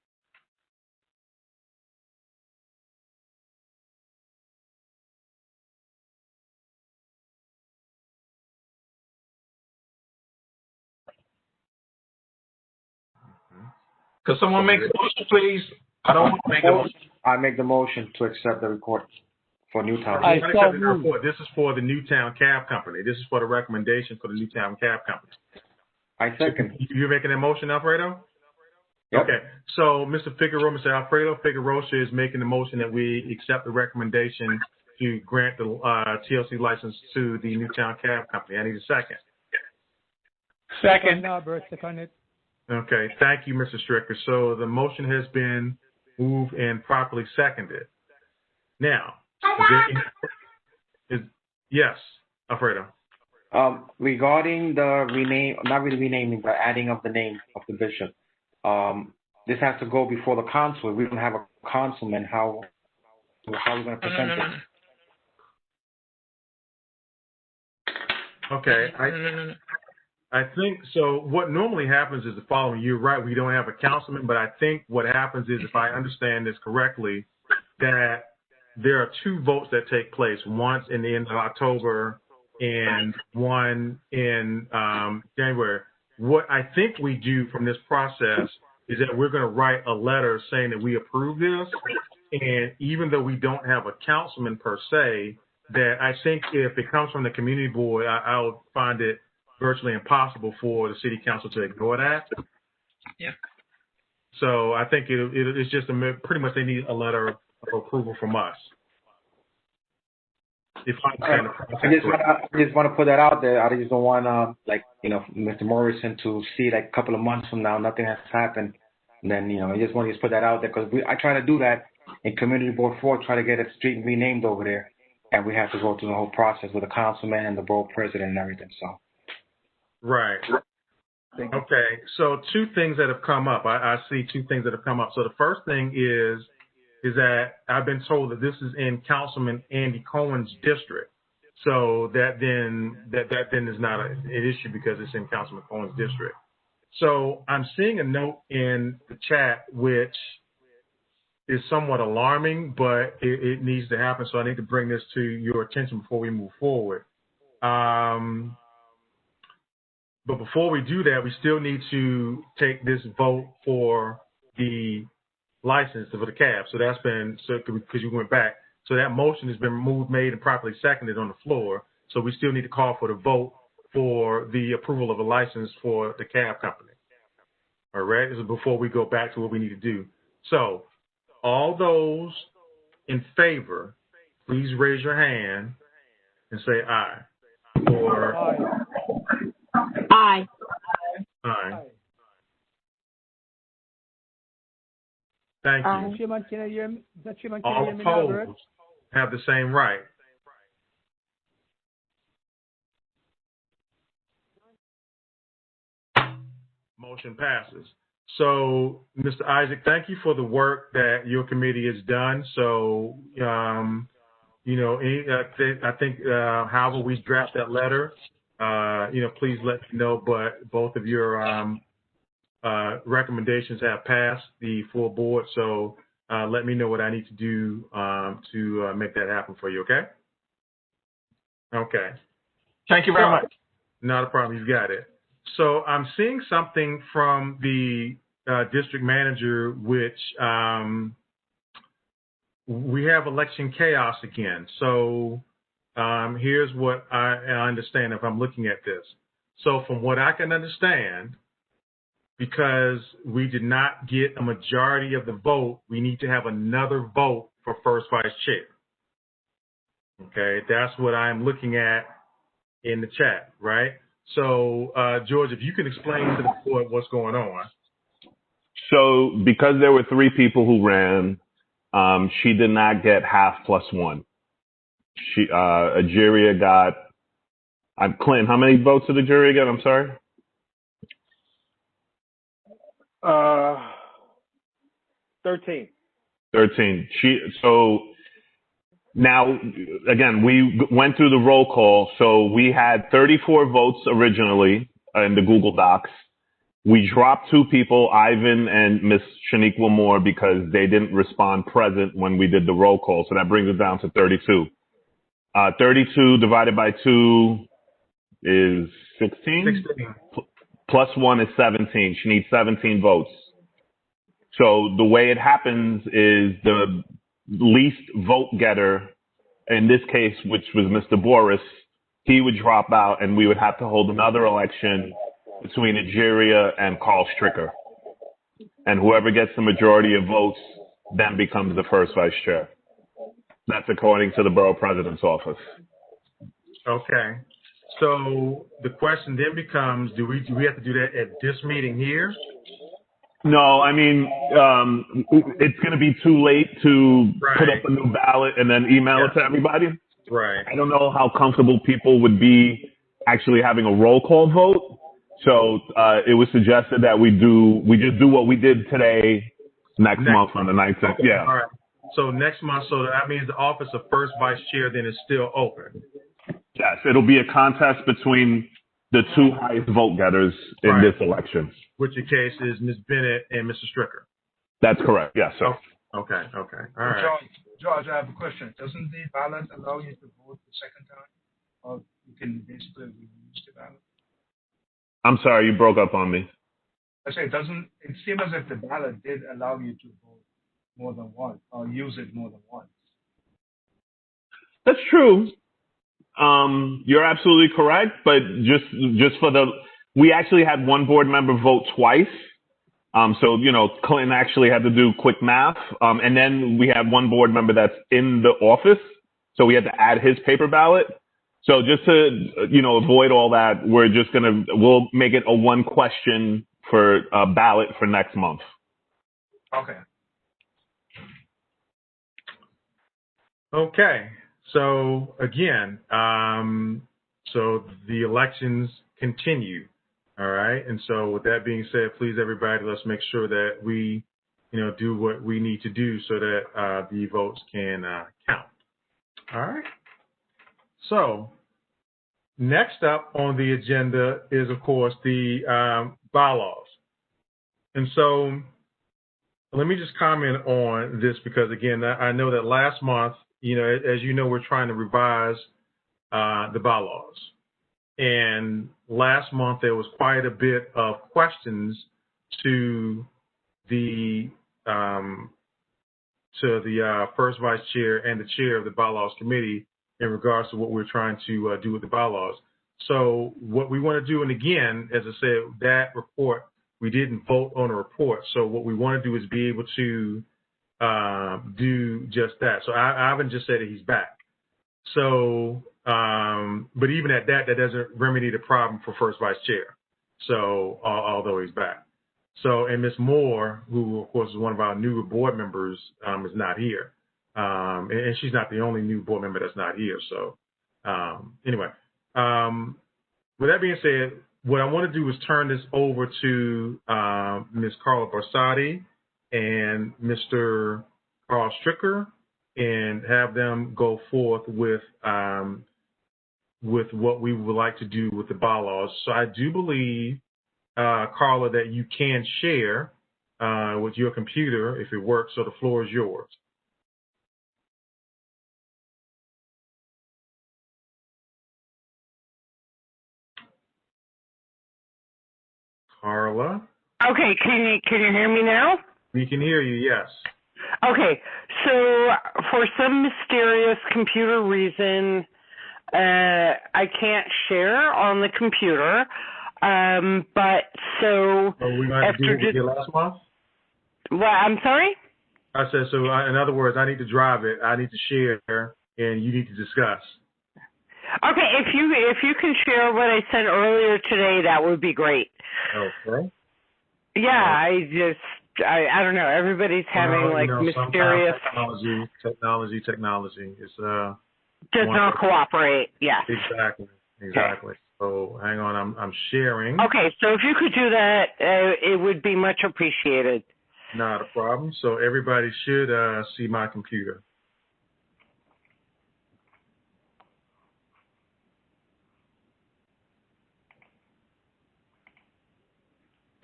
Could someone make the motion, please? I don't want to make a motion. I make the motion to accept the report for Newtown. This is for the Newtown Cab Company. This is for the recommendation for the Newtown Cab Company. I second. You're making that motion, Alfredo? Yep. Okay. So Mr. Alfredo Figueroa is making the motion that we accept the recommendation to grant the TLC license to the Newtown Cab Company. I need a second. Second. Okay, thank you, Mr. Stricker. So the motion has been moved and properly seconded. Now, yes, Alfredo. Regarding the not really renaming, but adding of the name of the bishop, this has to go before the council. We don't have a councilman. How are we going to present it? Okay. I think so. What normally happens is the following. You're right. We don't have a councilman, but I think what happens is, if I understand this correctly, that there are 2 votes that take place. Once in the end of October and one in January. What I think we do from this process is that we're going to write a letter saying that we approve this. And even though we don't have a councilman per se, that I think if it comes from the community board, I'll find it virtually impossible for the city council to ignore that. Yeah. So I think it's just pretty much they need a letter of approval from us. If I just want to put that out there. I just don't want Mr. Morrison to see like a couple of months from now nothing has happened. And then I just want to put that out there because I try to do that in Community Board 4, try to get a street renamed over there, and we have to go through the whole process with the councilman and the borough president and everything. So. Right. Okay. So 2 things that have come up. I see 2 things that have come up. So the first thing is that I've been told that this is in Councilman Andy Cohen's district. So that then is not an issue because it's in Councilman Cohen's district. So I'm seeing a note in the chat which is somewhat alarming, but it needs to happen. So I need to bring this to your attention before we move forward. But before we do that, we still need to take this vote for the license for the cab. So that's been, because you went back. So that motion has been made and properly seconded on the floor. So we still need to call for the vote for the approval of a license for the cab company. All right. This is before we go back to what we need to do. So all those in favor, please raise your hand and say aye. Or Aye. aye. Thank you. Chairman, can I hear me? All opposed have the same right. Motion passes. So, Mr. Isaac, thank you for the work that your committee has done. So, I think however we draft that letter, please let me know. But both of your recommendations have passed the full board. So let me know what I need to do to make that happen for you. Okay? Okay. Thank you very much. Not a problem. You've got it. So I'm seeing something from the district manager, which we have election chaos again. So here's what I understand if I'm looking at this. So from what I can understand, because we did not get a majority of the vote, we need to have another vote for first vice chair. Okay, that's what I'm looking at in the chat, right? So, George, if you can explain to the board what's going on. So, because there were 3 people who ran, she did not get half plus 1. Ageria got, Clint, how many votes did Ageria get? I'm sorry. 13. 13. So now, again, we went through the roll call. So we had 34 votes originally in the Google Docs. We dropped 2 people, Ivan and Miss Shaniqua Moore, because they didn't respond present when we did the roll call. So that brings it down to 32. 32 divided by 2 is 16. Plus 1 is 17. She needs 17 votes. So the way it happens is the least vote getter, in this case, which was Mr. Boris, he would drop out and we would have to hold another election between Ageria and Carl Stricker. And whoever gets the majority of votes then becomes the first vice chair. That's according to the borough president's office. Okay. So the question then becomes, do we have to do that at this meeting here? No, I mean, it's going to be too late to put up a new ballot and then email it to everybody. Right. I don't know how comfortable people would be actually having a roll call vote. So it was suggested that we just do what we did today next month on the 19th. Okay. Yeah. All right. So next month, so that means the office of first vice chair then is still open. Yes, it'll be a contest between the two highest vote getters in this election. Which in case is Ms. Bennett and Mr. Stricker. That's correct. Yes, sir. Okay. All right. George, I have a question. Doesn't the ballot allow you to vote the second time? Or you can basically reuse the ballot? I'm sorry, you broke up on me. I say, it seems as if the ballot did allow you to vote more than once, or use it more than once. That's true. You're absolutely correct, but just for we actually had one board member vote twice. So, Clinton actually had to do quick math. And then we had one board member that's in the office. So we had to add his paper ballot. So just to, avoid all that, we'll make it a one question for a ballot for next month. Okay. Okay. So again, so the elections continue. All right. And so with that being said, please, everybody, let's make sure that we, do what we need to do so that the votes can count. All right. So next up on the agenda is, of course, the bylaws. And so let me just comment on this because, again, I know that last month, as you know, we're trying to revise the bylaws. And last month, there was quite a bit of questions to the first vice chair and the chair of the bylaws committee in regards to what we're trying to do with the bylaws. So what we want to do, and again, as I said, that report, we didn't vote on a report. So what we want to do is be able to do just that. So Ivan just said that he's back. So, but even at that doesn't remedy the problem for first vice chair. So, although he's back. So, and Ms. Moore, who of course is one of our newer board members, is not here. And she's not the only new board member that's not here. So, anyway, with that being said, what I want to do is turn this over to Ms. Carla Barsati and Mr. Carl Stricker, and have them go forth with what we would like to do with the bylaws. So I do believe, Carla, that you can share with your computer if it works. So the floor is yours. Carla? Okay, can you hear me now? We can hear you, yes. Okay, so for some mysterious computer reason, I can't share on the computer. But so we might do it with you last month? What? I'm sorry? I said, so in other words, I need to drive it, I need to share, and you need to discuss. Okay, if you can share what I said earlier today, that would be great. Okay. Yeah, I don't know. Everybody's having mysterious technology. It's does not cooperate. Yes. Exactly. Okay. So hang on, I'm sharing. Okay, so if you could do that, it would be much appreciated. Not a problem. So everybody should see my computer.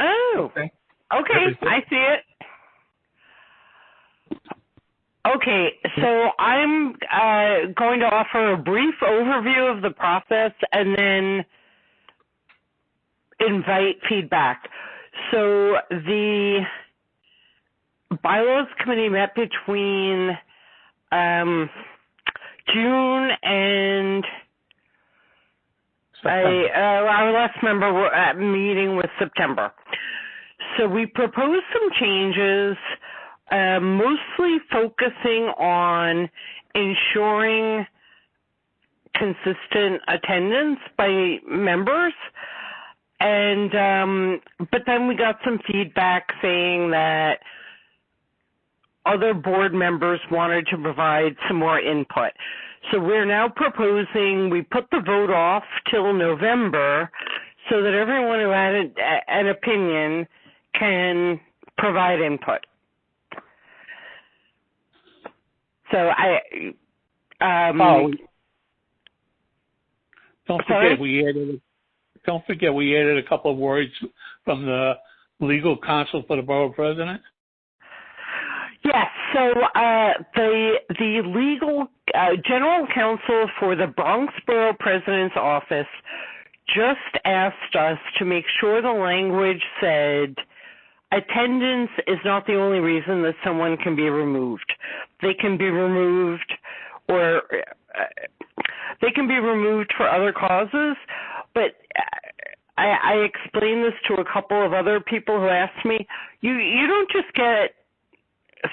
Oh. Okay, I see it. Okay, so I'm going to offer a brief overview of the process and then invite feedback. So the bylaws committee met between June and our last member meeting was September. So we proposed some changes, mostly focusing on ensuring consistent attendance by members. And but then we got some feedback saying that other board members wanted to provide some more input. So we're now proposing we put the vote off till November so that everyone who had an opinion can provide input. So don't forget we added don't forget we added a couple of words from the legal counsel for the borough president. Yes, so the legal general counsel for the Bronx Borough President's Office just asked us to make sure the language said attendance is not the only reason that someone can be removed. They can be removed or they can be removed for other causes, but I explained this to a couple of other people who asked me, you don't just get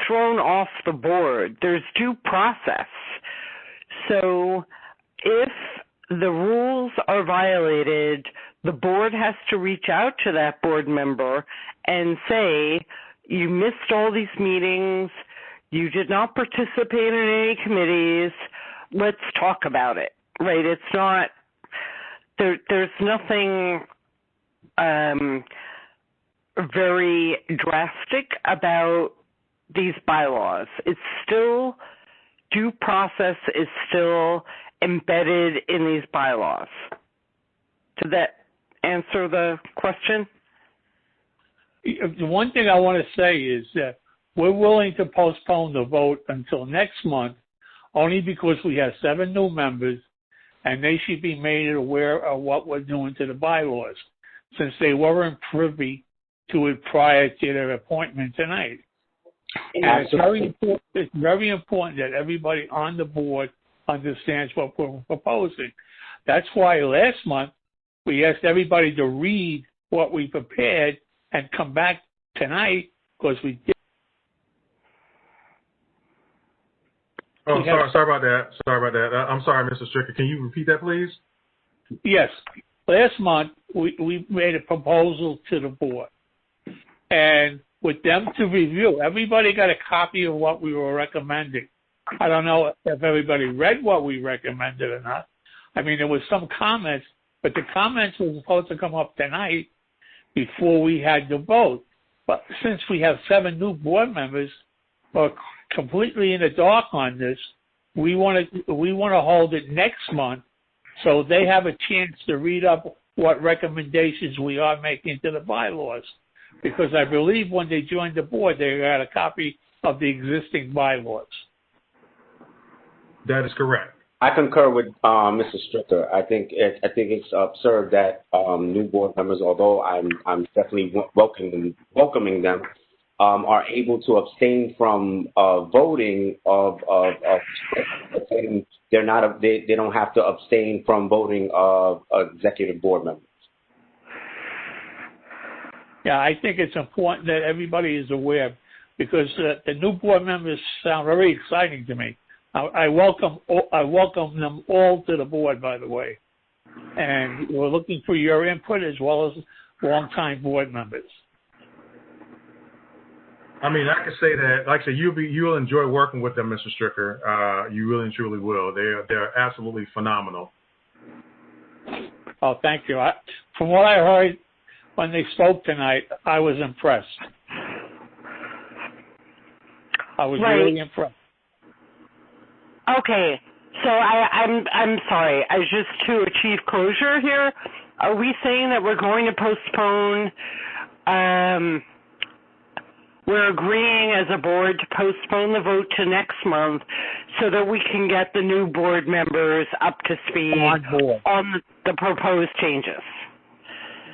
thrown off the board. There's due process. So if the rules are violated, the board has to reach out to that board member and say, you missed all these meetings, you did not participate in any committees, let's talk about it, right? It's not, there's nothing very drastic about these bylaws. It's still, due process is still embedded in these bylaws. Did that answer the question? The one thing I want to say is that we're willing to postpone the vote until next month only because we have 7 new members and they should be made aware of what we're doing to the bylaws since they weren't privy to it prior to their appointment tonight. And it's very important that everybody on the board understands what we're proposing. That's why last month we asked everybody to read what we prepared and come back tonight because we did. Oh, sorry about that. I'm sorry, Mr. Stricker. Can you repeat that, please? Yes. Last month we made a proposal to the board. And with them to review, everybody got a copy of what we were recommending. I don't know if everybody read what we recommended or not. I mean, there was some comments, but the comments were supposed to come up tonight before we had the vote. But since we have 7 new board members who are completely in the dark on this, we want to hold it next month so they have a chance to read up what recommendations we are making to the bylaws. Because I believe when they joined the board, they got a copy of the existing bylaws. That is correct. I concur with Mr. Stricker. I think it's absurd that new board members, although I'm definitely welcoming them, are able to abstain from voting they don't have to abstain from voting of executive board members. Yeah, I think it's important that everybody is aware because the new board members sound very exciting to me. I welcome them all to the board, by the way, and we're looking for your input as well as longtime board members. I mean, I can say that, like I said, you'll enjoy working with them, Mr. Stricker. You really and truly will. They're absolutely phenomenal. Oh, thank you. From what I heard when they spoke tonight, I was impressed. I was really impressed. Okay, so I'm sorry. Just to achieve closure here, are we saying that we're going to postpone? We're agreeing as a board to postpone the vote to next month so that we can get the new board members up to speed on the proposed changes.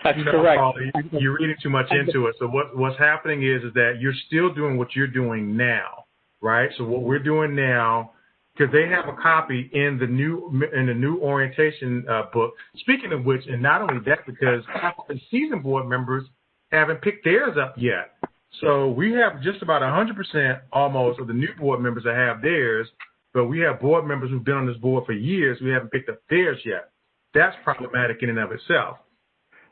That's correct. Paulie, you're reading too much into it. So what's happening is that you're still doing what you're doing now, right? So what we're doing now, because they have a copy in the new orientation book. Speaking of which, and not only that, because the seasoned board members haven't picked theirs up yet. So we have just about 100% almost of the new board members that have theirs, but we have board members who've been on this board for years who haven't picked up theirs yet. That's problematic in and of itself.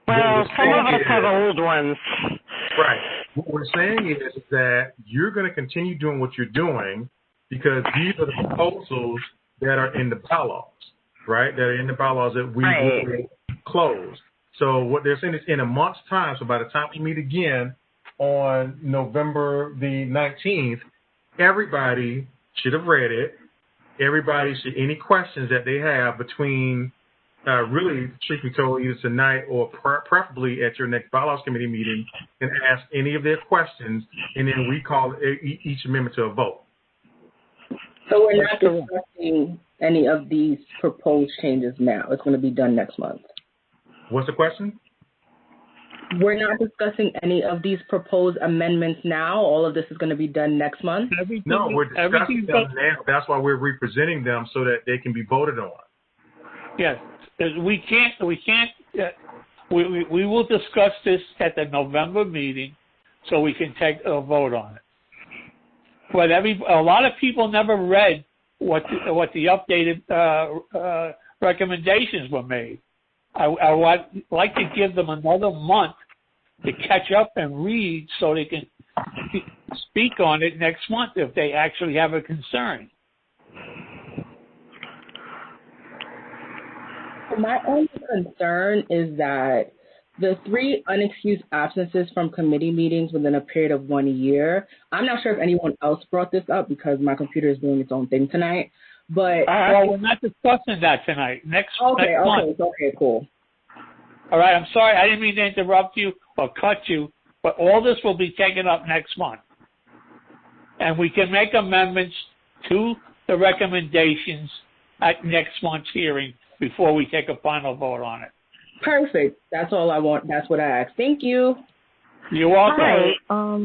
Well, some of us have old ones. Right. What we're saying is that you're going to continue doing what you're doing because these are the proposals that are in the bylaws, right? That are in the bylaws that we will close. So what they're saying is in a month's time, so by the time we meet again on November the 19th, everybody should have read it. Everybody should, any questions that they have between really, truth be told, either tonight or preferably at your next bylaws committee meeting, and ask any of their questions, and then we call each amendment to a vote. So we're not discussing any of these proposed changes now. It's going to be done next month. What's the question? We're not discussing any of these proposed amendments now. All of this is going to be done next month. No, we're discussing them now. That's why we're representing them so that they can be voted on. Yes, we will discuss this at the November meeting, so we can take a vote on it. But a lot of people never read what the updated recommendations were made. I would like to give them another month to catch up and read so they can speak on it next month if they actually have a concern. My only concern is that the 3 unexcused absences from committee meetings within a period of 1 year, I'm not sure if anyone else brought this up because my computer is doing its own thing tonight. But well, we're not discussing that tonight. Next month. Okay, cool. All right, I'm sorry. I didn't mean to interrupt you or cut you, but all this will be taken up next month. And we can make amendments to the recommendations at next month's hearing before we take a final vote on it. Perfect. That's all I want. That's what I asked. Thank you. You're welcome. Hi.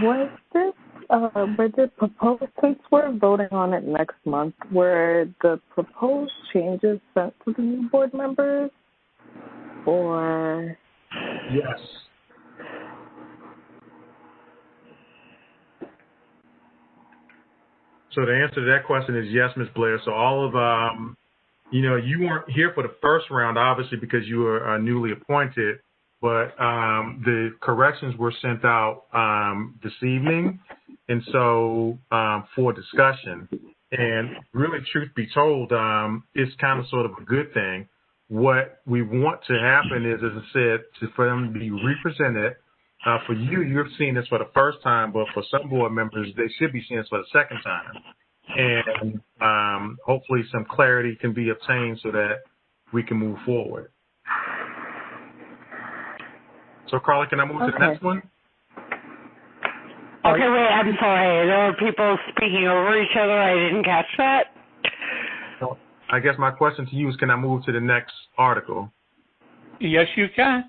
Was this were the proposed, since we're voting on it next month, were the proposed changes sent to the new board members, or? Yes. So the answer to that question is yes, Ms. Blair. So all of, you weren't here for the first round, obviously, because you were newly appointed, but the corrections were sent out this evening, and so for discussion. And really, truth be told, it's kind of sort of a good thing. What we want to happen is, as I said, for them to be represented. For you, you're seeing this for the first time, but for some board members, they should be seeing this for the second time. And hopefully some clarity can be obtained so that we can move forward. So, Carla, can I move to the next one? Okay, wait, I'm sorry. There were people speaking over each other. I didn't catch that. I guess my question to you is, can I move to the next article? Yes, you can.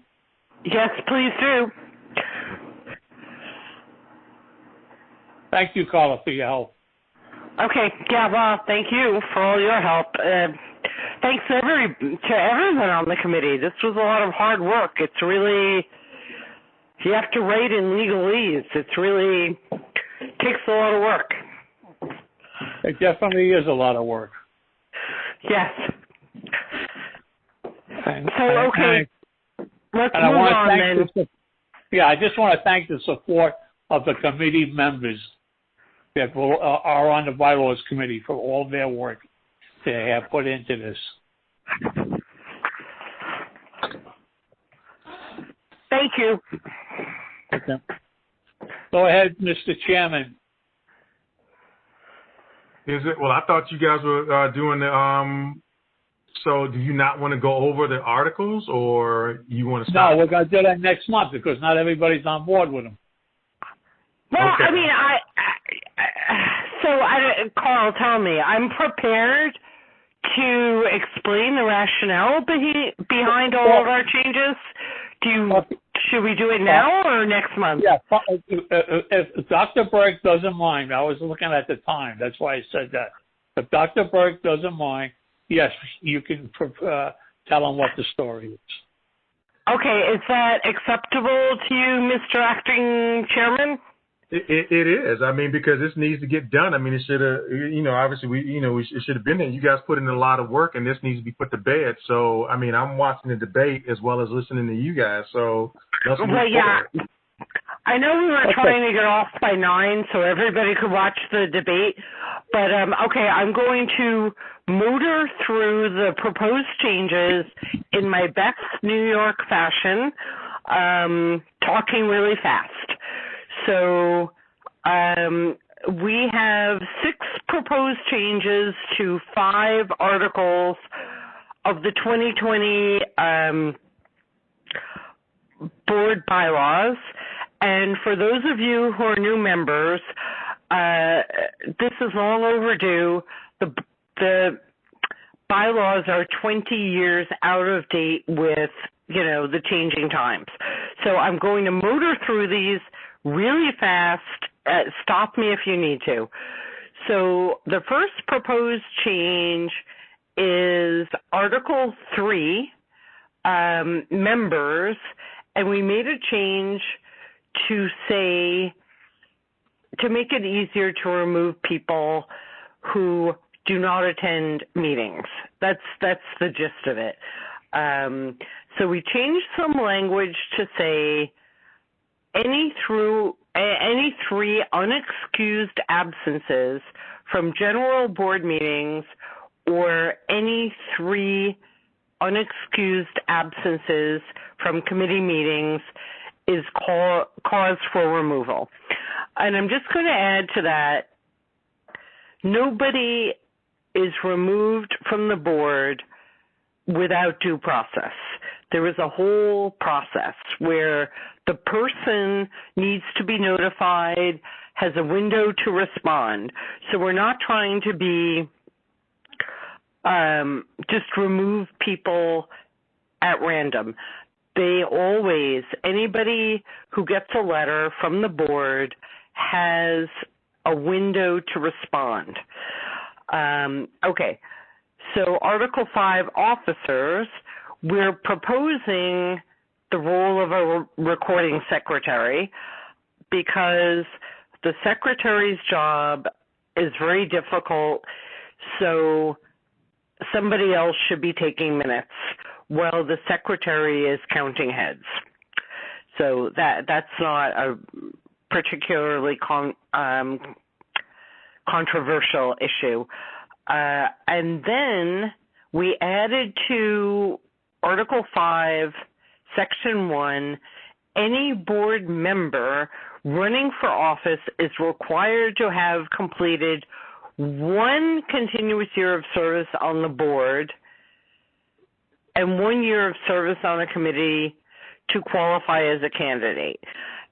Yes, please do. Thank you, Carla, for your help. Okay, yeah, well, thank you for all your help. Thanks to everyone on the committee. This was a lot of hard work. It's really, you have to write in legalese. It's really takes a lot of work. It definitely is a lot of work. Yes. And, okay. Let's move on then. I just want to thank the support of the committee members that are on the bylaws committee for all their work they have put into this. Thank you. Okay. Go ahead, Mr. Chairman. Is it? Well, I thought you guys were doing the. So, do you not want to go over the articles, or you want to stop? No, we're going to do that next month because not everybody's on board with them. Well, okay. I mean, Carl, tell me, I'm prepared to explain the rationale behind all of our changes. Should we do it now or next month? Yeah, if Dr. Burke doesn't mind, I was looking at the time. That's why I said that. If Dr. Burke doesn't mind, yes, you can tell him what the story is. Okay, is that acceptable to you, Mr. Acting Chairman? It is. I mean, because this needs to get done. I mean, it should have, obviously it should have been there. You guys put in a lot of work, and this needs to be put to bed. So, I mean, I'm watching the debate as well as listening to you guys. So, let's move forward. I know we were trying to get off by 9 so everybody could watch the debate. But, okay, I'm going to motor through the proposed changes in my best New York fashion, talking really fast. So we have 6 proposed changes to 5 articles of the 2020 board bylaws. And for those of you who are new members, this is long overdue. The bylaws are 20 years out of date with, the changing times. So I'm going to motor through these really fast. Stop me if you need to. So the first proposed change is Article 3, members, and we made a change to say, to make it easier to remove people who do not attend meetings. That's the gist of it. So we changed some language to say any three unexcused absences from general board meetings or any three unexcused absences from committee meetings is cause for removal. And I'm just going to add to that, nobody is removed from the board without due process. There is a whole process where the person needs to be notified, has a window to respond. So we're not trying to be just remove people at random. Anybody who gets a letter from the board has a window to respond. Okay, so Article 5, officers, we're proposing the role of a recording secretary because the secretary's job is very difficult, so somebody else should be taking minutes while the secretary is counting heads. So that's not a particularly controversial issue. And then we added to Article 5, Section 1, any board member running for office is required to have completed 1 continuous year of service on the board and 1 year of service on a committee to qualify as a candidate.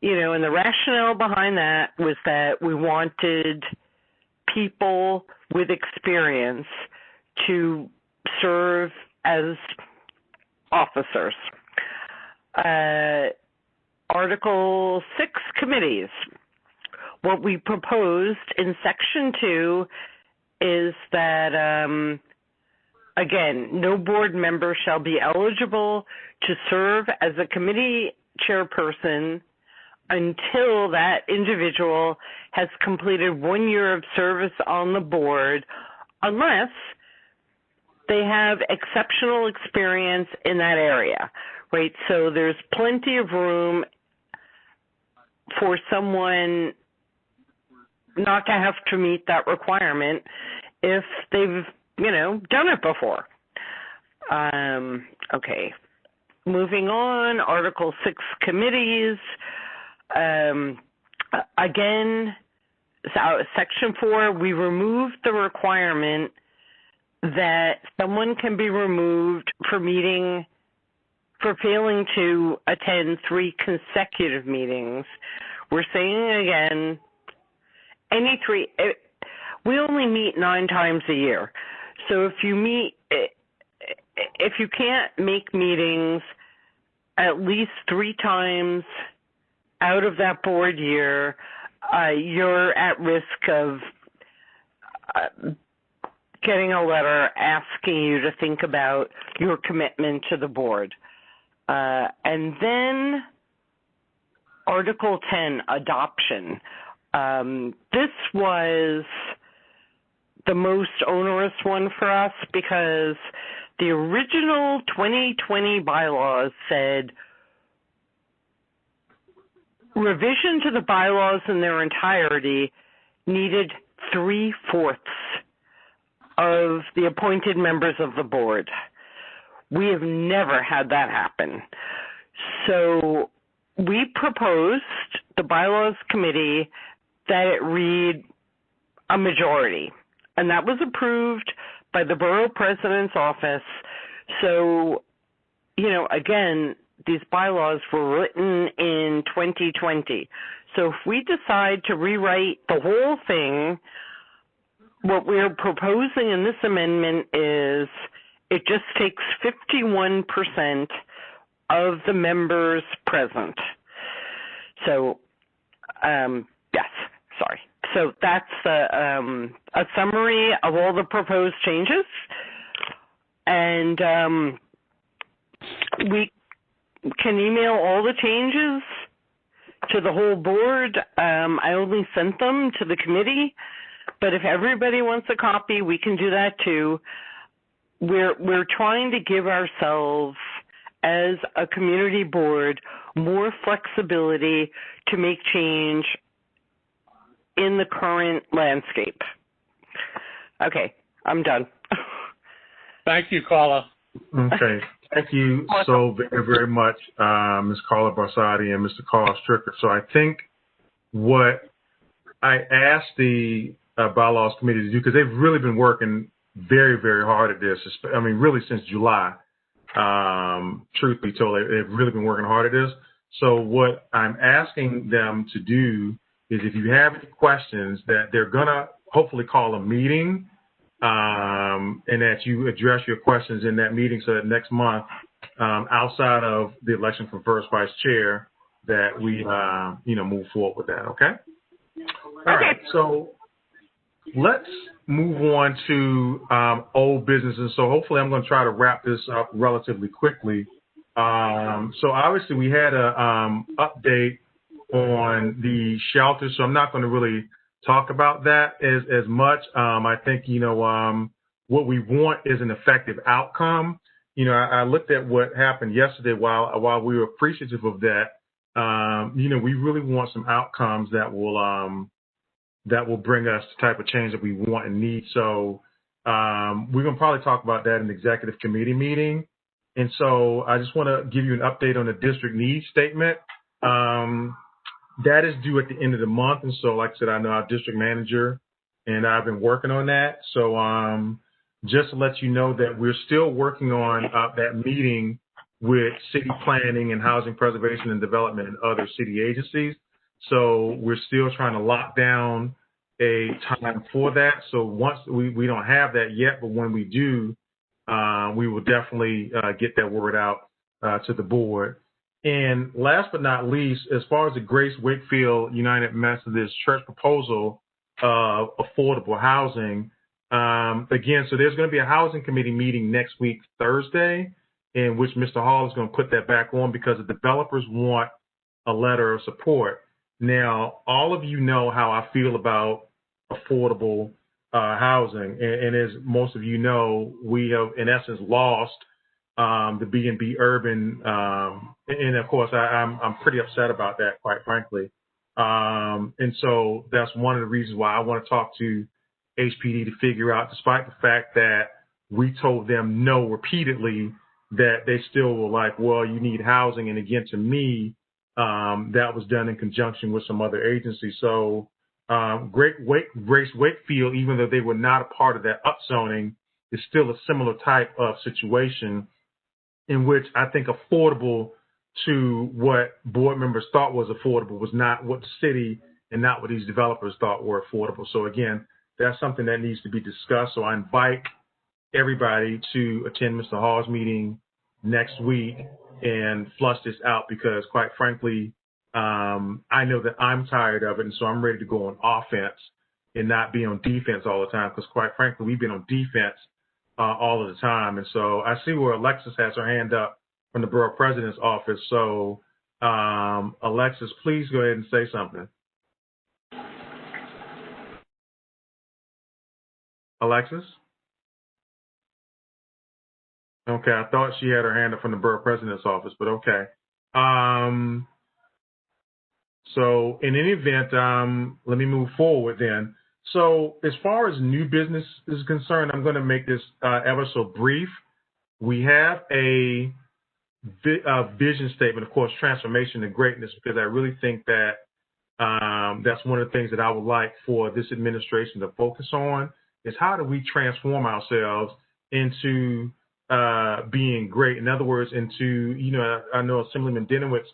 And the rationale behind that was that we wanted people with experience to serve as officers. Article 6, committees. What we proposed in Section 2 is that, again, no board member shall be eligible to serve as a committee chairperson until that individual has completed 1 year of service on the board, unless they have exceptional experience in that area, right? So there's plenty of room for someone not to have to meet that requirement if they've, done it before. Okay. Moving on, Article 6, committees. Again, Section 4, we removed the requirement that someone can be removed for failing to attend 3 consecutive meetings. We're saying again, any 3, we only meet 9 times a year. So if you can't make meetings at least 3 times out of that board year, you're at risk of getting a letter asking you to think about your commitment to the board. And then Article 10, adoption. This was the most onerous one for us because the original 2020 bylaws said revision to the bylaws in their entirety needed 3/4 of the appointed members of the board. We have never had that happen. So we proposed, the bylaws committee, that it read a majority. And that was approved by the borough president's office. So, again, these bylaws were written in 2020. So if we decide to rewrite the whole thing, what we're proposing in this amendment is it just takes 51% of the members present. So, yes, sorry. So that's a summary of all the proposed changes. And we can email all the changes to the whole board. I only sent them to the committee, but if everybody wants a copy, we can do that too. We're trying to give ourselves, as a community board, more flexibility to make change in the current landscape. Okay, I'm done. Thank you, Carla. Okay. Thank you so very, very much, Ms. Carla Barsati and Mr. Carl Stricker. So I think what I asked the bylaws committee to do, because they've really been working very, very hard at this, I mean, really since July, truth be told, they've really been working hard at this. So what I'm asking them to do is, if you have any questions, that they're going to hopefully call a meeting, and that you address your questions in that meeting, so that next month, outside of the election for first vice chair, that we, move forward with that. Okay? All right. So let's move on to old businesses. So hopefully I'm going to try to wrap this up relatively quickly. So obviously we had a update on the shelter, so I'm not going to really talk about that as much. I think, what we want is an effective outcome. I looked at what happened yesterday. While we were appreciative of that, we really want some outcomes that will bring us the type of change that we want and need. So we're going to probably talk about that in the executive committee meeting. And so I just want to give you an update on the district needs statement. That is due at the end of the month. And so, like I said, I know our district manager and I've been working on that. So just to let you know that we're still working on that meeting with city planning and housing preservation and development and other city agencies. So we're still trying to lock down a time for that. So once we don't have that yet, but when we do, we will definitely get that word out to the board. And last but not least, as far as the Grace Wakefield United Methodist Church proposal of affordable housing, again, so there's going to be a housing committee meeting next week, Thursday, in which Mr. Hall is going to put that back on because the developers want a letter of support. Now, all of you know how I feel about affordable housing. And as most of you know, we have, in essence, lost the B&B urban. And of course, I'm pretty upset about that, quite frankly. And so that's one of the reasons why I want to talk to HPD to figure out, despite the fact that we told them no repeatedly, that they still were like, well, you need housing. And again, to me, that was done in conjunction with some other agencies. So Grace Wakefield, even though they were not a part of that upzoning, is still a similar type of situation in which I think affordable to what board members thought was affordable was not what the city and not what these developers thought were affordable. So again, that's something that needs to be discussed. So I invite everybody to attend Mr. Hall's meeting next week and flush this out, because quite frankly, I know that I'm tired of it. And so I'm ready to go on offense and not be on defense all the time, because quite frankly, we've been on defense all of the time. And so I see where Alexis has her hand up from the borough president's office. So Alexis, please go ahead and say something. Alexis? Okay, I thought she had her hand up from the borough president's office, but okay. So in any event, let me move forward then. So as far as new business is concerned, I'm going to make this ever so brief. We have a vision statement, of course, transformation to greatness, because I really think that that's one of the things that I would like for this administration to focus on, is how do we transform ourselves into being great. In other words, I know Assemblyman Denowitz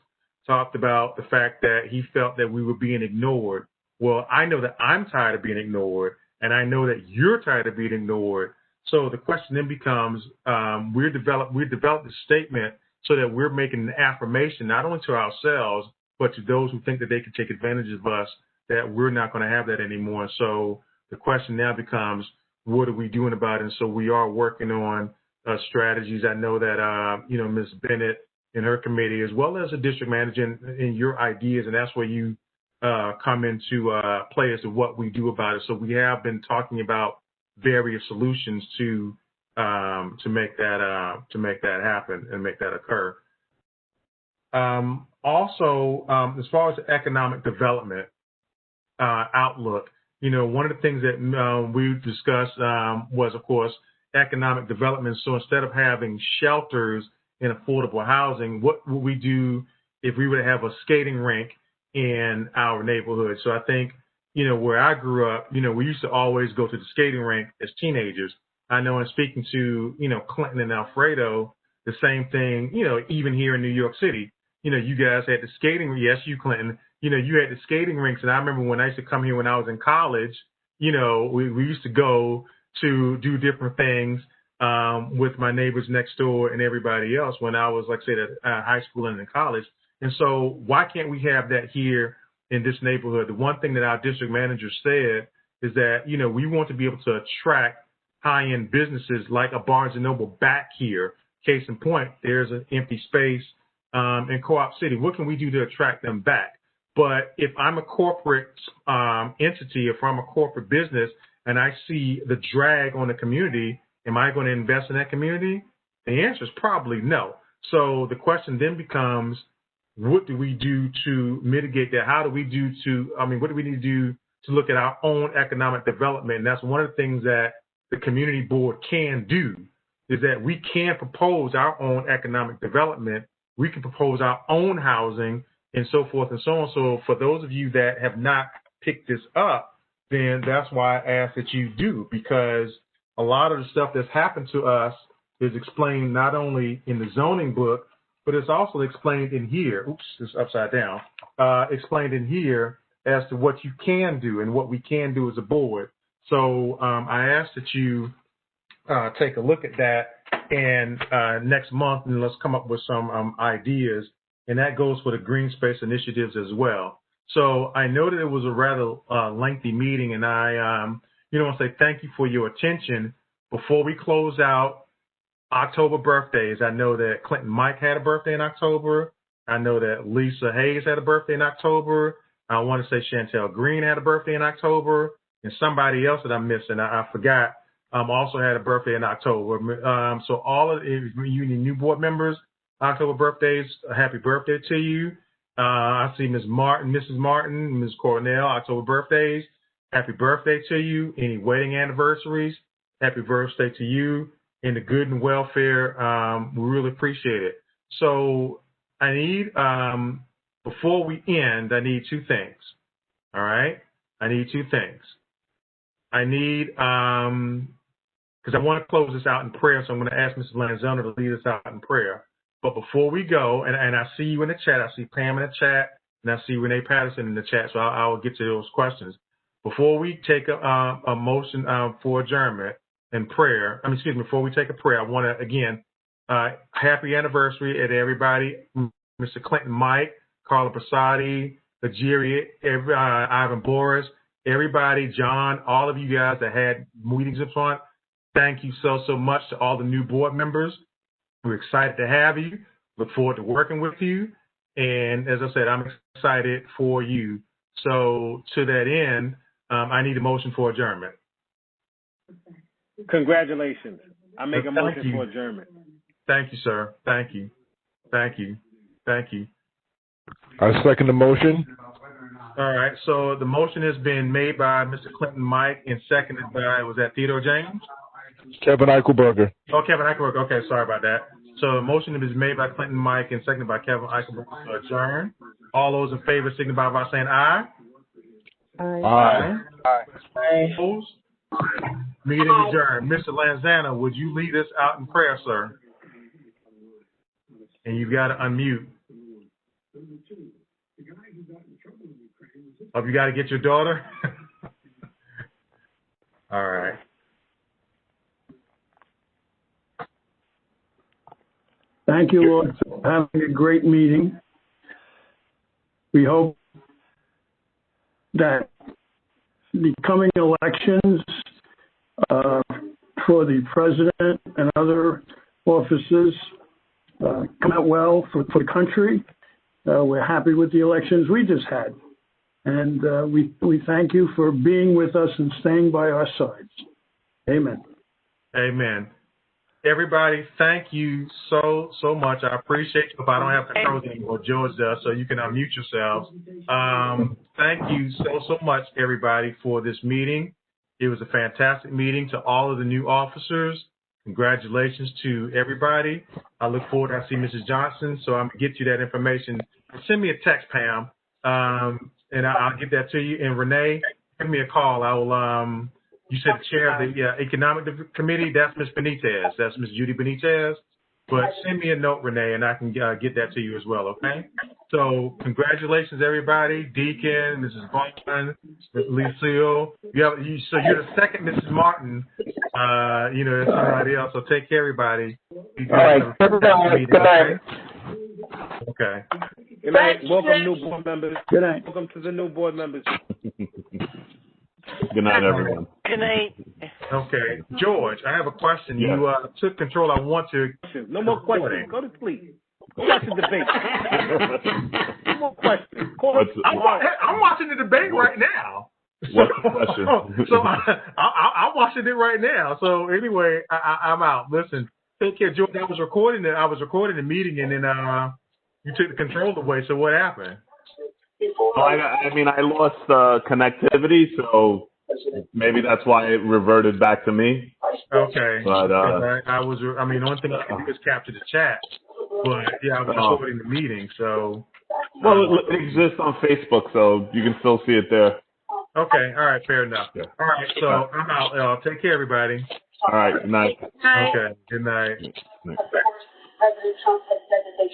talked about the fact that he felt that we were being ignored. Well, I know that I'm tired of being ignored, and I know that you're tired of being ignored. So the question then becomes, we developed a statement so that we're making an affirmation not only to ourselves, but to those who think that they can take advantage of us, that we're not going to have that anymore. So the question now becomes, what are we doing about it? And so we are working on strategies. I know that, Ms. Bennett and her committee, as well as the district manager and your ideas, and that's where you come into play as to what we do about it. So we have been talking about various solutions to make that happen and make that occur. Also, as far as the economic development outlook, one of the things that we discussed was, of course, economic development. So instead of having shelters and affordable housing, what would we do if we were to have a skating rink in our neighborhood? So I think, where I grew up, we used to always go to the skating rink as teenagers. I know in speaking to, Clinton and Alfredo, the same thing, even here in New York City, you guys had the skating, yes, you Clinton, you had the skating rinks. And I remember when I used to come here when I was in college, we used to go to do different things with my neighbors next door and everybody else when I was, like I said, at high school and in college. And so why can't we have that here in this neighborhood? The one thing that our district manager said is that, we want to be able to attract high-end businesses like a Barnes & Noble back here. Case in point, there's an empty space in Co-op City. What can we do to attract them back? But if I'm a corporate entity, if I'm a corporate business and I see the drag on the community, am I going to invest in that community? The answer is probably no. So the question then becomes, what do we do to mitigate that? What do we need to do to look at our own economic development? And that's one of the things that the community board can do, is that we can propose our own economic development. We can propose our own housing and so forth and so on. So for those of you that have not picked this up, then that's why I ask that you do, because a lot of the stuff that's happened to us is explained not only in the zoning book, but it's also explained in here. Oops, it's upside down. Explained in here as to what you can do and what we can do as a board. So I ask that you take a look at that, and next month, and let's come up with some ideas. And that goes for the green space initiatives as well. So I know that it was a rather lengthy meeting, and I want to say thank you for your attention. Before we close out, October birthdays. I know that Clinton Mike had a birthday in October. I know that Lisa Hayes had a birthday in October. I want to say Chantel Green had a birthday in October. And somebody else that I'm missing, I forgot, also had a birthday in October. So all of you new board members, October birthdays, happy birthday to you. I see Ms. Martin, Mrs. Martin, Ms. Cornell, October birthdays. Happy birthday to you. Any wedding anniversaries, happy birthday to you. And the good and welfare, we really appreciate it. So I need, before we end, I need two things. All right? I need two things. I need, because I want to close this out in prayer, so I'm going to ask Mrs. Lanzona to lead us out in prayer. But before we go, and I see you in the chat, I see Pam in the chat, and I see Renee Patterson in the chat, so I will get to those questions. Before we take a motion for adjournment and prayer, before we take a prayer, I want to, again, happy anniversary to everybody, Mr. Clinton Mike, Carla Prasadi, Ajiri, Ivan Boris, everybody, John, all of you guys that had meetings in front. Thank you so much to all the new board members. We're excited to have you. Look forward to working with you. And as I said, I'm excited for you. So to that end, I need a motion for adjournment. Congratulations. I make a motion for adjournment. Thank you, sir. Thank you. Thank you. Thank you. I second the motion. All right. So the motion has been made by Mr. Clinton Mike and seconded by, was that Theodore James? Kevin Eichelberger. Oh, Kevin Eichelberger. Okay, sorry about that. So the motion is made by Clinton Mike and seconded by Kevin Eichelberger to adjourn. All those in favor signify by saying aye. Aye. Aye. Opposed? Meeting adjourned. Mr. Lanzana, would you lead us out in prayer, sir? And you've got to unmute. Oh, you got to get your daughter? All right. Thank you, Lord, for having a great meeting. We hope that the coming elections for the president and other offices come out well for the country. We're happy with the elections we just had. And we thank you for being with us and staying by our sides. Amen. Amen. Everybody, thank you so much. I appreciate you. If I don't have controls anymore, George does, so you can unmute yourselves. Thank you so much, everybody, for this meeting. It was a fantastic meeting. To all of the new officers, congratulations to everybody. I look forward to see Mrs. Johnson, so I'm going to get you that information. Send me a text, Pam, and I'll get that to you. And Renee, give me a call. I will. You said chair of the economic committee. That's Ms. Benitez. That's Ms. Judy Benitez. But send me a note, Renee, and I can get that to you as well, okay? So congratulations, everybody. Deacon, Mrs. Baldwin, Lucille. So you're the second Mrs. Martin. There's somebody else. So take care, everybody. All right. Good night. Okay. Good night. Welcome, new board members. Good night. Welcome to the new board members. Good night, everyone. Good night. Okay. George, I have a question. Yes. You took control. I want to. No more questions. Go to sleep. Go watch the debate. No more questions. I'm watching the debate right now. What's the question? So I'm watching it right now. So anyway, I'm out. Listen, take care, George. I was recording the meeting, and then you took the control away. So what happened? I lost connectivity, so maybe that's why it reverted back to me. Okay. But the only thing I can do is capture the chat. But yeah, I was recording the meeting, so. Well, it exists on Facebook, so you can still see it there. Okay. All right. Fair enough. Yeah. All right. So I'm out. Take care, everybody. All right. Good night. Okay. Good night. Good night. President Trump has said that they